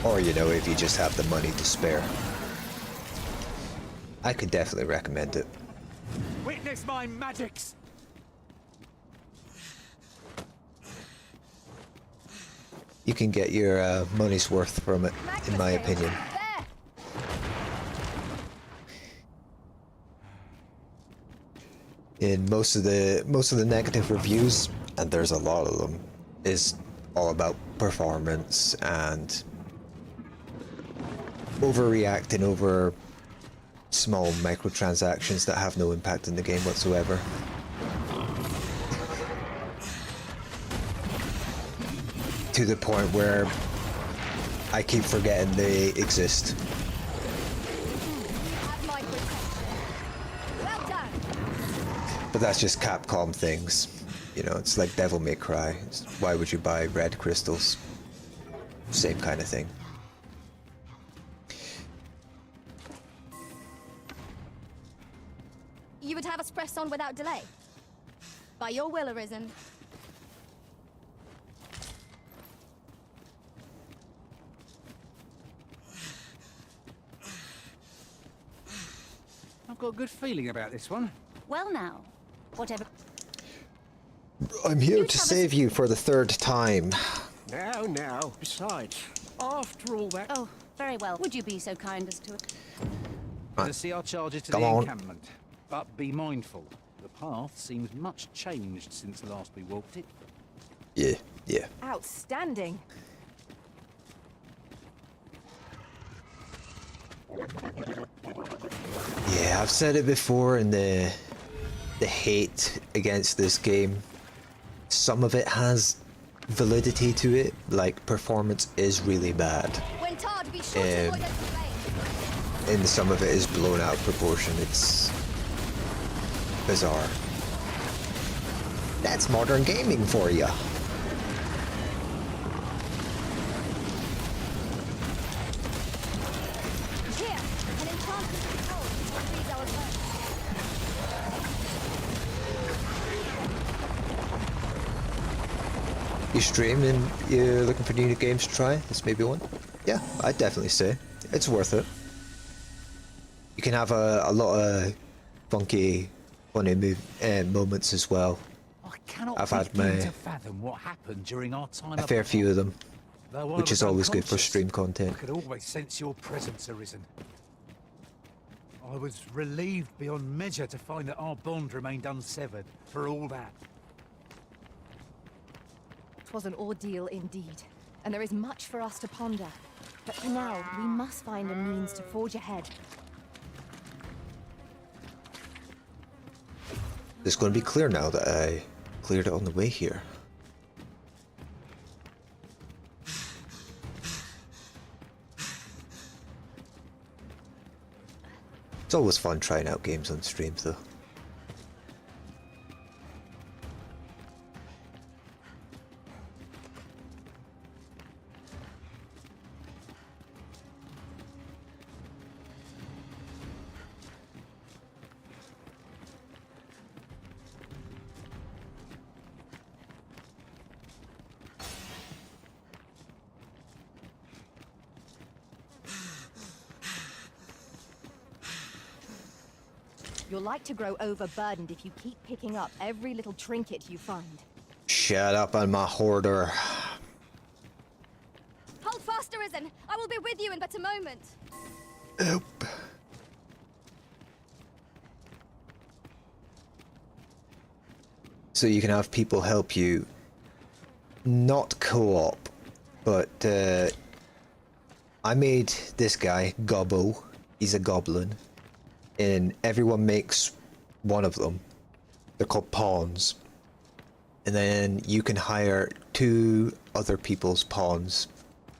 Or, you know, if you just have the money to spare. I could definitely recommend it. Witness my magics! You can get your money's worth from it, in my opinion. In most of the negative reviews, and there's a lot of them, is all about performance and overreacting over small microtransactions that have no impact in the game whatsoever. To the point where I keep forgetting they exist. But that's just Capcom things. You know, it's like Devil May Cry. Why would you buy red crystals? Same kind of thing. You would have us press on without delay? By your will, Arisen. I've got a good feeling about this one. Well now, whatever. I'm here to save you for the third time. Now. Besides, after all that... Oh, very well. Would you be so kind as to... To see our charges to Come the on. encampment. But be mindful, the path seems much changed since last we walked it. Yeah. Outstanding. Yeah, I've said it before, and the hate against this game, some of it has validity to it, like performance is really bad. When tarred, be sure to avoid flame. And some of it is blown out of proportion. It's bizarre. That's modern gaming for you. Here, an enchantment control will freeze our foes. You stream and you're looking for new games to try? This may be one. Yeah, I'd definitely say it's worth it. You can have a lot of funky, funny moments as well. I cannot I've had begin to fathom what happened during our time a fair apart. few of them, Though I which was is always good for unconscious, stream content. I could always sense your presence, Arisen. I was relieved beyond measure to find that our bond remained unsevered for all that. It was an ordeal indeed, and there is much for us to ponder. But for now, we must find a means to forge ahead. It's going to be clear now that I cleared it on the way here. It's always fun trying out games on streams though. You're like to grow overburdened if you keep picking up every little trinket you find. Shut up on my hoarder. Hold fast, Arisen! I will be with you in but a moment! Nope. So you can have people help you, not co-op, but I made this guy, Gobbo, he's a goblin, and everyone makes one of them. They're called pawns. And then you can hire 2 other people's pawns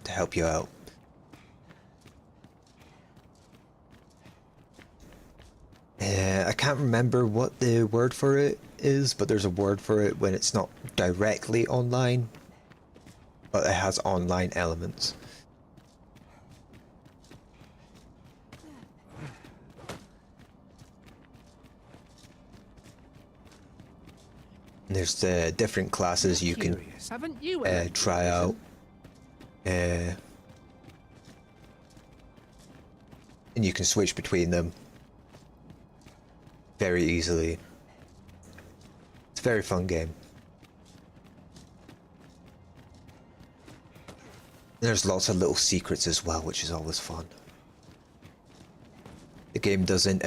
to help you out. I can't remember what the word for it is, but there's a word for it when it's not directly online, but it has online elements. And there's the different classes you can try out. And you can switch between them very easily. It's a very fun game. There's lots of little secrets as well, which is always fun. The game doesn't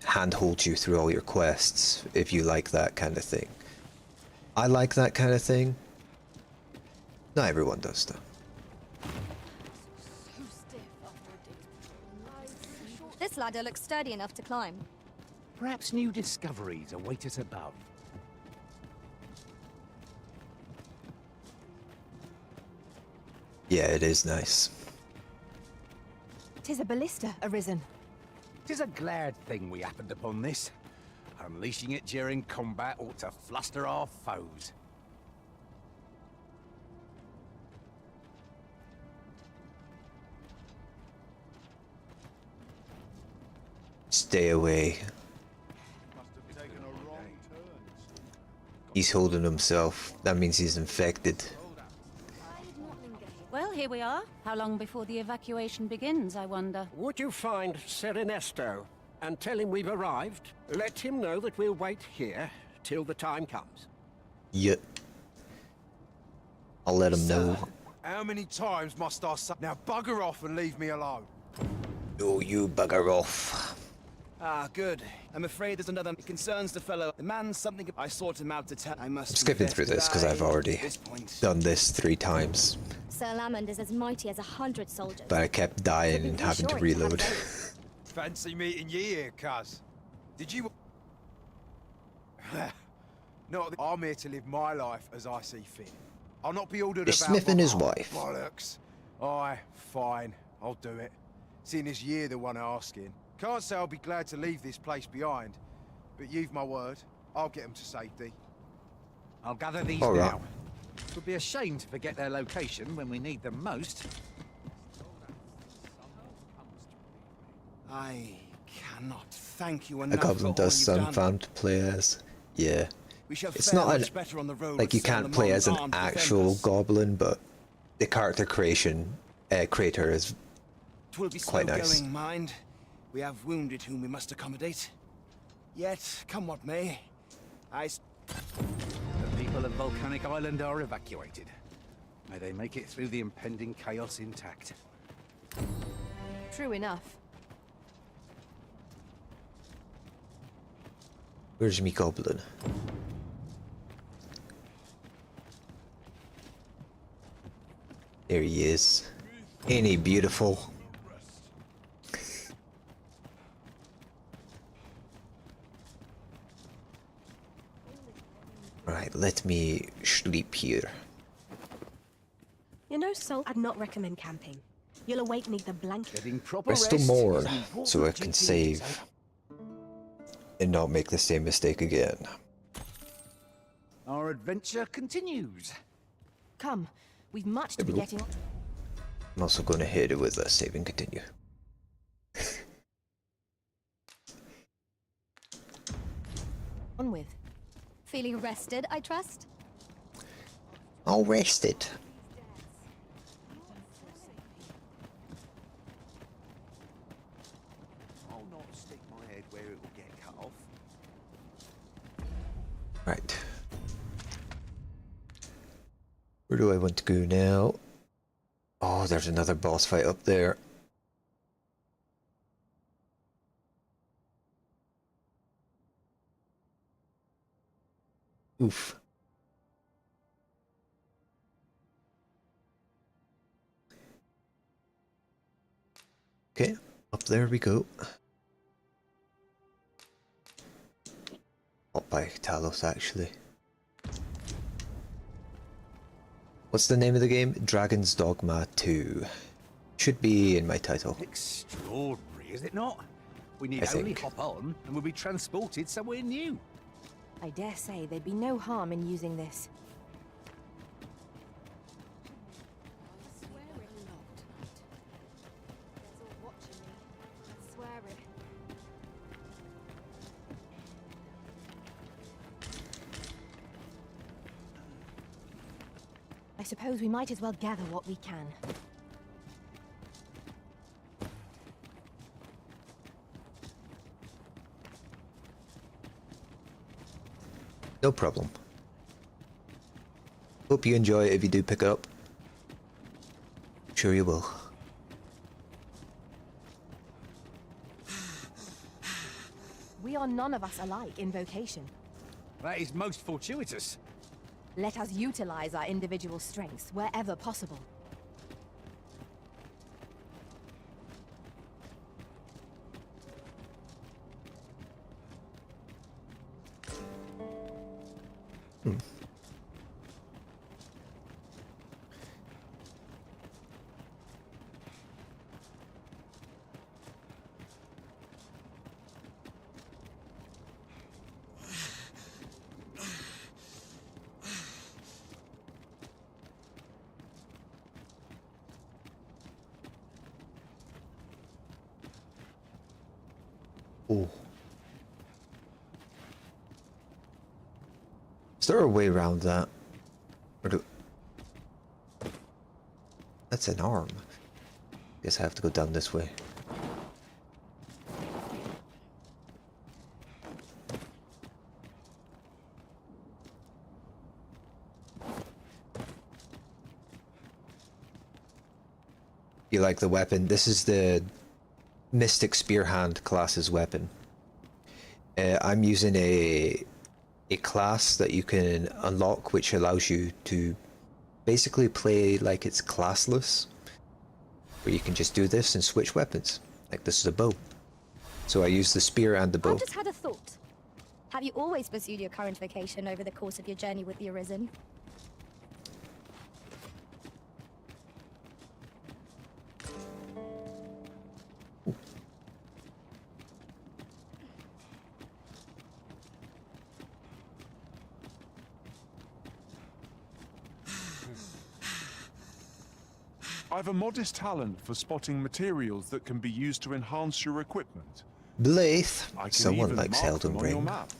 handhold you through all your quests if you like that kind of thing. I like that kind of thing. Not everyone does though. This ladder looks sturdy enough to climb. Perhaps new discoveries await us above. Yeah, it is nice. 'Tis a ballista, Arisen. 'Tis a glad thing we happened upon this. Unleashing it during combat ought to fluster our foes. Stay away. He's holding himself. That means he's infected. Well, here we are. How long before the evacuation begins, I wonder? Would you find Ser Ernesto and tell him we've arrived? Let him know that we'll wait here till the time comes. Yep. I'll let him know. How many times must I say? Now bugger off and leave me alone. Oh, you bugger off. Ah, good. I'm afraid there's another. It concerns the fellow. The man's something. I sought him out to tell. I must. I'm skipping through this because I've already done this 3 times. Sir Lamond is as mighty as 100 soldiers. But I kept dying and having to reload. Fancy meeting ye here, cuz. Did you... Not that I'm here to live my life as I see fit. I'll not be ordered The about... Smith and his wife. Bollocks. Aye, fine. I'll do it. Seeing as you're the one asking. Can't say I'll be glad to leave this place behind. But you've my word. I'll get them to safety. I'll gather these All right. now. It would be a shame to forget their location when we need them most. I cannot thank you A enough. goblin does some fun to play as. Yeah. It's not much better on the road like you with some can't of play the as an armed actual defenders. goblin, but the character creator is 'Twill be slow quite nice. going, mind. We have wounded whom we must accommodate. Yet, come what may, The people of Volcanic Island are evacuated. May they make it through the impending chaos intact. True enough. Where's me goblin? There he is. Ain't he beautiful? Right, let me sleep here. You know, Sol, I'd not recommend camping. You'll awake neath the blanket. Getting proper Rest till rest morn, is important so I can GP, save and not make the same mistake again. Our adventure continues. Come, we've much to be getting on. I'm also going to hit it with a save and continue. On with. Feeling rested, I trust? All rested. I'll not stick my head where it will get Right. Where do I want to go now? Oh, there's another boss fight up there. Oof. Okay, up there we go. Up by Talos, actually. What's the name of the game? Dragon's Dogma 2. Should be in my title. Extraordinary, is it not? We need I only think. hop on and we'll be transported somewhere new. I dare say there'd be no harm in using this. I suppose we might as well gather what we can. No problem. Hope you enjoy it if you do pick it up. Sure you will. We are none of us alike in vocation. That is most fortuitous. Let us utilize our individual strengths wherever possible. Oh. Is there a way around that? Or do... That's an arm. Guess I have to go down this way. You like the weapon? This is the Mystic Spearhand class's weapon. I'm using a class that you can unlock, which allows you to basically play like it's classless, where you can just do this and switch weapons. Like this is a bow, so I use the spear and the bow. I've just had a thought. Have you always pursued your current vocation over the course of your journey with the Arisen? I've a modest talent for spotting materials that can be used to enhance your equipment. Blaith. I can Someone even likes mark Elden them on your Ring. map.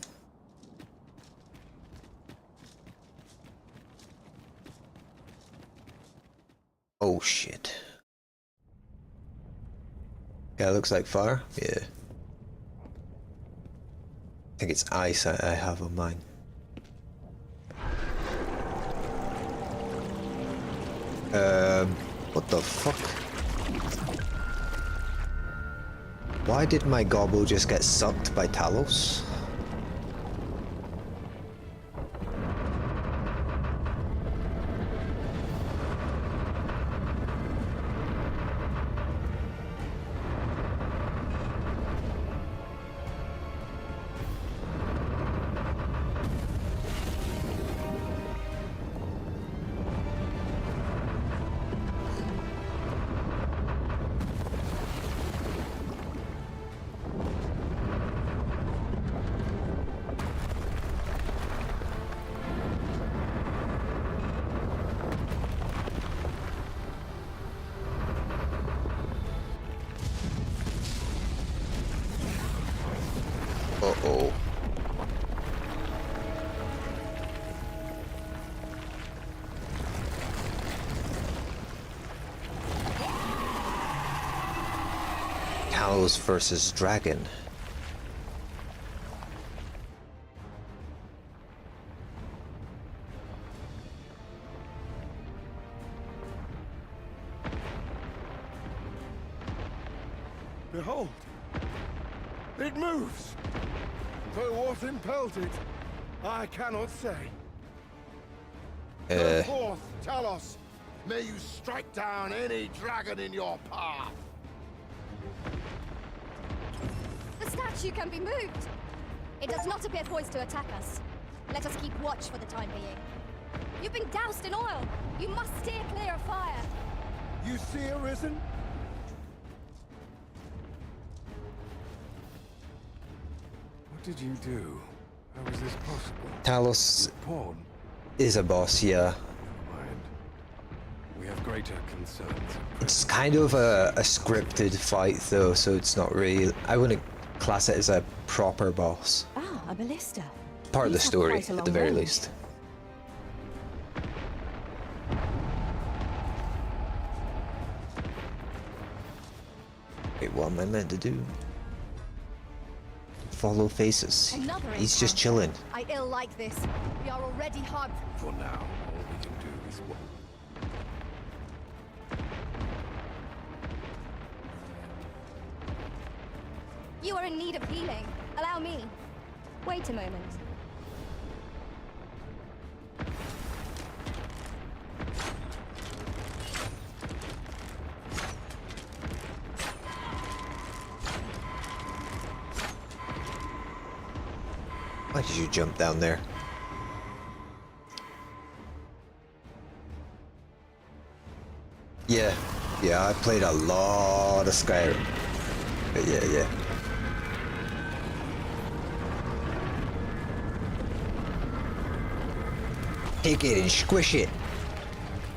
Oh shit. Yeah, looks like fire. Yeah. I think it's ice I have on mine. What the fuck? Why did my gobble just get sucked by Talos? Uh-oh. Talos versus Dragon. Behold! It moves! Though what impelled it, I cannot say. Go forth, Talos! May you strike down any dragon in your path! The statue can be moved! It does not appear poised to attack us. Let us keep watch for the time being. You've been doused in oil! You must steer clear of fire! You see Arisen? What did you do? How was this possible? Talos Pawn? is a boss, yeah. We have greater concerns. It's kind of a scripted fight though, so it's not really... I wouldn't class it as a proper boss. Ah, a ballista. Part of the These have story, quite a at long the very range. least. Wait, what am I meant to do? Follow faces. Another He's just encounter. chilling. I ill like this. We are already hard. For now, all we can do is what... You are in need of healing. Allow me. Wait a moment. Why did you jump down there? Yeah, I played a lot of Skyrim. But yeah. Take it and squish it.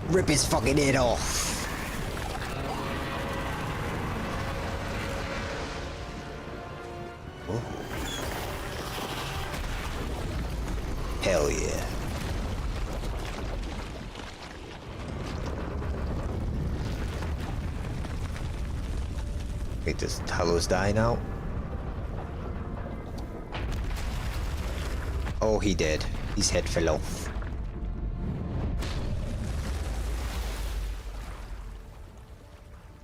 Rip his fucking head off. Oh. Hell yeah. Wait, does Talos die now? Oh, he did. His head fell off.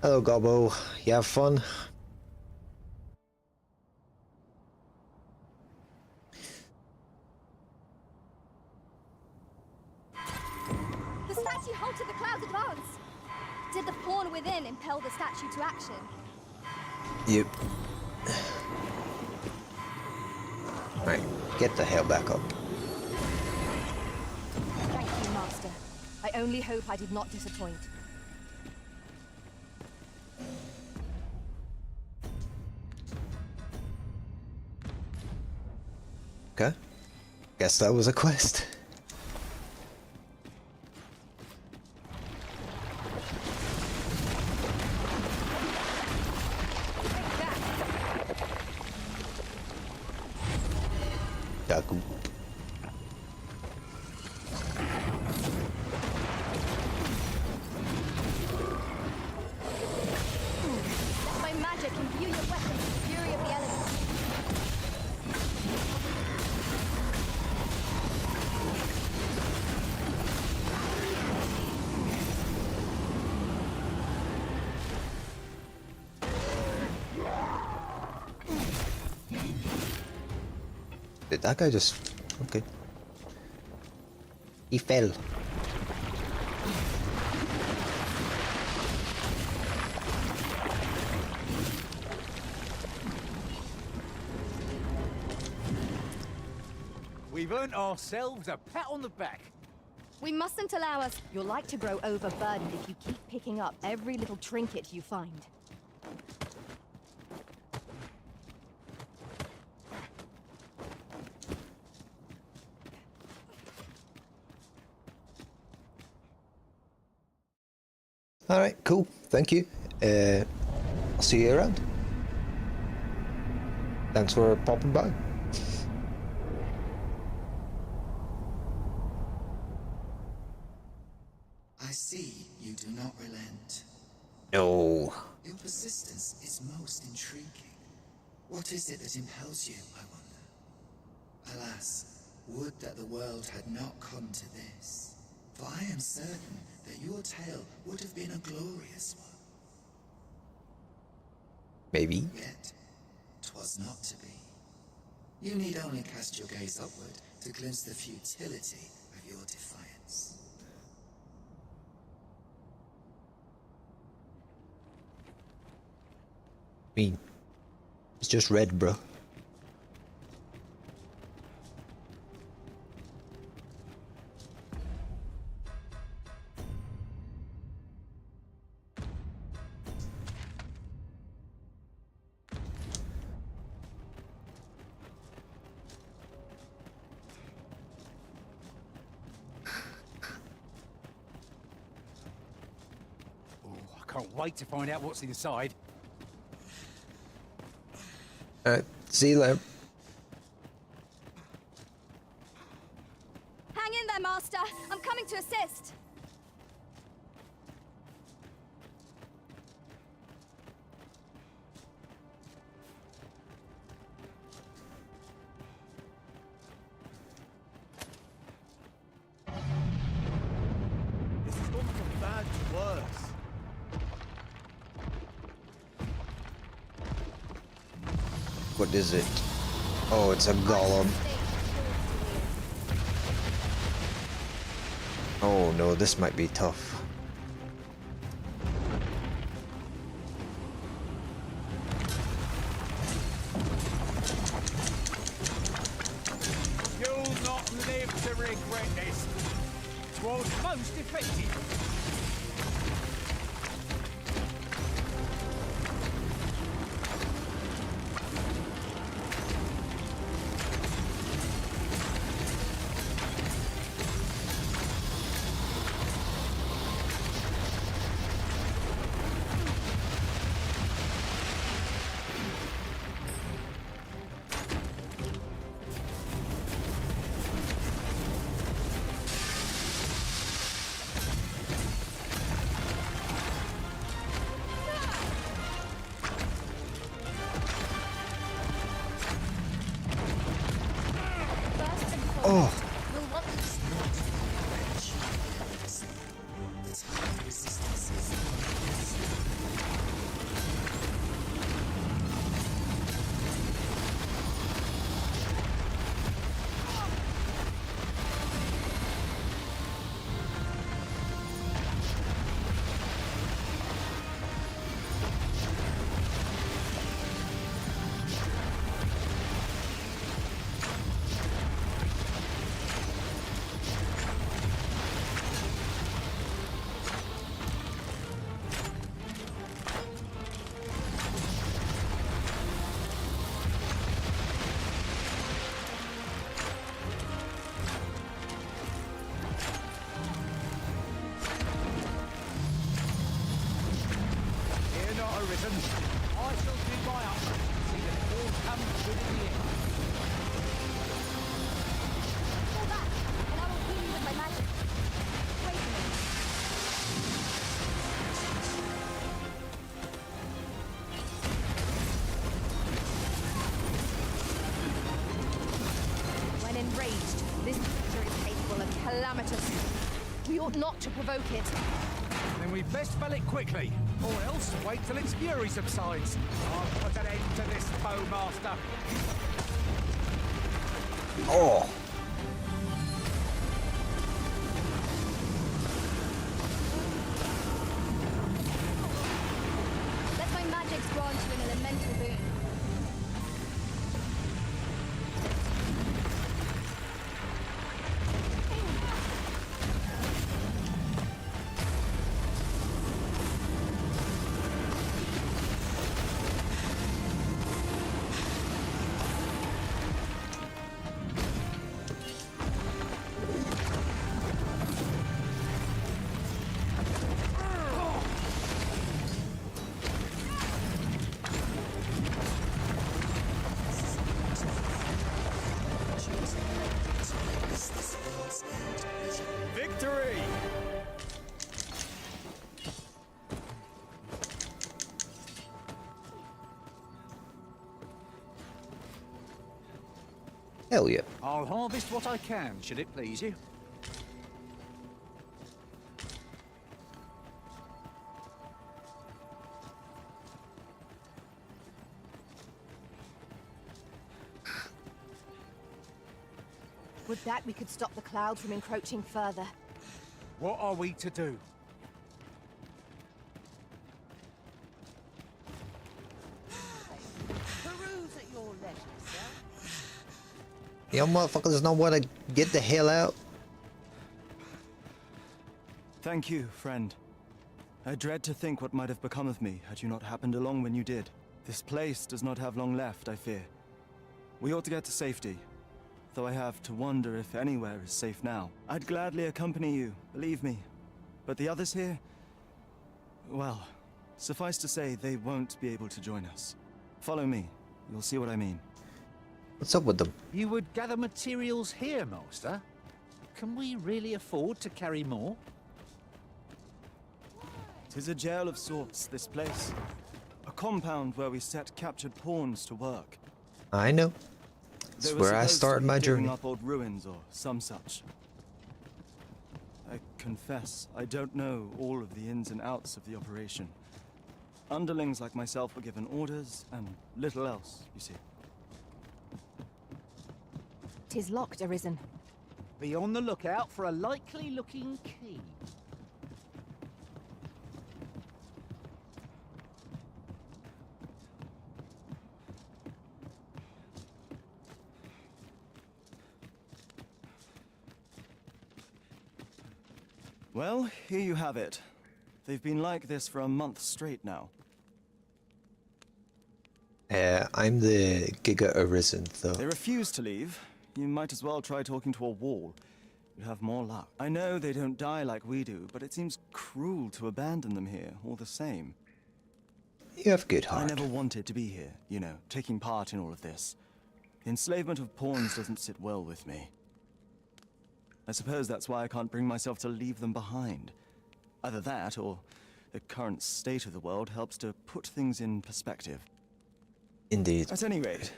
Hello, Gobbo. You have fun? The statue halted the cloud's advance. Did the pawn within impel the statue to action? Yep. Right, get the hell back up. Thank you, Master. I only hope I did not disappoint. Okay. Guess that was a quest. Dagu. By magic, imbue your weapon with the fury of the elements. Did that guy just... Okay. He fell. We've earned ourselves a pat on the back. We mustn't allow us... You're like to grow overburdened if you keep picking up every little trinket you find. Alright, cool. Thank you. I'll see you around. Thanks for popping by. I see you do not relent. No. Your persistence is most intriguing. What is it that impels you, I wonder? Alas, would that the world had not come to this. For I am certain that your tale would have been a glorious one. Maybe. Yet, 'twas not to be. You need only cast your gaze upward to glimpse the futility of your defiance. I mean, it's just red, bro. I can't wait to find out what's inside. See you later. Hang in there, Master. I'm coming to assist. This has gone from bad to worse. What is it? Oh, it's a golem. Oh no, this might be tough. You'll not live to regret this. Was most effective. Oh. Arisen. I shall do my utmost to see that it all comes good in the end. Pull back, and I will heal you with my magic. Wait a minute. When enraged, this creature is capable of calamitous. We ought not to provoke it. Then we best fell it quickly, or else wait till its fury subsides. I'll put an end to this, Bowmaster. Oh. Let my magics grant you an elemental boon. Victory! Hell yeah. I'll harvest what I can, should it please you. Would that we could stop the cloud from encroaching further. What are we to do? Peruse at your leisure, sir. You motherfuckers don't want to get the hell out. Thank you, friend. I dread to think what might have become of me had you not happened along when you did. This place does not have long left, I fear. We ought to get to safety, though I have to wonder if anywhere is safe now. I'd gladly accompany you, believe me. But the others here, well, suffice to say they won't be able to join us. Follow me, you'll see what I mean. What's up with them? You would gather materials here, Master? Can we really afford to carry more? 'Tis a jail of sorts, this place. A compound where we set captured pawns to work. I know. They That's were where I supposed to started be my digging journey. up old ruins or some such. I confess, I don't know all of the ins and outs of the operation. Underlings like myself were given orders, and little else, you see. 'Tis locked, Arisen. Be on the lookout for a likely-looking key. Well, here you have it. They've been like this for a month straight now. I'm the Giga Arisen, though. They refuse to leave. You might as well try talking to a wall. You'd have more luck. I know they don't die like we do, but it seems cruel to abandon them here, all the same. You have a good heart. I never wanted to be here, you know, taking part in all of this. The enslavement of pawns doesn't sit well with me. I suppose that's why I can't bring myself to leave them behind. Either that, or the current state of the world helps to put things in perspective. Indeed. At any rate,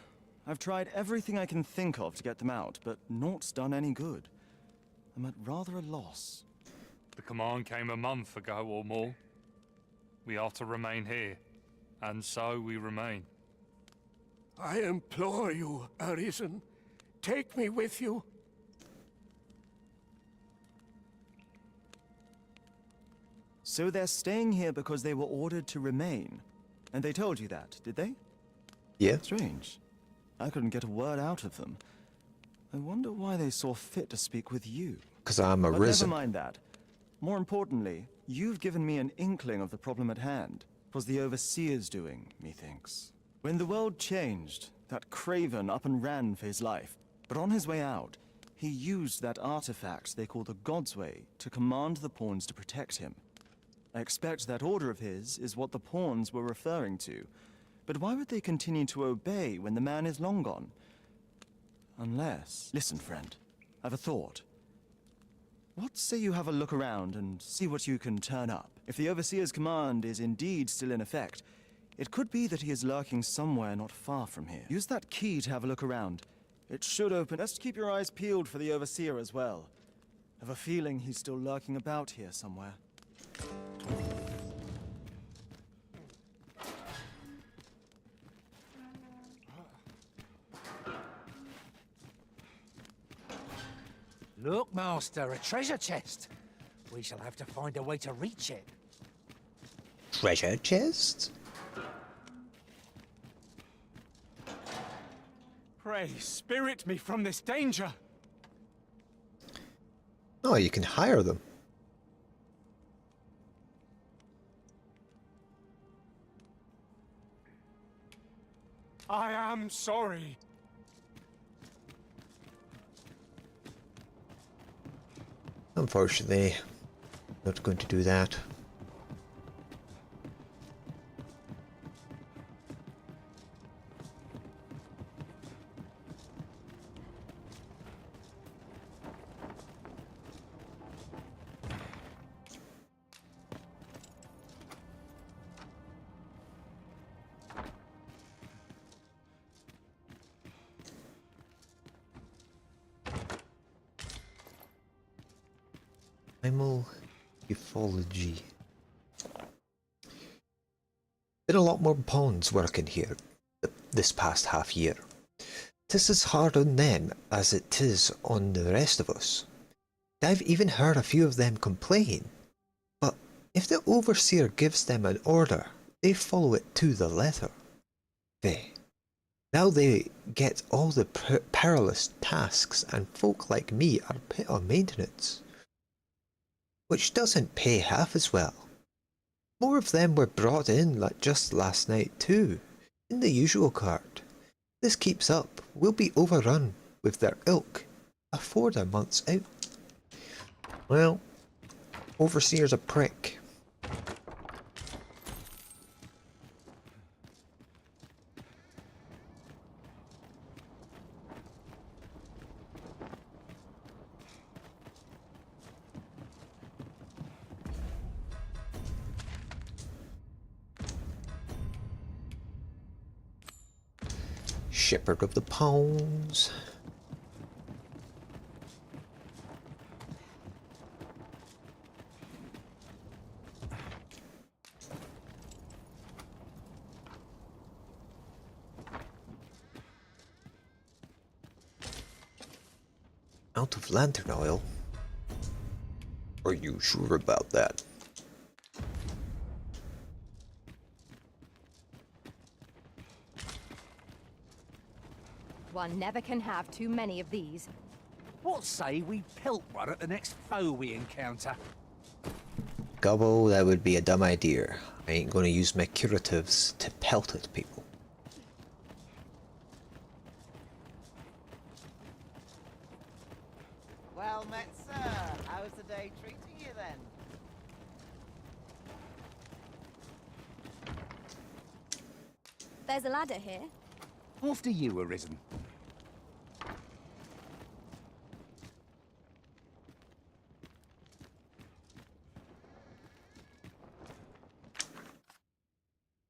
I've tried everything I can think of to get them out, but naught's done any good. I'm at rather a loss. The command came a month ago or more. We are to remain here, and so we remain. I implore you, Arisen. Take me with you. So they're staying here because they were ordered to remain. And they told you that, did they? Yeah. Strange. I couldn't get a word out of them. I wonder why they saw fit to speak with you. Because I'm But Arisen. never mind that. More importantly, you've given me an inkling of the problem at hand. 'Twas the Overseer's doing, methinks. When the world changed, that craven up and ran for his life. But on his way out, he used that artifact they call the God's Way to command the pawns to protect him. I expect that order of his is what the pawns were referring to. But why would they continue to obey when the man is long gone? Unless... Listen, friend. I've a thought. What say you have a look around and see what you can turn up? If the Overseer's command is indeed still in effect, it could be that he is lurking somewhere not far from here. Use that key to have a look around. It should open... Best keep your eyes peeled for the Overseer as well. I have a feeling he's still lurking about here somewhere. Look, Master, a treasure chest. We shall have to find a way to reach it. Treasure chest? Pray, spirit me from this danger. Oh, you can hire them. I am sorry. Unfortunately, not going to do that. Primal ufology. Been a lot more pawns working here this past half year. 'tis as hard on them as it is on the rest of us. I've even heard a few of them complain, but if the overseer gives them an order, they follow it to the letter. Now they get all the perilous tasks, and folk like me are put on maintenance, which doesn't pay half as well. More of them were brought in like just last night too, in the usual cart. This keeps up, we'll be overrun with their ilk afore the month's out. Well, overseer's a prick. Shepherd of the Pawns. Out of lantern oil? Are you sure about that? One never can have too many of these. What say we pelt one at the next foe we encounter? Gobble, that would be a dumb idea. I ain't gonna use my curatives to pelt at people. Well met, sir. How's the day treating you then? There's a ladder here. After you, Arisen.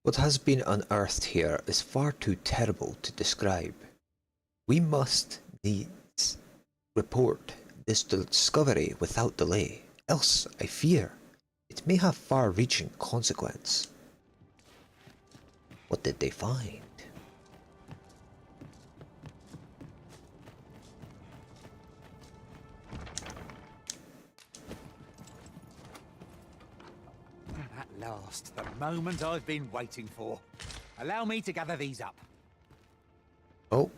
What has been unearthed here is far too terrible to describe. We must needs report this discovery without delay, else I fear it may have far-reaching consequence. What did they find? At last, the moment I've been waiting for. Allow me to gather these up. Oh.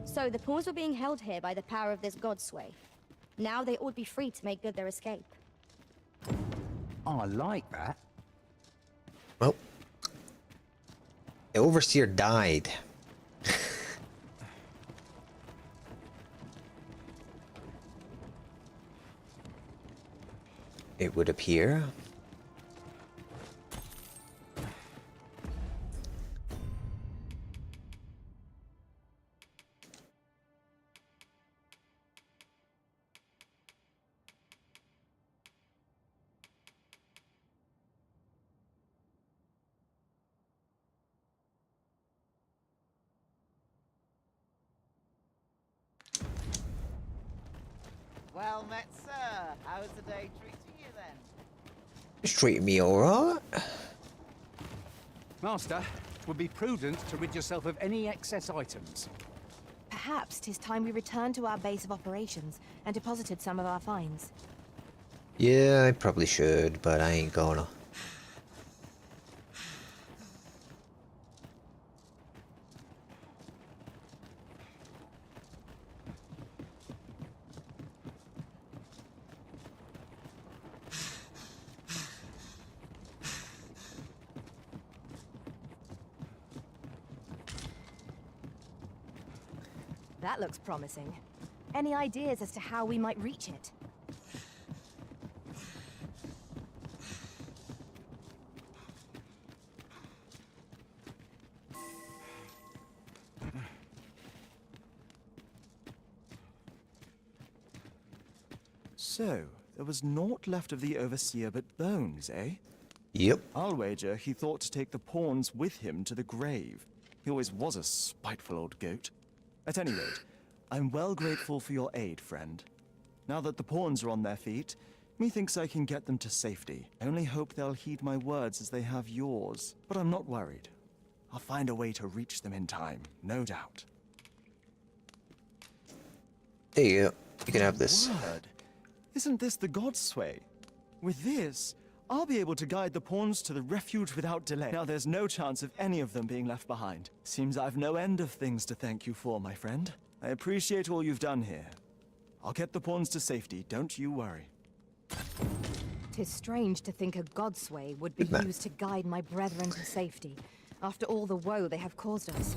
So the pawns were being held here by the power of this god sway. Now they ought be free to make good their escape. I like that. Well, the overseer died. It would appear. Well met, sir. How's the day treating you then? It's treating me alright. Master, it would be prudent to rid yourself of any excess items. Perhaps 'tis time we returned to our base of operations and deposited some of our finds. Yeah, I probably should, but I ain't gonna. That looks promising. Any ideas as to how we might reach it? So, there was naught left of the Overseer but bones, eh? Yep. I'll wager he thought to take the pawns with him to the grave. He always was a spiteful old goat. At any rate, I'm well grateful for your aid, friend. Now that the pawns are on their feet, methinks I can get them to safety. I only hope they'll heed my words as they have yours. But I'm not worried. I'll find a way to reach them in time, no doubt. There you go. You can have this. Word. Isn't this the Godsway? With this, I'll be able to guide the pawns to the refuge without delay. Now there's no chance of any of them being left behind. Seems I've no end of things to thank you for, my friend. I appreciate all you've done here. I'll get the pawns to safety, don't you worry. 'Tis strange to think a Godsway would be used to guide my brethren to safety, after all the woe they have caused us.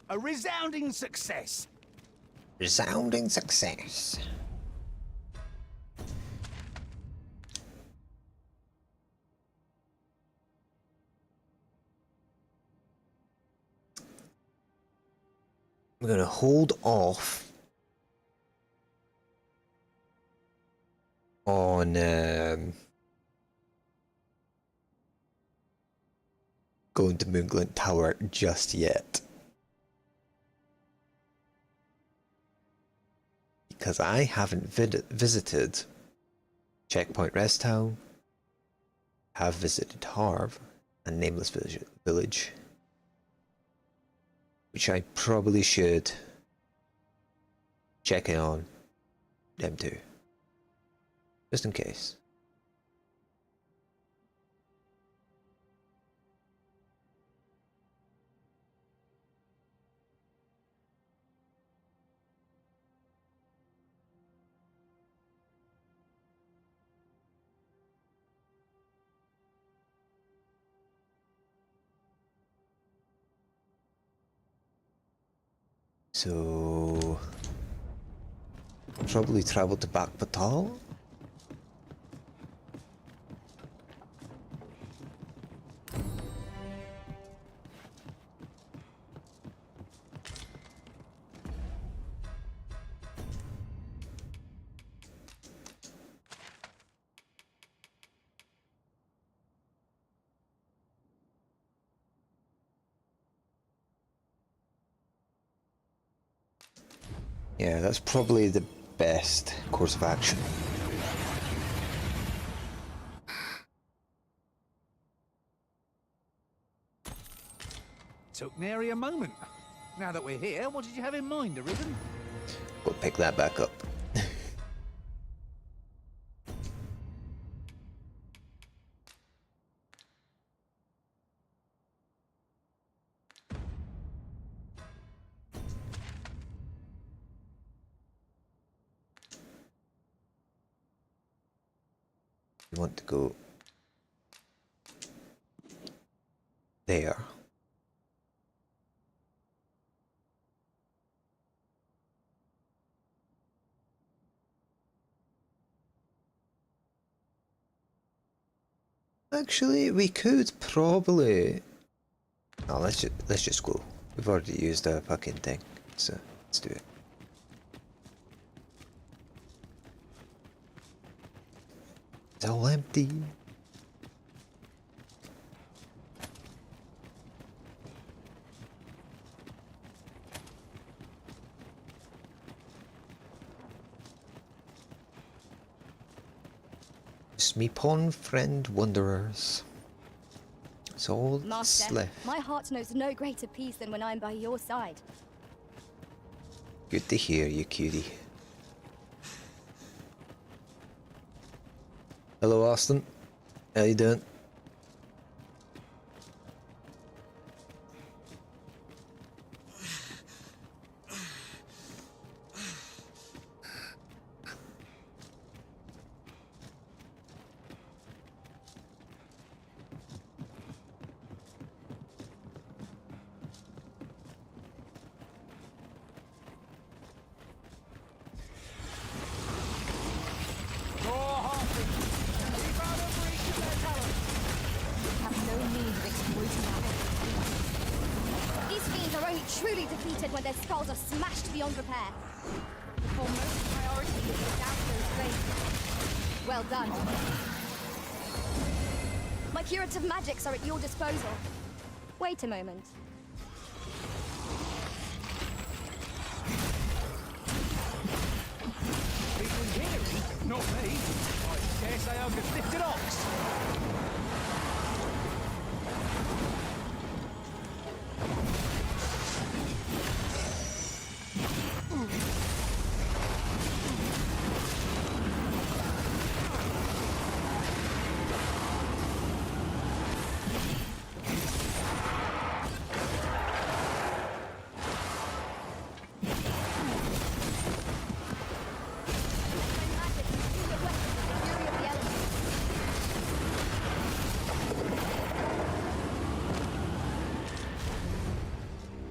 A resounding success. Resounding success. I'm gonna hold off on going to Moonglint Tower just yet, because I haven't visited Checkpoint Rest Town, have visited Harv and Nameless Village, which I probably should check in on them too, just in case. So, probably travel to Back Patal. Yeah, that's probably the best course of action. Took nary a moment. Now that we're here, what did you have in mind, Arisen? We'll pick that back up. You want to go there. Actually, we could probably. Oh, let's just go. We've already used our fucking thing, so let's do it. It's all empty. Just me pawn friend wanderers. It's all Master, left. my heart knows no greater peace than when I'm by your side. Good to hear you, cutie. Hello, Austin. How you doing? Truly defeated when their skulls are smashed beyond repair. The foremost priority is to down those flames. Well done. My curative magics are at your disposal. Wait a moment. People hearing? Not me. I dare say I'm a lifted ox.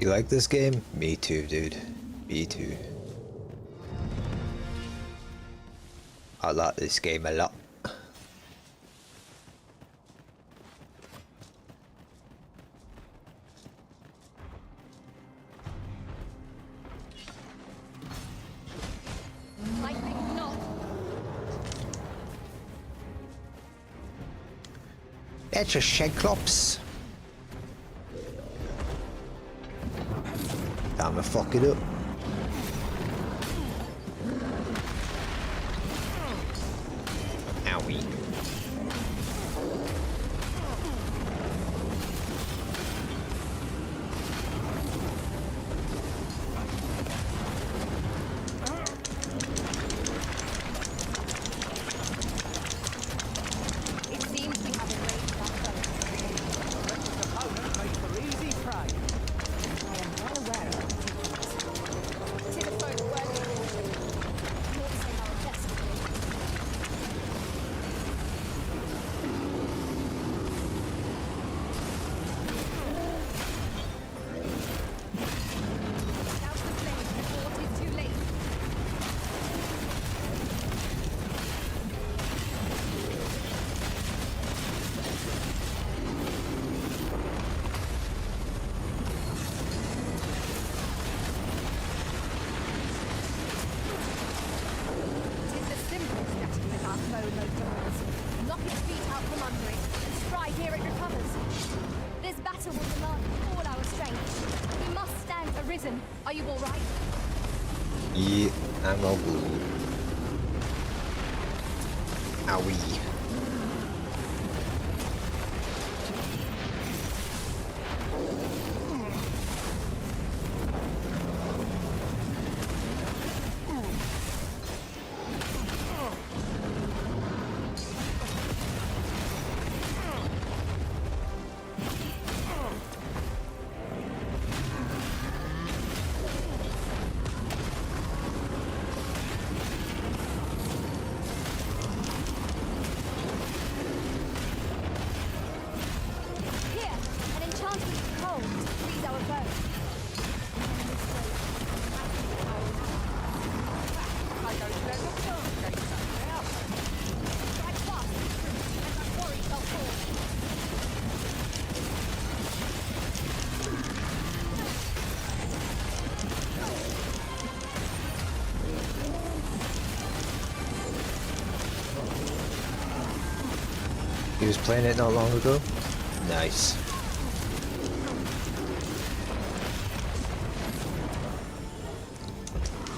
You like this game? Me too, dude. Me too. I like this game a lot. I think not. That's a Cyclops. Time to fuck it up. Owie. It seems we have erased that foe. Opponent made for easy prey. I am well aware of the particulars. Tis a foe worthy of caution. Not to say how a test would be. Douse the flames before it is too late. Tis the simplest getting with our foe most of all. Knock its feet out from under it, and stride ere it recovers. This battle will demand all our strength. We must stand arisen. Are you all right? Yeah, I'm all good. Owie. Here, an enchantment cold to freeze our foe. I go to let the sun get something out. Strike fast, and that worry shall fall. He was playing it not long ago. Nice.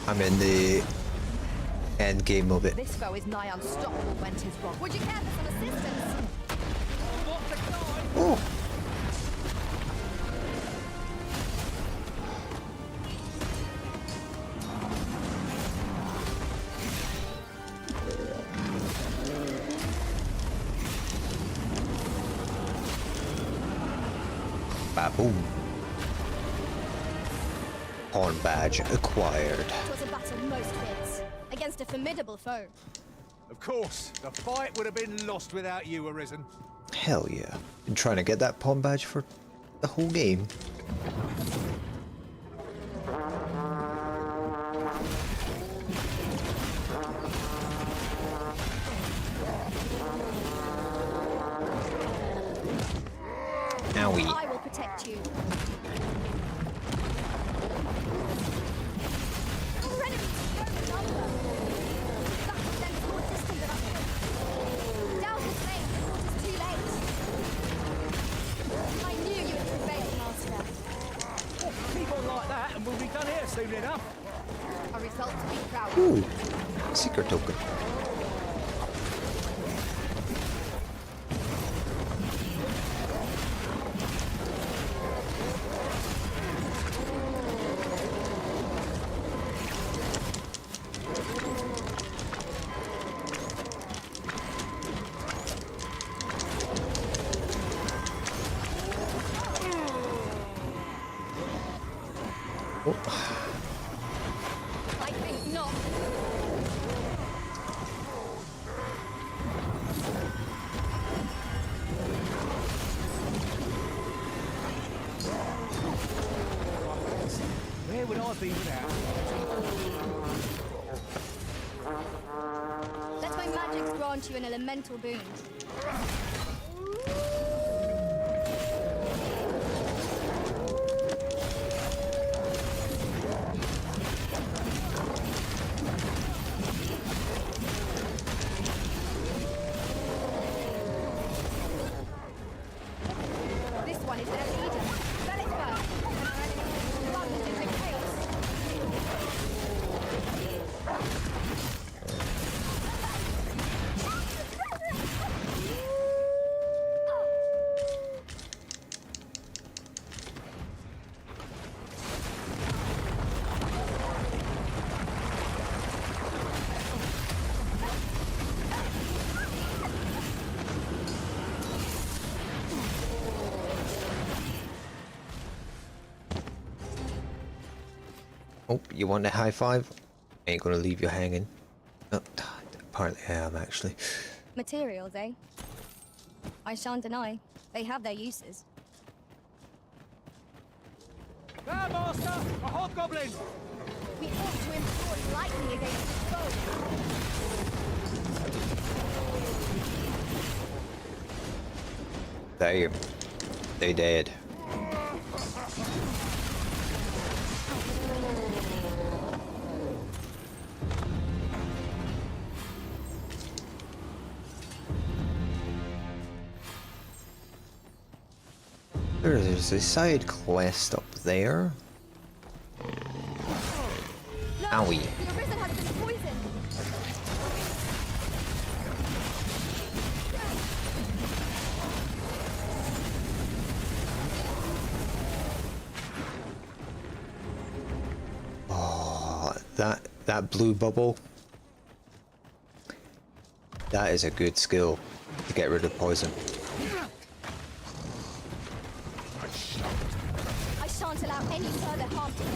I'm in the end game of it. This foe is nigh unstoppable when 'tis wrong. Would you care for some assistance? Oh. Ba-boom. Pawn badge acquired. It was a battle most fierce, against a formidable foe. Of course, the fight would have been lost without you, Arisen. Hell yeah. Been trying to get that pawn badge for the whole game. Owie. I will protect you. Our enemies don't number. That is then more distant than us. Down the flame before it is too late. I knew you would prevail, Master. Oh, keep on like that and we'll be done here soon enough. A result to be proud of. Ooh. Secret token. I think not. see without. Let my magic grant you an elemental boon. This one is their leader. Sell it first. Plunged into chaos. Oh, you want a high five? Ain't gonna leave you hanging. Oh, apparently I am, actually. Materials, eh? I shan't deny. They have their uses. There, Master! A hobgoblin! We ought to employ lightning against the foe. Damn. They dead. There's a side quest up there. Owie. The arisen has been poisoned. Oh, that blue bubble. That is a good skill to get rid of poison. I shan't allow any further harm to them.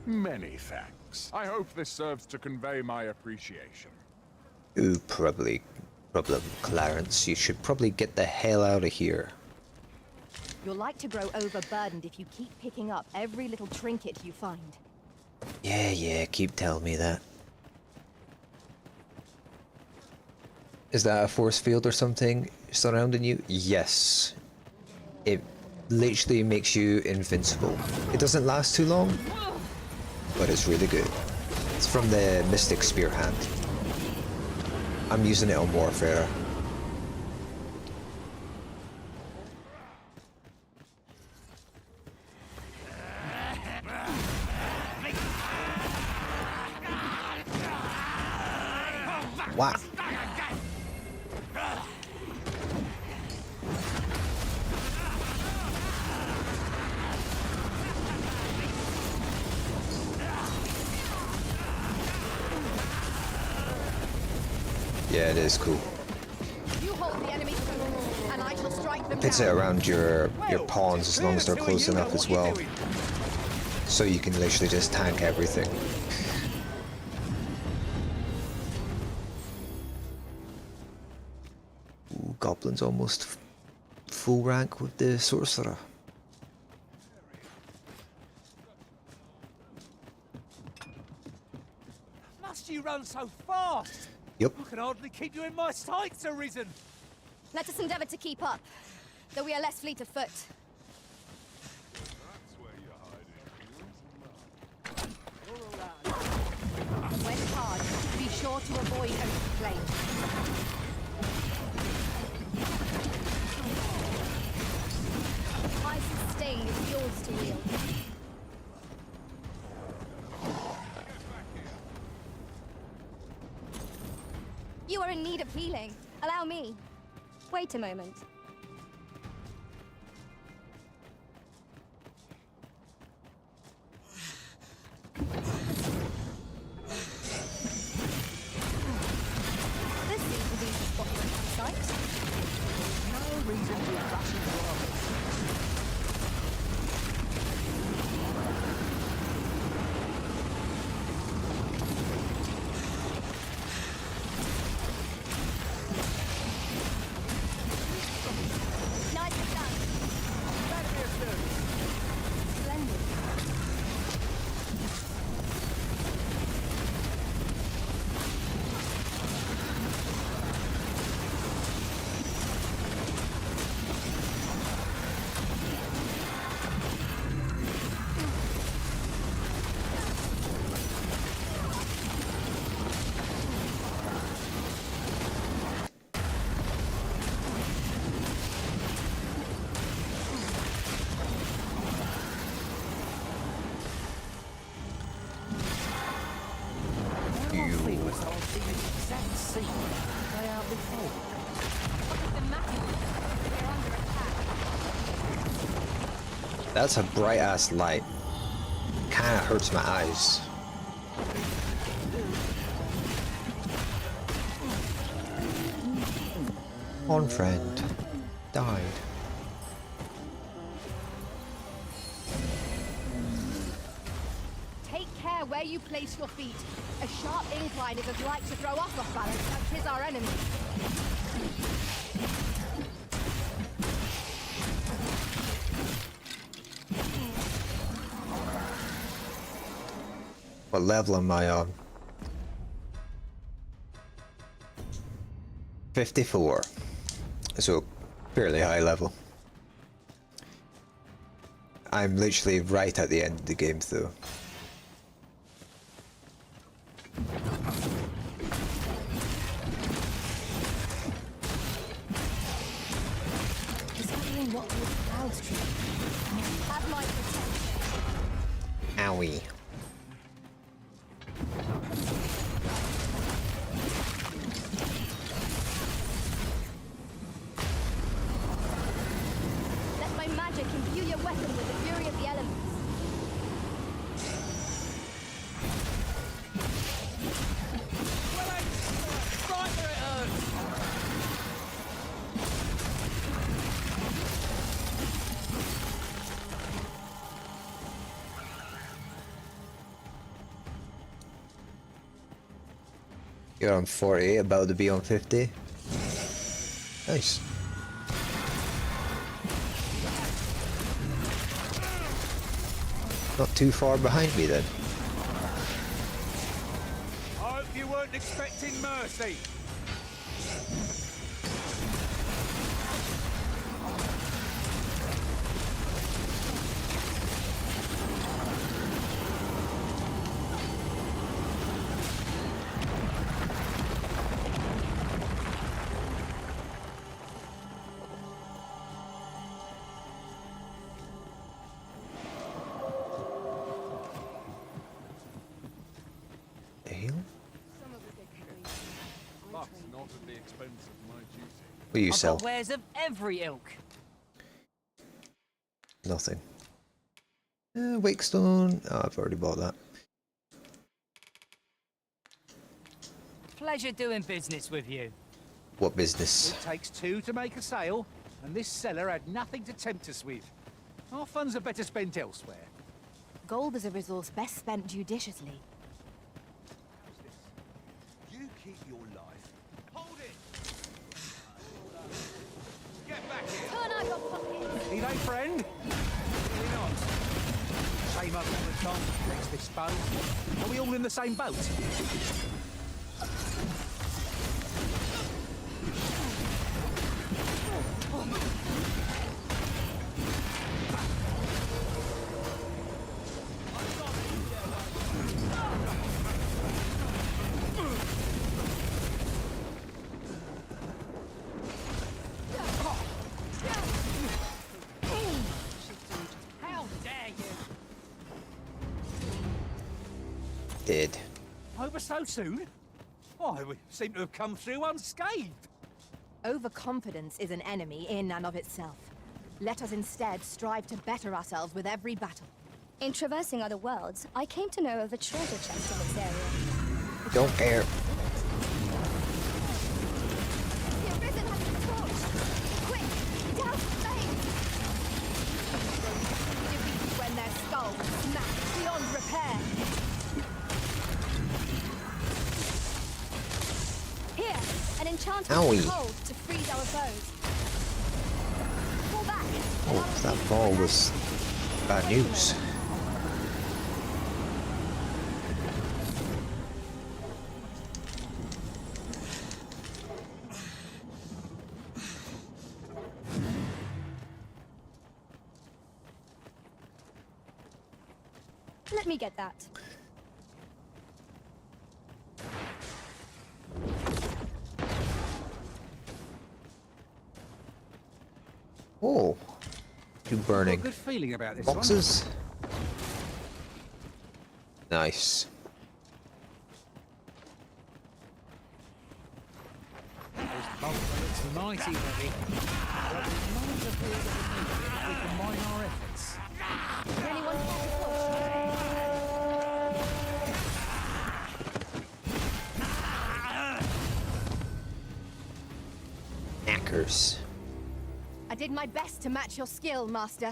Many thanks. I hope this serves to convey my appreciation. Ooh, problem, Clarence. You should probably get the hell out of here. You're like to grow overburdened if you keep picking up every little trinket you find. Yeah, keep telling me that. Is that a force field or something surrounding you? Yes. It literally makes you invincible. It doesn't last too long, but it's really good. It's from the Mystic Spear Hand. I'm using it on Warfare. Wow. Yeah, it is cool. You hold the enemy foot, and I shall strike them Hits it down. around your pawns as long as they're close enough as well. So you can literally just tank everything. Ooh, Goblin's almost full rank with the Sorcerer. Must you run so fast? Yep. I can hardly keep you in my sights, Arisen. Let us endeavor to keep up, though we are less fleet of foot. When hard, be sure to avoid open flame. Ice's sting is yours to wield. You are in need of healing. Allow me. Wait a moment. This seems to be the spot for a campsite. No reason to rush That's a bright ass light. Kinda hurts my eyes. One friend died. Take care where you place your feet. A sharp incline is as like to throw us off balance as tis our enemy. What level am I on? 54. So, fairly high level. I'm literally right at the end of the game though. Discovering what will clouds tree. Have my protection. Owie. Let my magic imbue your weapon with the fury of the elements. Right where it hurts! You're on 40, about to be on 50. Nice. Not too far behind me then. I hope you weren't expecting mercy. But not at the expense of my duty. What do you sell? wares of every ilk. Nothing. Wakestone. Oh, I've already bought that. Pleasure doing business with you. What business? It takes two to make a sale, and this seller had nothing to tempt us with. Our funds are better spent elsewhere. Gold is a resource best spent judiciously. You keep your life. Hold it! Get back here! Turn out your pockets! Be they friend? Really not. Same up all the time, next this boat. Are we all in the same boat? How dare you? Dead. Over so soon? Why, we seem to have come through unscathed. Overconfidence is an enemy in and of itself. Let us instead strive to better ourselves with every battle. In traversing other worlds, I came to know of a treasure chest in this area. Don't care. The arisen has been torched! Quick! Douse the flames! Defeated when their skulls smashed beyond repair! Here, an enchantment Owie. hold to freeze our foes. Fall back! Oh, that ball was bad news. Let me get that. Oh, two burning Got a good feeling about this boxes. Nice. This bolt looks mighty heavy. But it might appear that we need it if we combine our efforts. Knackers. I did my best to match your skill, Master.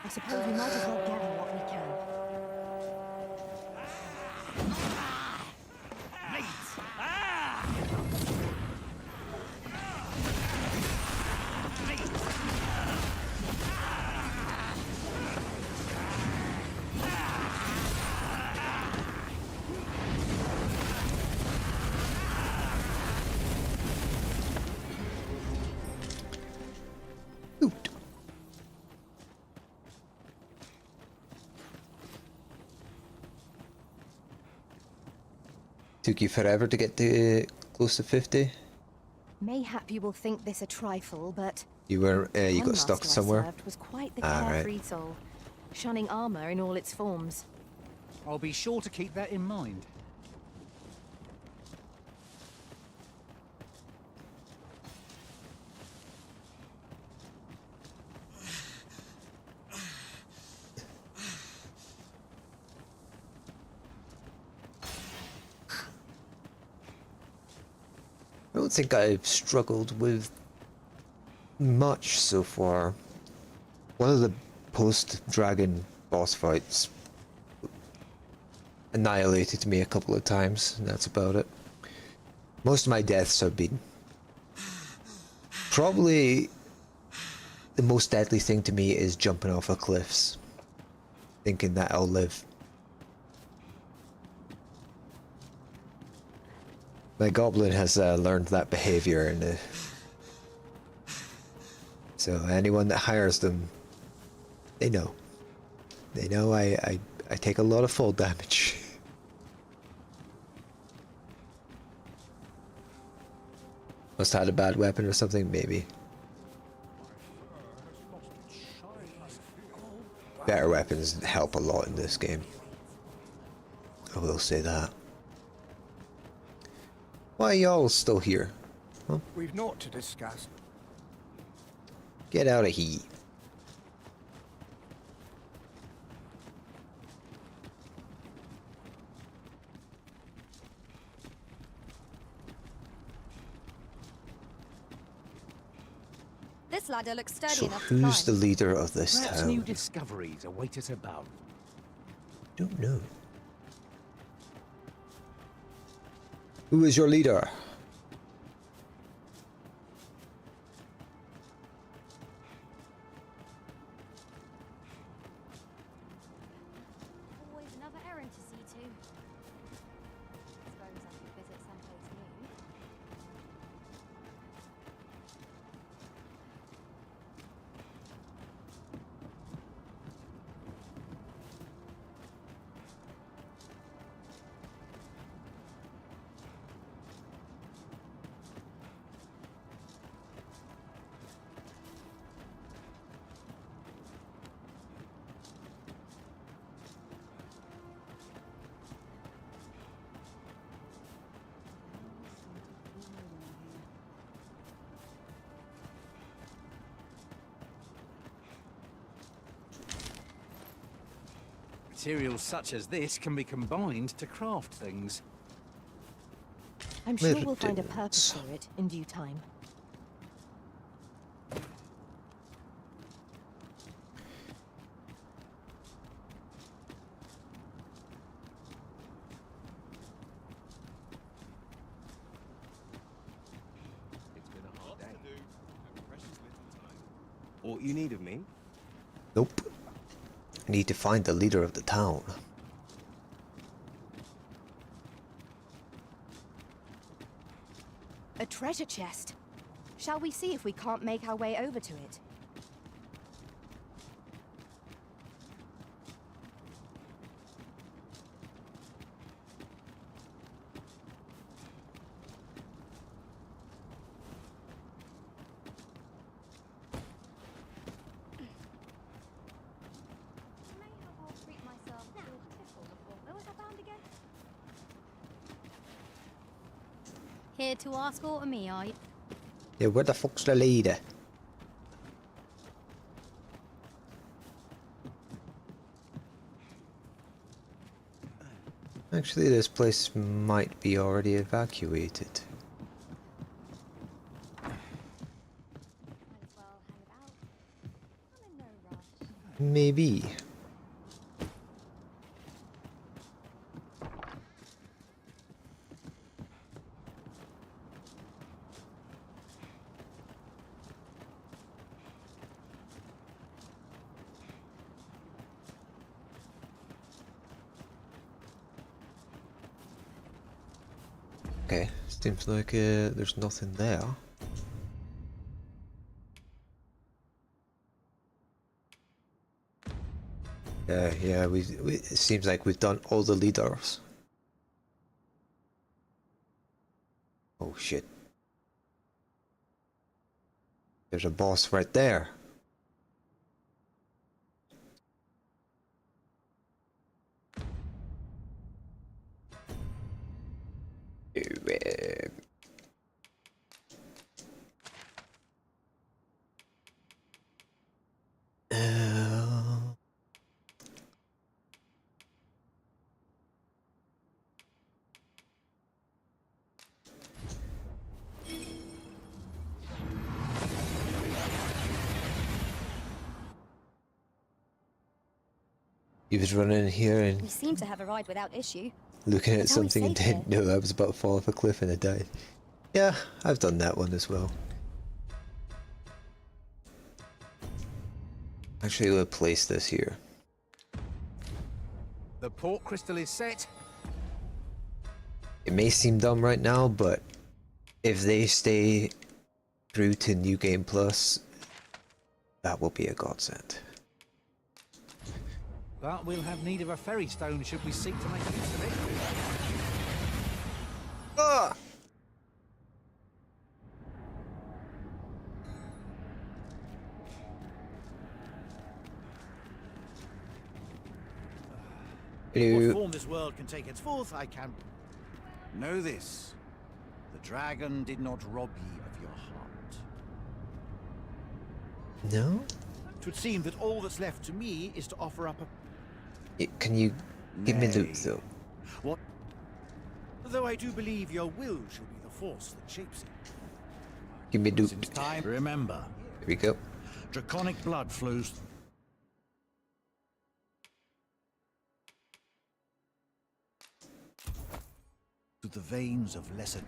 I suppose we might as well gather what we can. Took you forever to get to close to 50. Mayhap you will think this a trifle, but You were you one got stuck master I somewhere. served was quite the Ah, right. carefree soul, shunning armor in all its forms. I'll be sure to keep that in mind. I don't think I've struggled with much so far. One of the post-dragon boss fights annihilated me a couple of times, and that's about it. Most of my deaths have been probably the most deadly thing to me is jumping off of cliffs, thinking that I'll live. My goblin has learned that behavior, and so anyone that hires them, they know. They know I take a lot of fall damage. Must have had a bad weapon or something, maybe. Better weapons help a lot in this game. I will say that. Why are y'all still here? Huh? We've naught to discuss. Get out of here. This ladder looks sturdy So enough to who's the climb. leader of this Perhaps town? new discoveries await us above. Don't know. Who is your leader? Always another errand to see to. Suppose I could visit someplace new. Materials such as this can be combined to craft things. I'm sure we'll find a purpose for it in due time. It's been a hard day. Precious little time. All you need of me? Nope. I need to find the leader of the town. A treasure chest. Shall we see if we can't make our way over to it? Here to ask aught of me, are you? Yeah, where the fuck's the leader? Actually, this place might be already evacuated. Maybe. Okay, seems like there's nothing there. Yeah, it seems like we've done all the leaders. Oh shit. There's a boss right there. He was running in here and We seem to have arrived without issue. looking at It's always something and safe didn't know I was about to fall off a cliff and I died. Yeah, I've done that one as well. Actually, we'll place this here. The port crystal is set. It may seem dumb right now, but if they stay through to New Game Plus, that will be a godsend. But we'll have need of a ferry stone should we seek to make use of it. Ah! What form this world can take its forth, I can know this. The dragon did not rob ye of your heart. No? It would seem that all that's left to me is to offer up a... Can you give me loot though? What? Though I do believe your will shall be the force that shapes it. Give me loot. Since time, remember. Here we go. Draconic blood flows through the veins of lesser...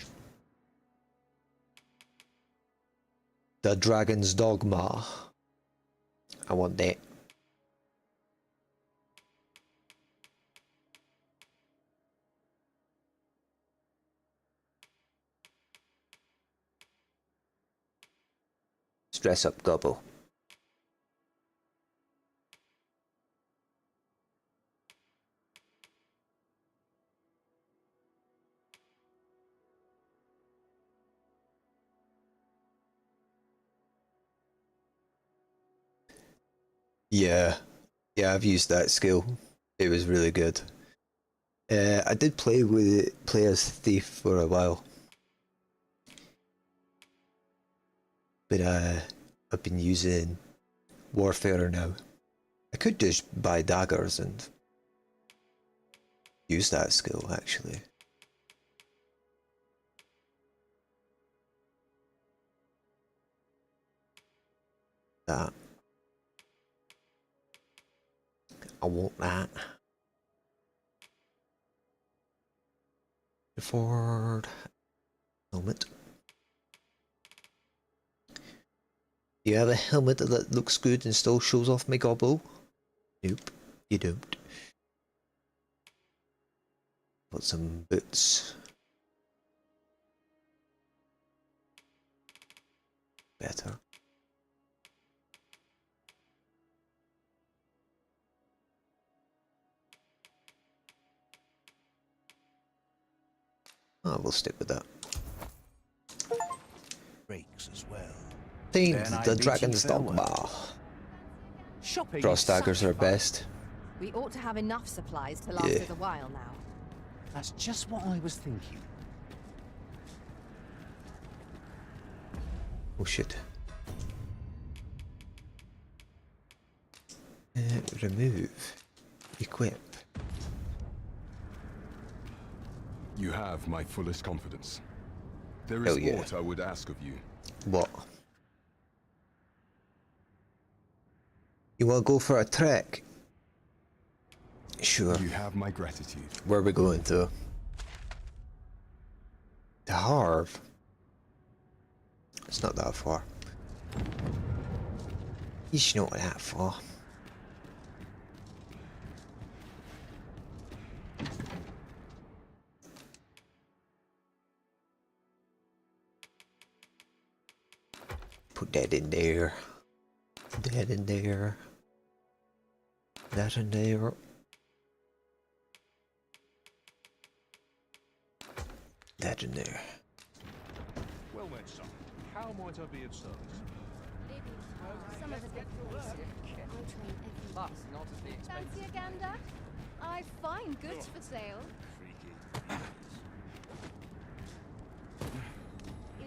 The Dragon's Dogma. I want that. Dress up Gobble. Yeah, I've used that skill. It was really good. I did play as Thief for a while, but I've been using Warfare now. I could just buy daggers and use that skill actually. That. I want that. Ford helmet. Do you have a helmet that looks good and still shows off my gobble? Nope, you don't. Got some boots. Better. Oh, we'll stick with that. breaks as well. Themed the Dragon's Dogma. Frost daggers are best. We ought to have enough supplies to last us a while now. That's just what I was thinking. Oh shit. Remove. Equip. You have my fullest confidence. There Hell is yeah. what I would ask of you. What? You want to go for a trek? Sure. You have my gratitude. Where are we going to? The Harv. It's not that far. It's not that far. Put that in there. That in there. That in there. That in there. Well then, son, how might I be of service? Some of the big boys. That's not at the expense. Fancy a gander? I find goods for sale.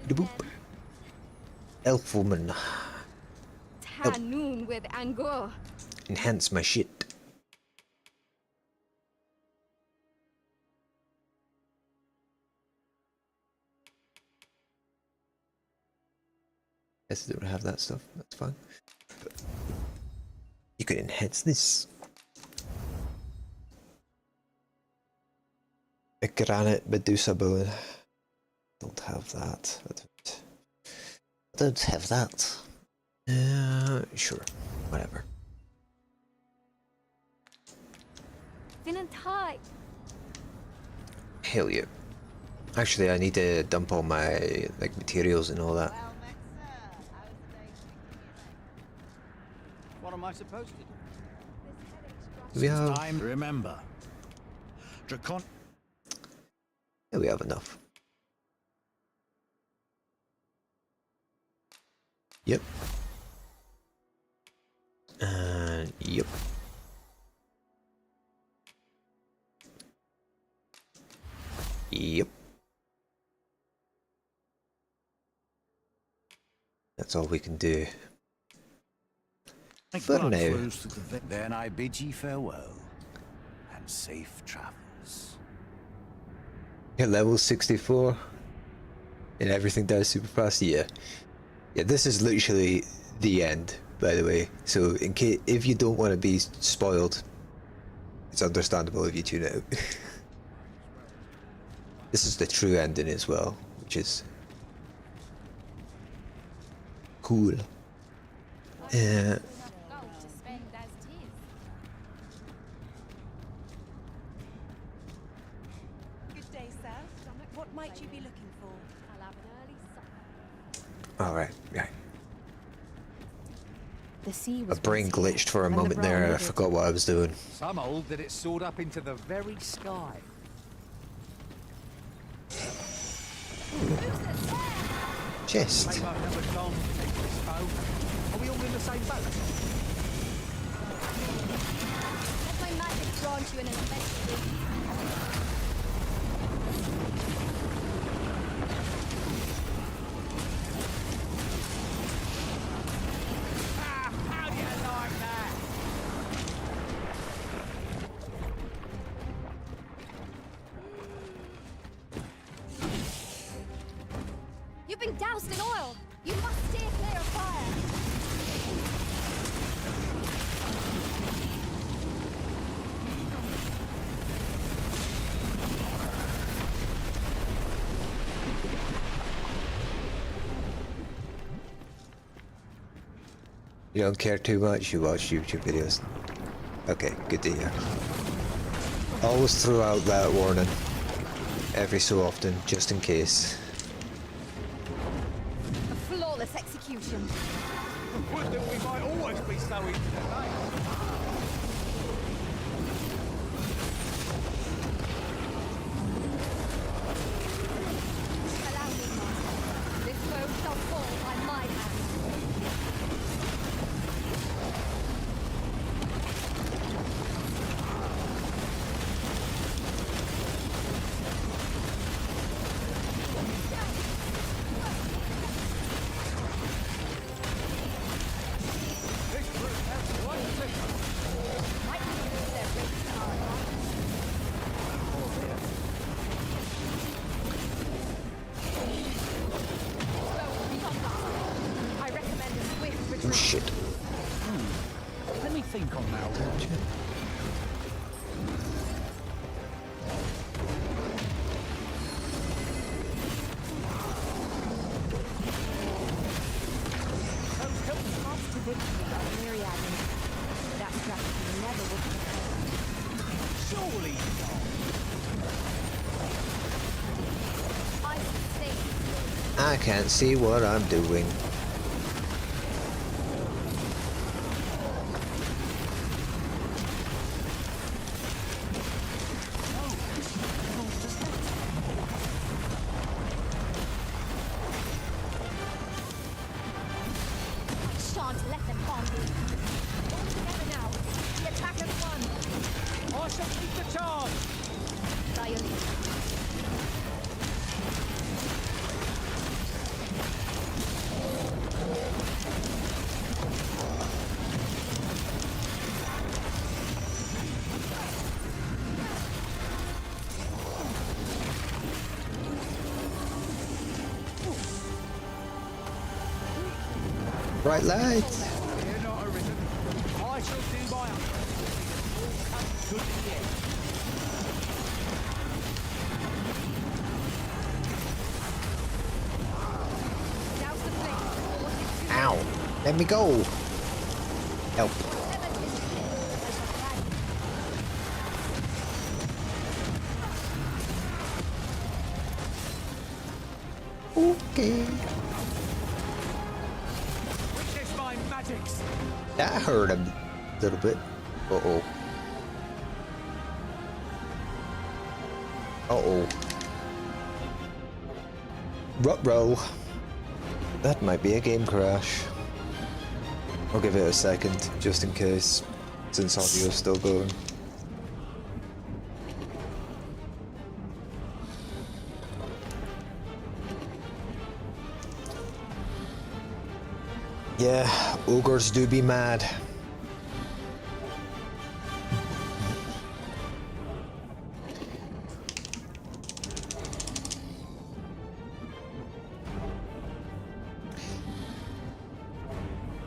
The boop. Elf woman. Tanoon with Angor. Enhance my shit. Guess I don't have that stuff. That's fine. You could enhance this. A granite Medusa bone. Don't have that. I don't have that. Sure. Whatever. Thin and tight. Hell yeah. Actually, I need to dump all my like materials and all that. What am I supposed to do? We have. Time to remember. Dracon. Yeah, we have enough. Yep. And yep. Yep. That's all we can do. For now. Then I bid ye farewell and safe travels. You're level 64 and everything does super fast. Yeah, this is literally the end, by the way, so in case if you don't want to be spoiled, it's understandable if you tune out. This is the true ending as well, which is cool. What might you be looking for? I'll have an early supper. Alright, right. The sea My was brain once glitched for a and the moment brown there and I rivers- forgot what I was doing. Some old that it soared up into the very sky. Chest. They won't have a chance to take this boat. Are we all in the same boat? Has my magic drawn you in an adventure? How do you like that? You've been doused in oil. You must steer clear of fire. You don't care too much, you watch YouTube videos. Okay, good to hear. Always throw out that warning. Every so often, just in case. A flawless execution. Would that we might always be so into the game. Allow me, master. This boat shall fall by my hand. I can't see what I'm doing. Shan't let them bomb me. All together now. The attack has won. I shall lead the charge. Bright lights. I shall do my utmost. Good to hear. Ow. Let me go. Help. Okay. Witness my magics. That hurt a little bit. Uh-oh. Uh-oh. Ruh-roh. That might be a game crash. I'll give it a second, just in case, since audio's still going. Yeah, ogres do be mad.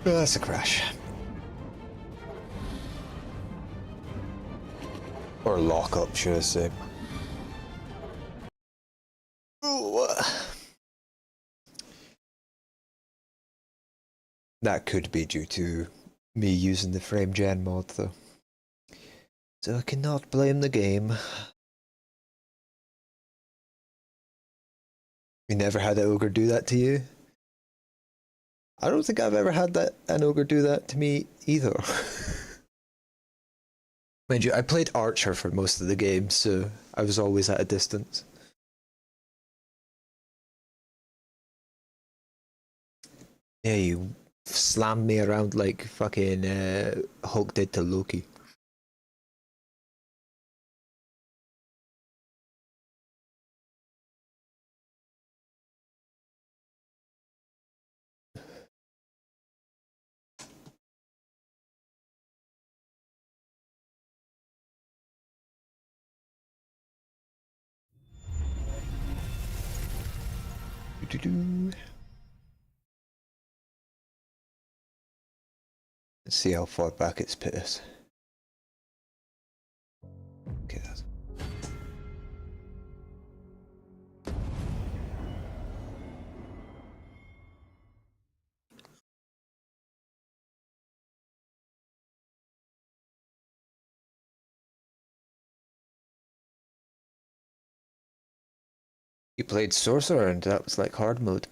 That's a crash. Or lock up, should I say. Ooh. That could be due to me using the frame gen mod though. So I cannot blame the game. You never had an ogre do that to you? I don't think I've ever had an ogre do that to me either. Mind you, I played Archer for most of the game, so I was always at a distance. Yeah, you slammed me around like fucking Hulk did to Loki. Let's see how far back its pit is. Okay, that's... You played Sorcerer and that was like hard mode.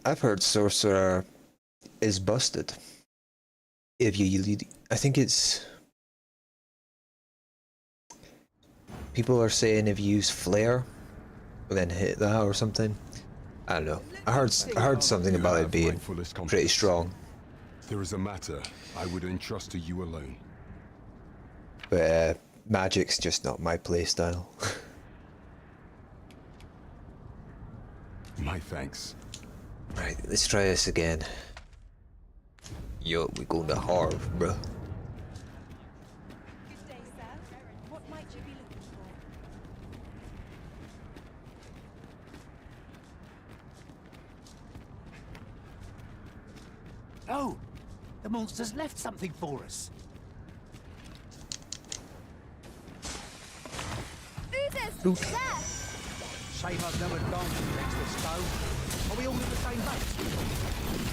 I've heard Sorcerer is busted. If you, I think it's... People are saying if you use Flare, then hit that or something. I don't know. I heard something about it being pretty strong. There is a matter I would entrust to you alone. But Magic's just not my playstyle. My thanks. Right, let's try this again. Yo, we going to Harv, bruh. Good day, sir. What might you be looking for? Oh, the monster's left something for us. Oozes! There! Shame I've no advantage against the stone. Are we all in the same boat?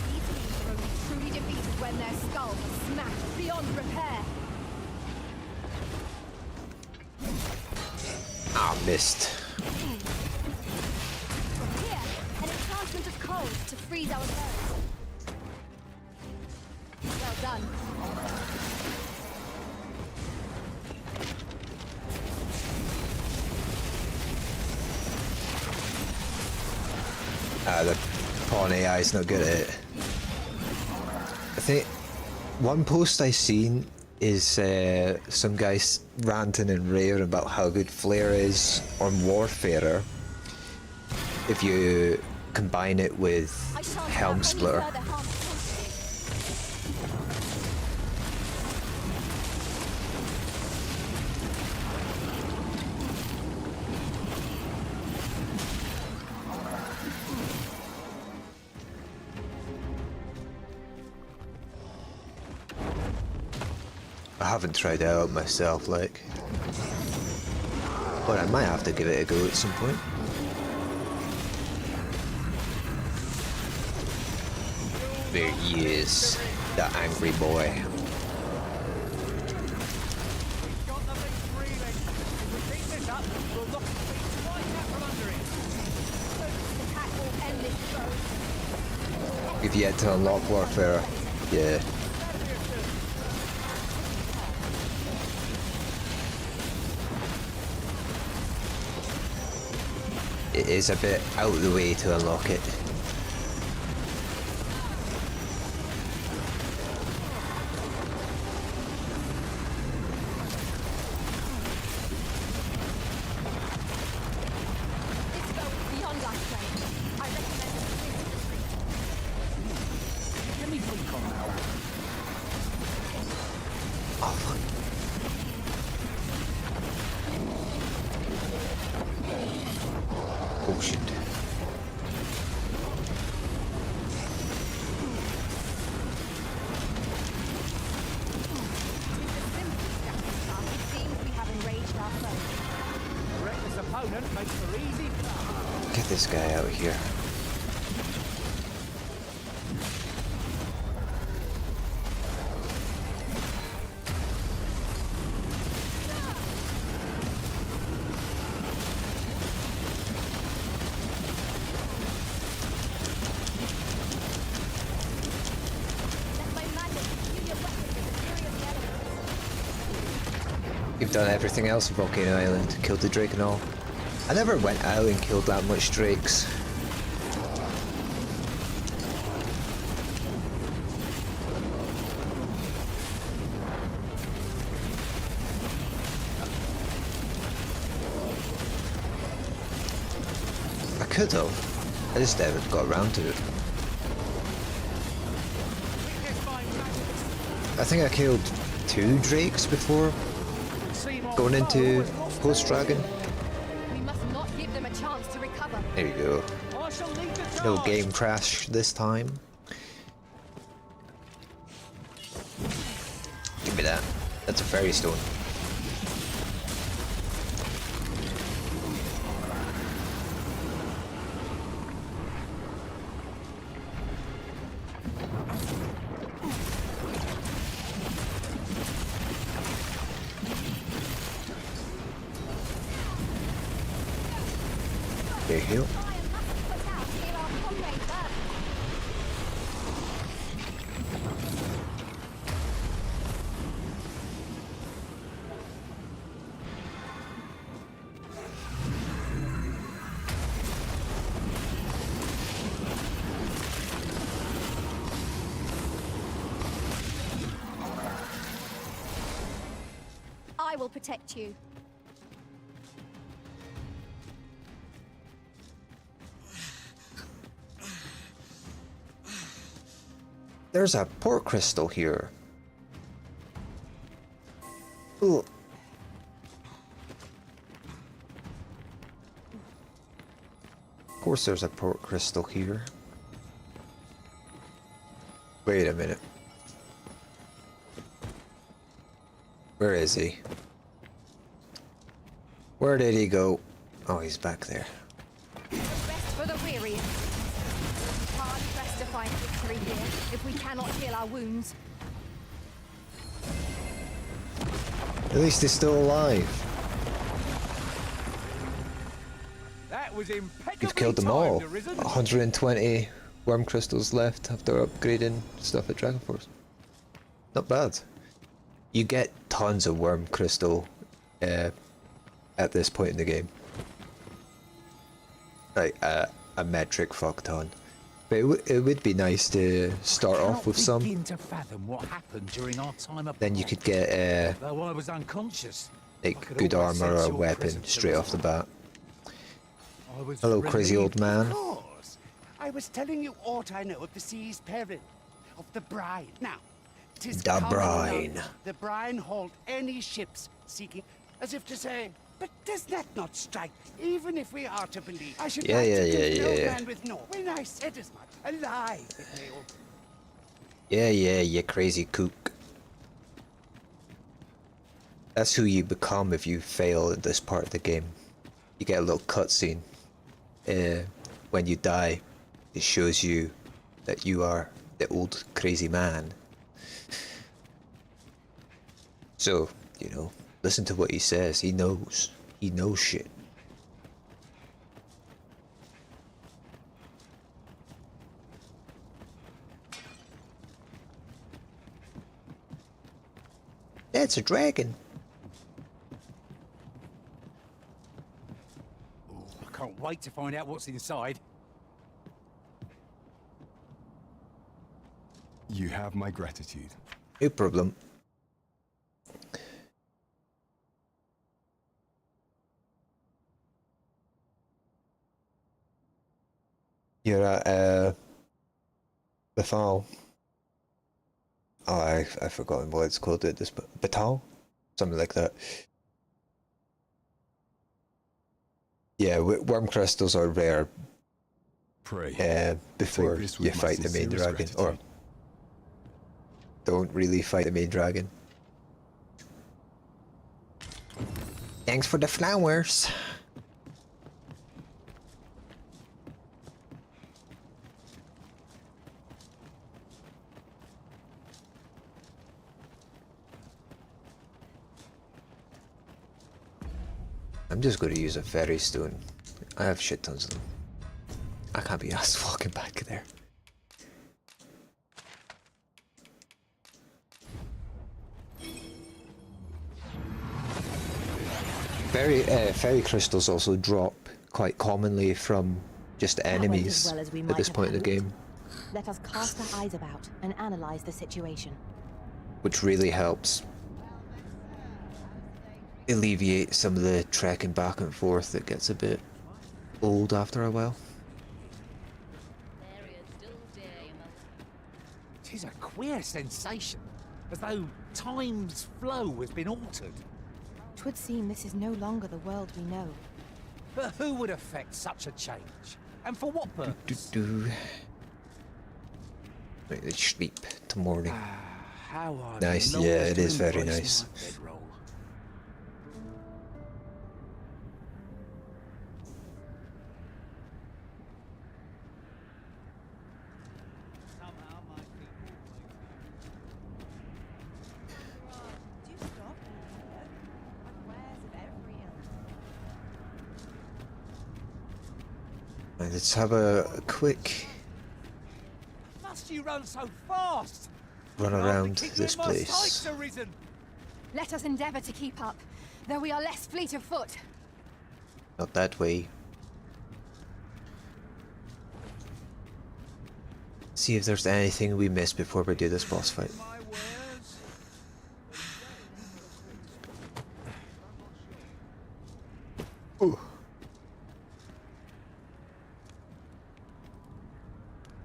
These teams are only truly defeated when their skulls are smashed beyond repair. Ah, missed. Here, an enchantment of cold. freeze our foes. Well done. The pawn AI is not good at it. I think one post I seen is some guys ranting and raving about how good Flare is on Warfarer if you combine it with Helm Splitter. I haven't tried it out myself, like, but I might have to give it a go at some point. There he is, the angry boy. You've yet to unlock Warfare, yeah. It is a bit out of the way to unlock it. Get this guy out of here. You've done everything else in Volcano Island, killed the Drake and all. I never went out and killed that much Drakes. I could have, I just never got around to it. I think I killed 2 Drakes before going into Post-Dragon. There you go. No game crash this time. Give me that. That's a fairy stone. There you go. I will protect you. There's a port crystal here. Ooh. Of course there's a port crystal here. Wait a minute. Where is he? Where did he go? Oh, he's back there. Rest for the weary. Hard pressed to find victory here if we cannot heal our wounds. At least he's still alive. That was impeccably You've killed them all. timed, Arisen. 120 worm crystals left after upgrading stuff at Dragon Force. Not bad. You get tons of worm crystal at this point in the game. Like a metric fuck ton. But it would be nice to start off with some. To fathom what happened during our time apart. Then you could get Though I was unconscious, like good armor or a weapon straight off the bat. Hello, crazy old man. I was telling you aught I know of the sea's peril, of the brine. Now, 'tis The common brine. knowledge the brine halt any ships seeking, as if to say, but does that not strike? Even if we are to believe, I should like to think no man with no. When I said as much, alive, if they all. Yeah, you crazy kook. That's who you become if you fail at this part of the game. You get a little cutscene. When you die, it shows you that you are the old crazy man. So, you know, listen to what he says. He knows. He knows shit. That's a dragon. I can't wait to find out what's inside. You have my gratitude. No problem. You're at Bethal. Oh, I've forgotten what it's called at this Bethal? Something like that. Yeah, worm crystals are rare. Pray. Before you fight the main dragon, or don't really fight the main dragon. Thanks for the flowers. I'm just going to use a fairy stone. I have shit tons of them. I can't be asked walking back there. Fairy crystals also drop quite commonly from just enemies at this point in the game, Let us cast our eyes about and analyze the situation. which really helps alleviate some of the trekking back and forth that gets a bit old after a while. Tis a queer sensation, as though time's flow has been altered. 'Twould seem this is no longer the world we know. But who would affect such a change? And for what purpose? Right, let's sleep till morning. How I've Nice, longed yeah, it to is very embrace nice. my bedroll. Right, let's have a quick Must you run so fast? run around this place. Let us endeavor to keep up, though we are less fleet of foot. Not that way. See if there's anything we missed before we do this boss fight. Ooh.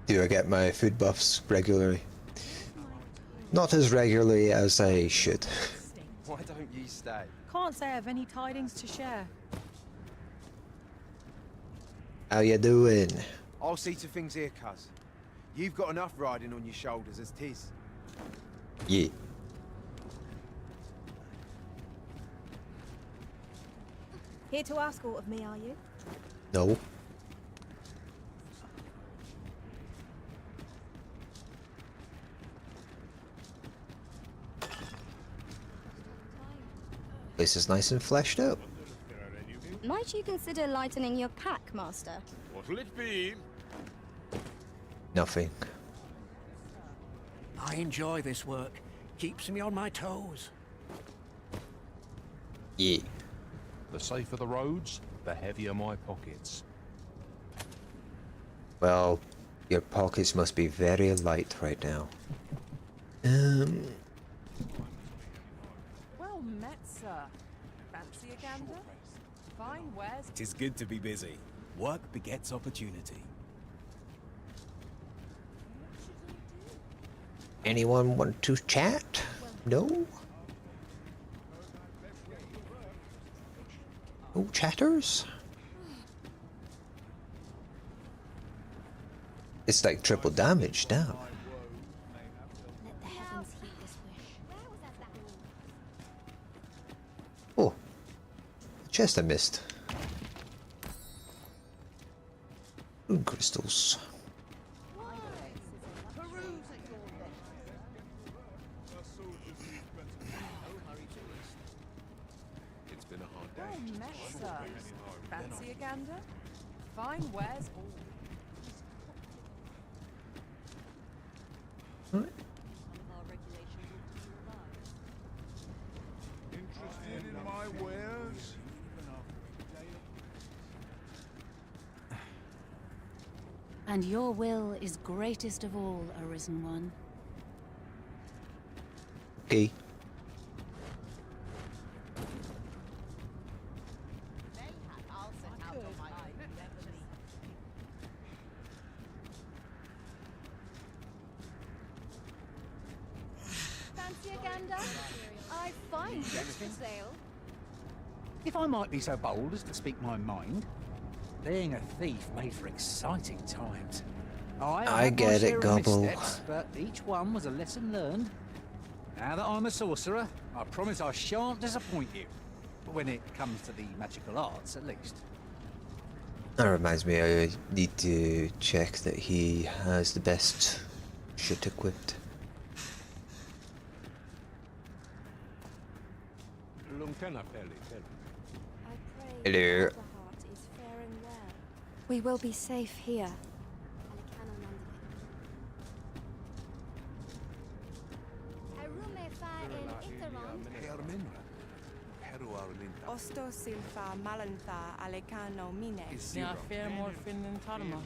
Do I get my food buffs regularly? Not as regularly as I should. Why don't you stay? Can't say I have any tidings to share. How you doing? I'll see to things here, cuz. You've got enough riding on your shoulders as 'tis. Yeah. Here to ask aught of me, are you? No. This is nice and fleshed out. Might you consider lightening your pack, Master? What'll it be? Nothing. I enjoy this work. Keeps me on my toes. Yeah. The safer the roads, the heavier my pockets. Well, your pockets must be very light right now. Well met, sir. Fancy a gander? Fine wares. Tis good to be busy. Work begets opportunity. Anyone want to chat? No? No chatters? It's like triple damage now. Let the heavens heed this wish. Oh. Chest I missed. Rune crystals. It's been a hard day. Well met, sir. Fancy a gander? Fine wares all. Interested in my wares? And your will is greatest of all, Arisen One. Okay. Fancy a gander? I find this for sale. If I might be so bold as to speak my mind, being a thief made for exciting times. I get it, Gobble. Missteps, but each one was a lesson learned. Now that I'm a sorcerer, I promise I shan't disappoint you. When it comes to the magical arts, at least. That reminds me, I need to check that he has the best shit equipped. Hello. We will be safe here. Osto silfa malantha alecano mine. Ne affair morphin in tarma.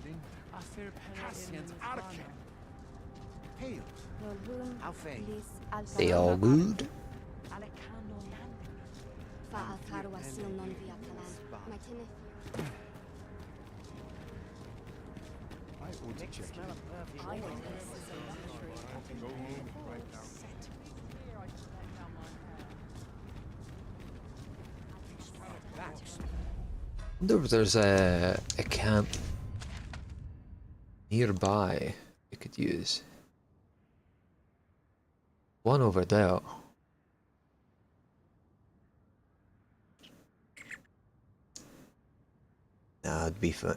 Affair Cassian's arcane. Hail. How fair. They all good? I ought to check it. I can go home right now. I wonder if there's a camp nearby we could use. One over there. Nah, I'd be fine.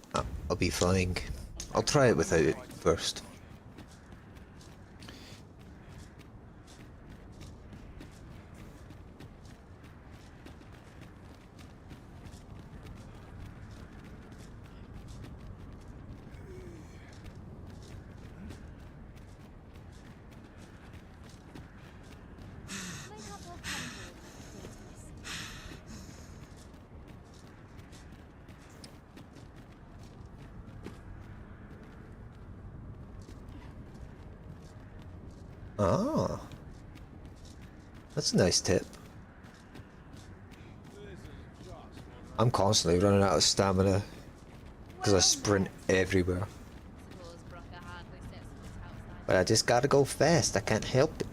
I'll be fine. I'll try it without it first. Ah, that's a nice tip. I'm constantly running out of stamina because I sprint everywhere. But I just gotta go fast, I can't help it.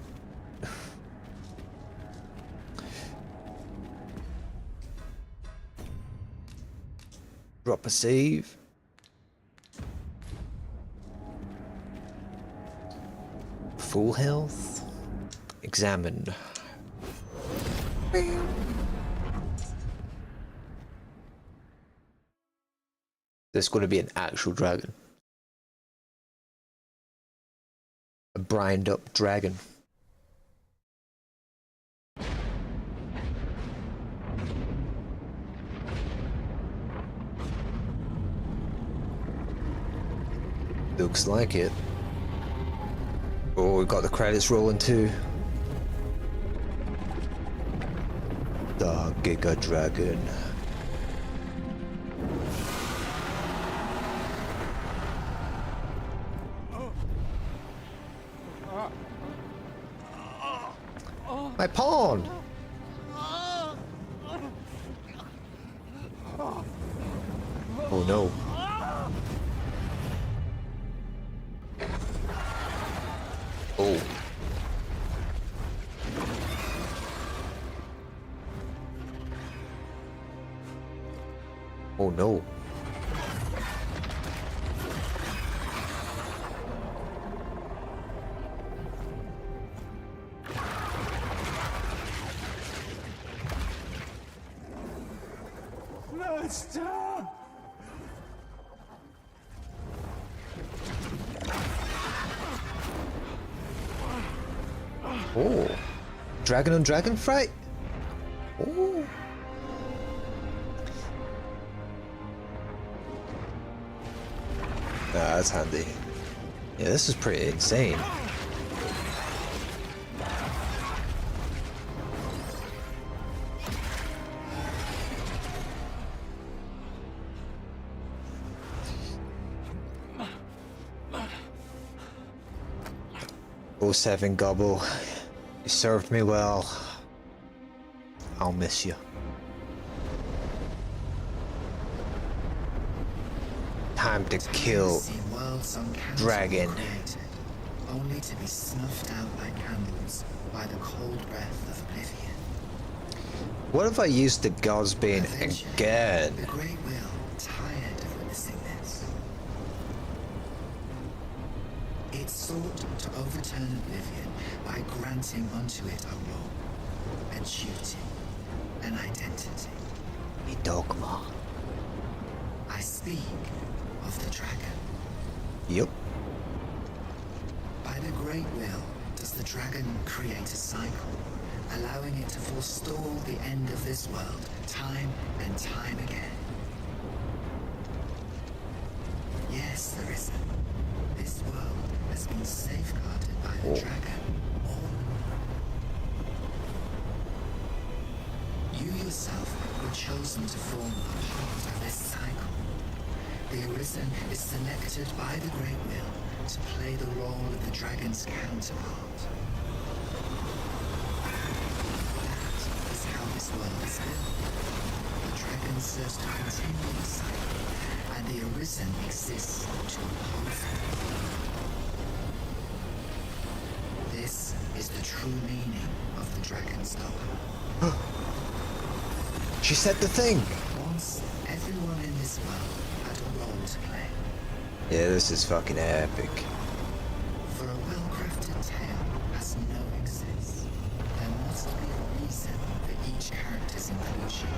Drop a save. Full health. Examine. There's going to be an actual dragon. A brined up dragon. Looks like it. Oh, we got the credits rolling too. The Giga Dragon. My pawn! Oh no. Oh. Oh no. Master! Oh. Dragon on dragon fight? Oh. That's handy. Yeah, this is pretty insane. Oh, 07 Gobble, you served me well. I'll miss you. Time to kill dragon. Only to be snuffed out like candles by the cold breath of oblivion. What if I used the God's Bane again? The Great Will, tired of witnessing this. It sought to overturn oblivion by granting unto it a role, a duty, an identity. A dogma. I speak of the dragon. Yep. By the Great Will does the dragon create a cycle, allowing it to forestall the end of this world time and time again. Yes, there is. This world has been safeguarded by the dragon. You yourself were chosen to form a part of this cycle. The Arisen is selected by the Great Will to play the role of the dragon's counterpart. That is how this world is built. The dragon serves to continue the cycle, and the Arisen exists to oppose it. This is the true meaning of the dragon's dogma. She said the thing. Once, everyone in this world had a role to play. Yeah, this is fucking epic. For a well-crafted tale has no excess. There must be a reason for each character's inclusion.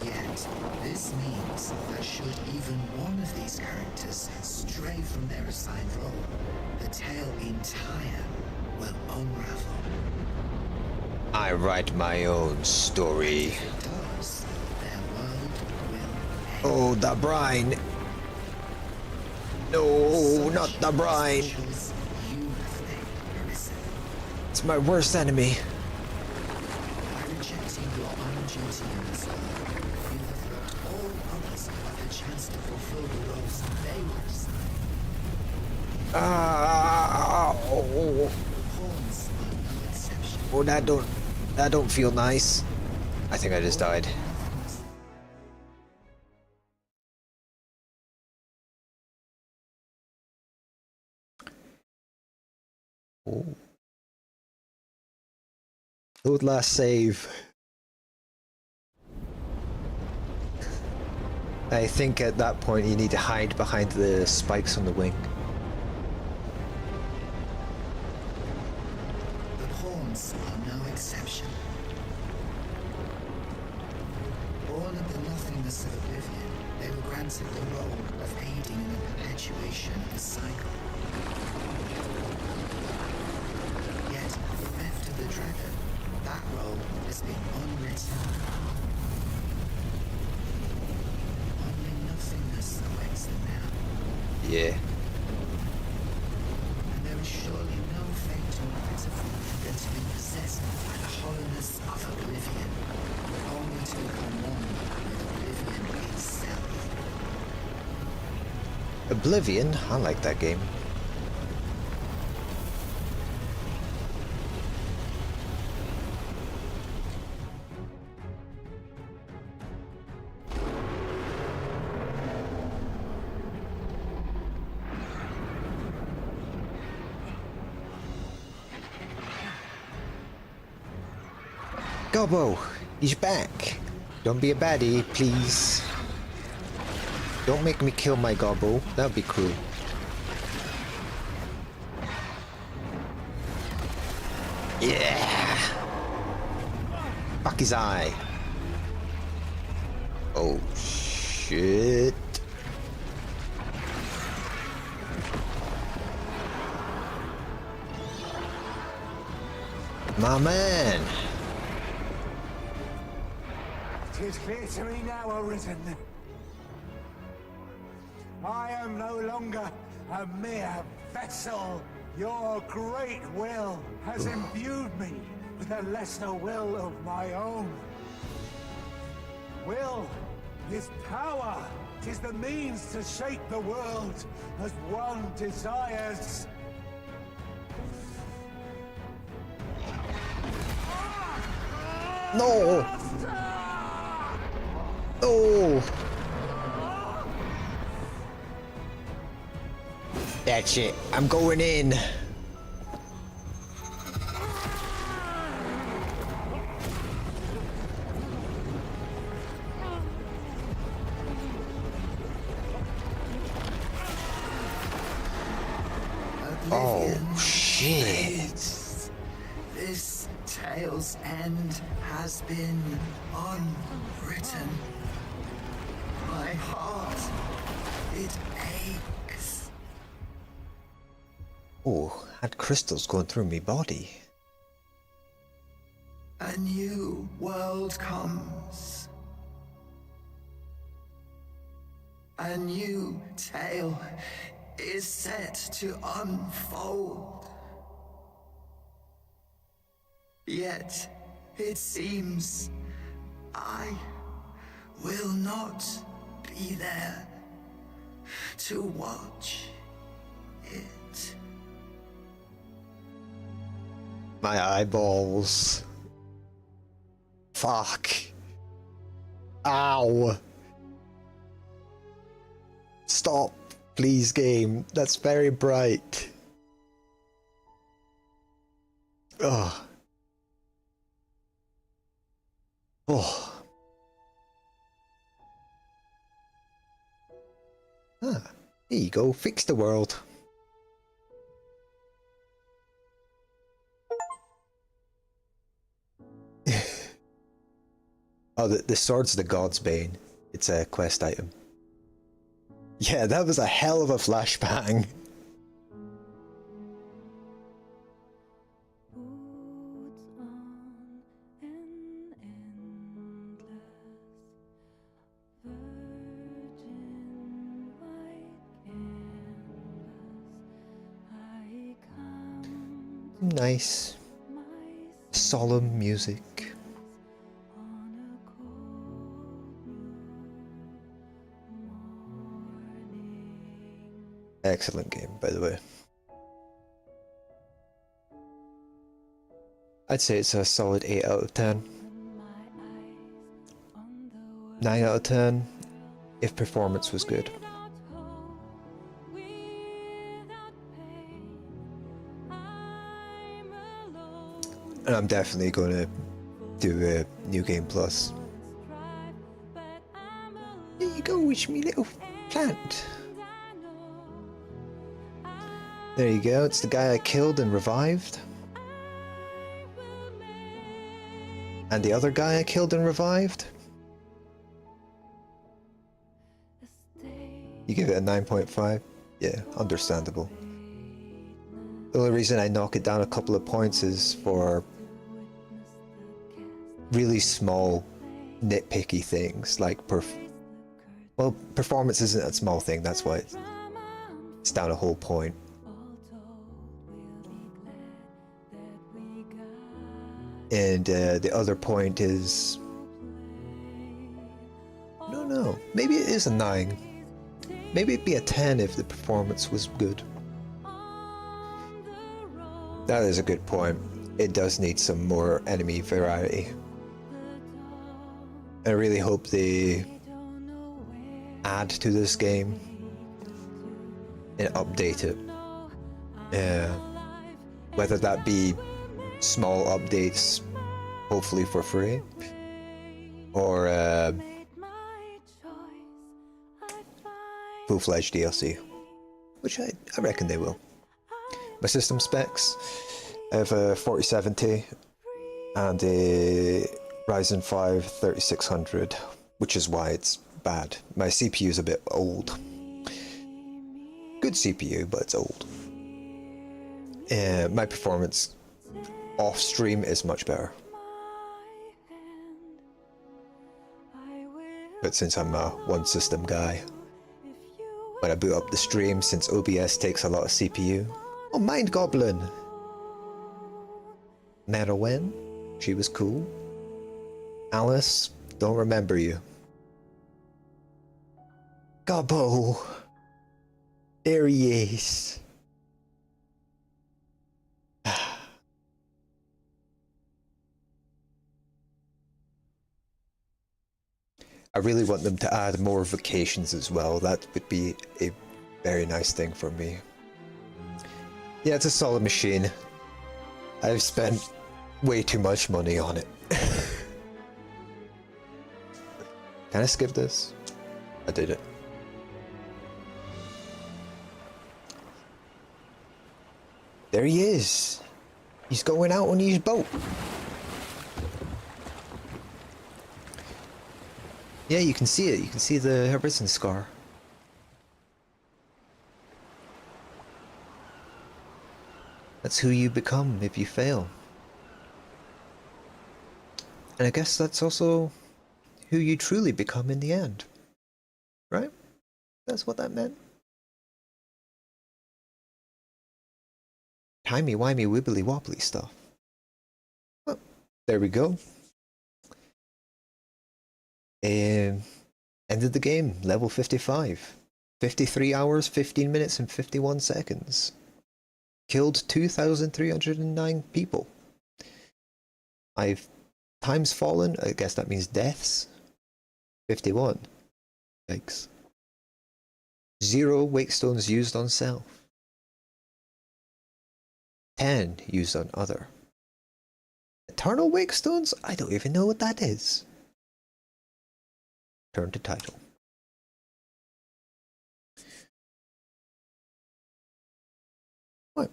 Yet, this means that should even one of these characters stray from their assigned role, the tale entire will unravel. I write my own story. If it does, their world will end. Oh, the brine. No, not the brine. It's my worst enemy. By rejecting your own duty in this world, you have robbed all others of the chance to fulfill the roles they were assigned. Oh, Pawns are no exception. oh, that don't feel nice. I think I just died. Oh. Load last save. I think at that point you need to hide behind the spikes on the wing. The pawns are no exception. Born of the nothingness of oblivion, they were granted the role of aiding in the perpetuation of the cycle. Yet, bereft of the dragon, that role has been unwritten. Only nothingness awaits them now. Yeah. Oblivion, I like that game. Gobbo, he's back. Don't be a baddie, please. Don't make me kill my Gobbo. That'd be cruel. Yeah. Fuck his eye. Oh shit. My man. 'Tis clear to me now, Arisen. I am no longer a mere vessel. Your great will has imbued me with a lesser will of my own. Will is power. 'Tis the means to shape the world as one desires. No! Oh! That's it. I'm going in. Oh, shit. This tale's end has been unwritten. My heart, it aches. Oh, had crystals going through me body. A new world comes. A new tale is set to unfold. Yet, it seems I will not be there to watch it. My eyeballs. Fuck. Ow. Stop, please, game. That's very bright. Ugh. Oh. Ah, there you go. Fix the world. Oh, the sword's the God's Bane. It's a quest item. Yeah, that was a hell of a flashbang. Nice, solemn music. Excellent game, by the way. I'd say it's a solid 8 out of 10. 9 out of 10 if performance was good. And I'm definitely going to do a New Game Plus. There you go, wish me little plant. There you go, it's the guy I killed and revived. And the other guy I killed and revived. You give it a 9.5? Yeah, understandable. The only reason I knock it down a couple of points is for really small, nitpicky things like performance isn't a small thing, that's why it's down a whole point. And the other point is... No, maybe it is a 9. Maybe it'd be a 10 if the performance was good. That is a good point. It does need some more enemy variety. I really hope they add to this game and update it. Whether that be small updates, hopefully for free, or full-fledged DLC, which I reckon they will. My system specs, I have a 4070 and a Ryzen 5 3600, which is why it's bad. My CPU is a bit old. Good CPU, but it's old. My performance off stream is much better. But since I'm a one system guy, when I boot up the stream, since OBS takes a lot of CPU. Oh, Mind Goblin! Merowyn, she was cool. Alice, don't remember you. Gobbo! There he is. I really want them to add more vacations as well. That would be a very nice thing for me. Yeah, it's a solid machine. I've spent way too much money on it. Can I skip this? I did it. There he is. He's going out on his boat. Yeah, you can see it. You can see the arisen scar. That's who you become if you fail. And I guess that's also who you truly become in the end. Right? That's what that meant. Timey-wimey wibbly-wobbly stuff. Well, there we go. Ended the game, level 55. 53 hours, 15 minutes, and 51 seconds. Killed 2,309 people. Times fallen, I guess that means deaths. 51. Yikes. 0 wakestones used on self. 10 used on other. Eternal wakestones? I don't even know what that is. Turn to title. What?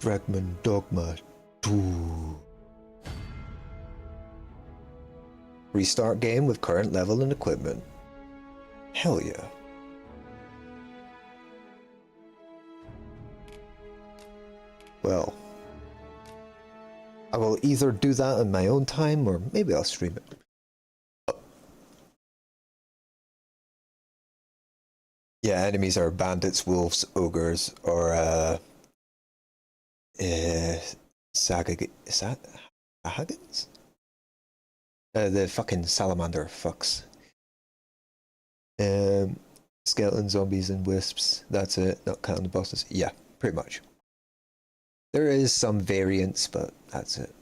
Fragment Dogma 2. Restart game with current level and equipment. Hell yeah. Well, I will either do that in my own time or maybe I'll stream it. Yeah, enemies are bandits, wolves, ogres, or Sahagins? The fucking salamander fucks. Skeletons, zombies, and wisps. That's it, not counting the bosses. Yeah, pretty much. There is some variance, but that's it.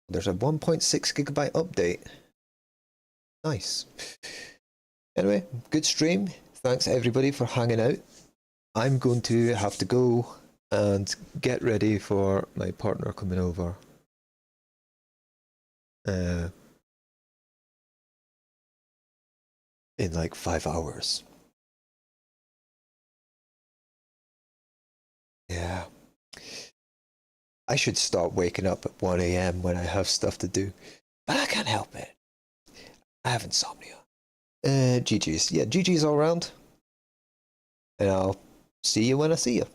There's a 1.6 gigabyte update. Nice. Anyway, good stream. Thanks everybody for hanging out. I'm going to have to go and get ready for my partner coming over. In like 5 hours. Yeah. I should stop waking up at 1 AM when I have stuff to do. But I can't help it. I have insomnia. GG's. Yeah, GG's all around. And I'll see you when I see you.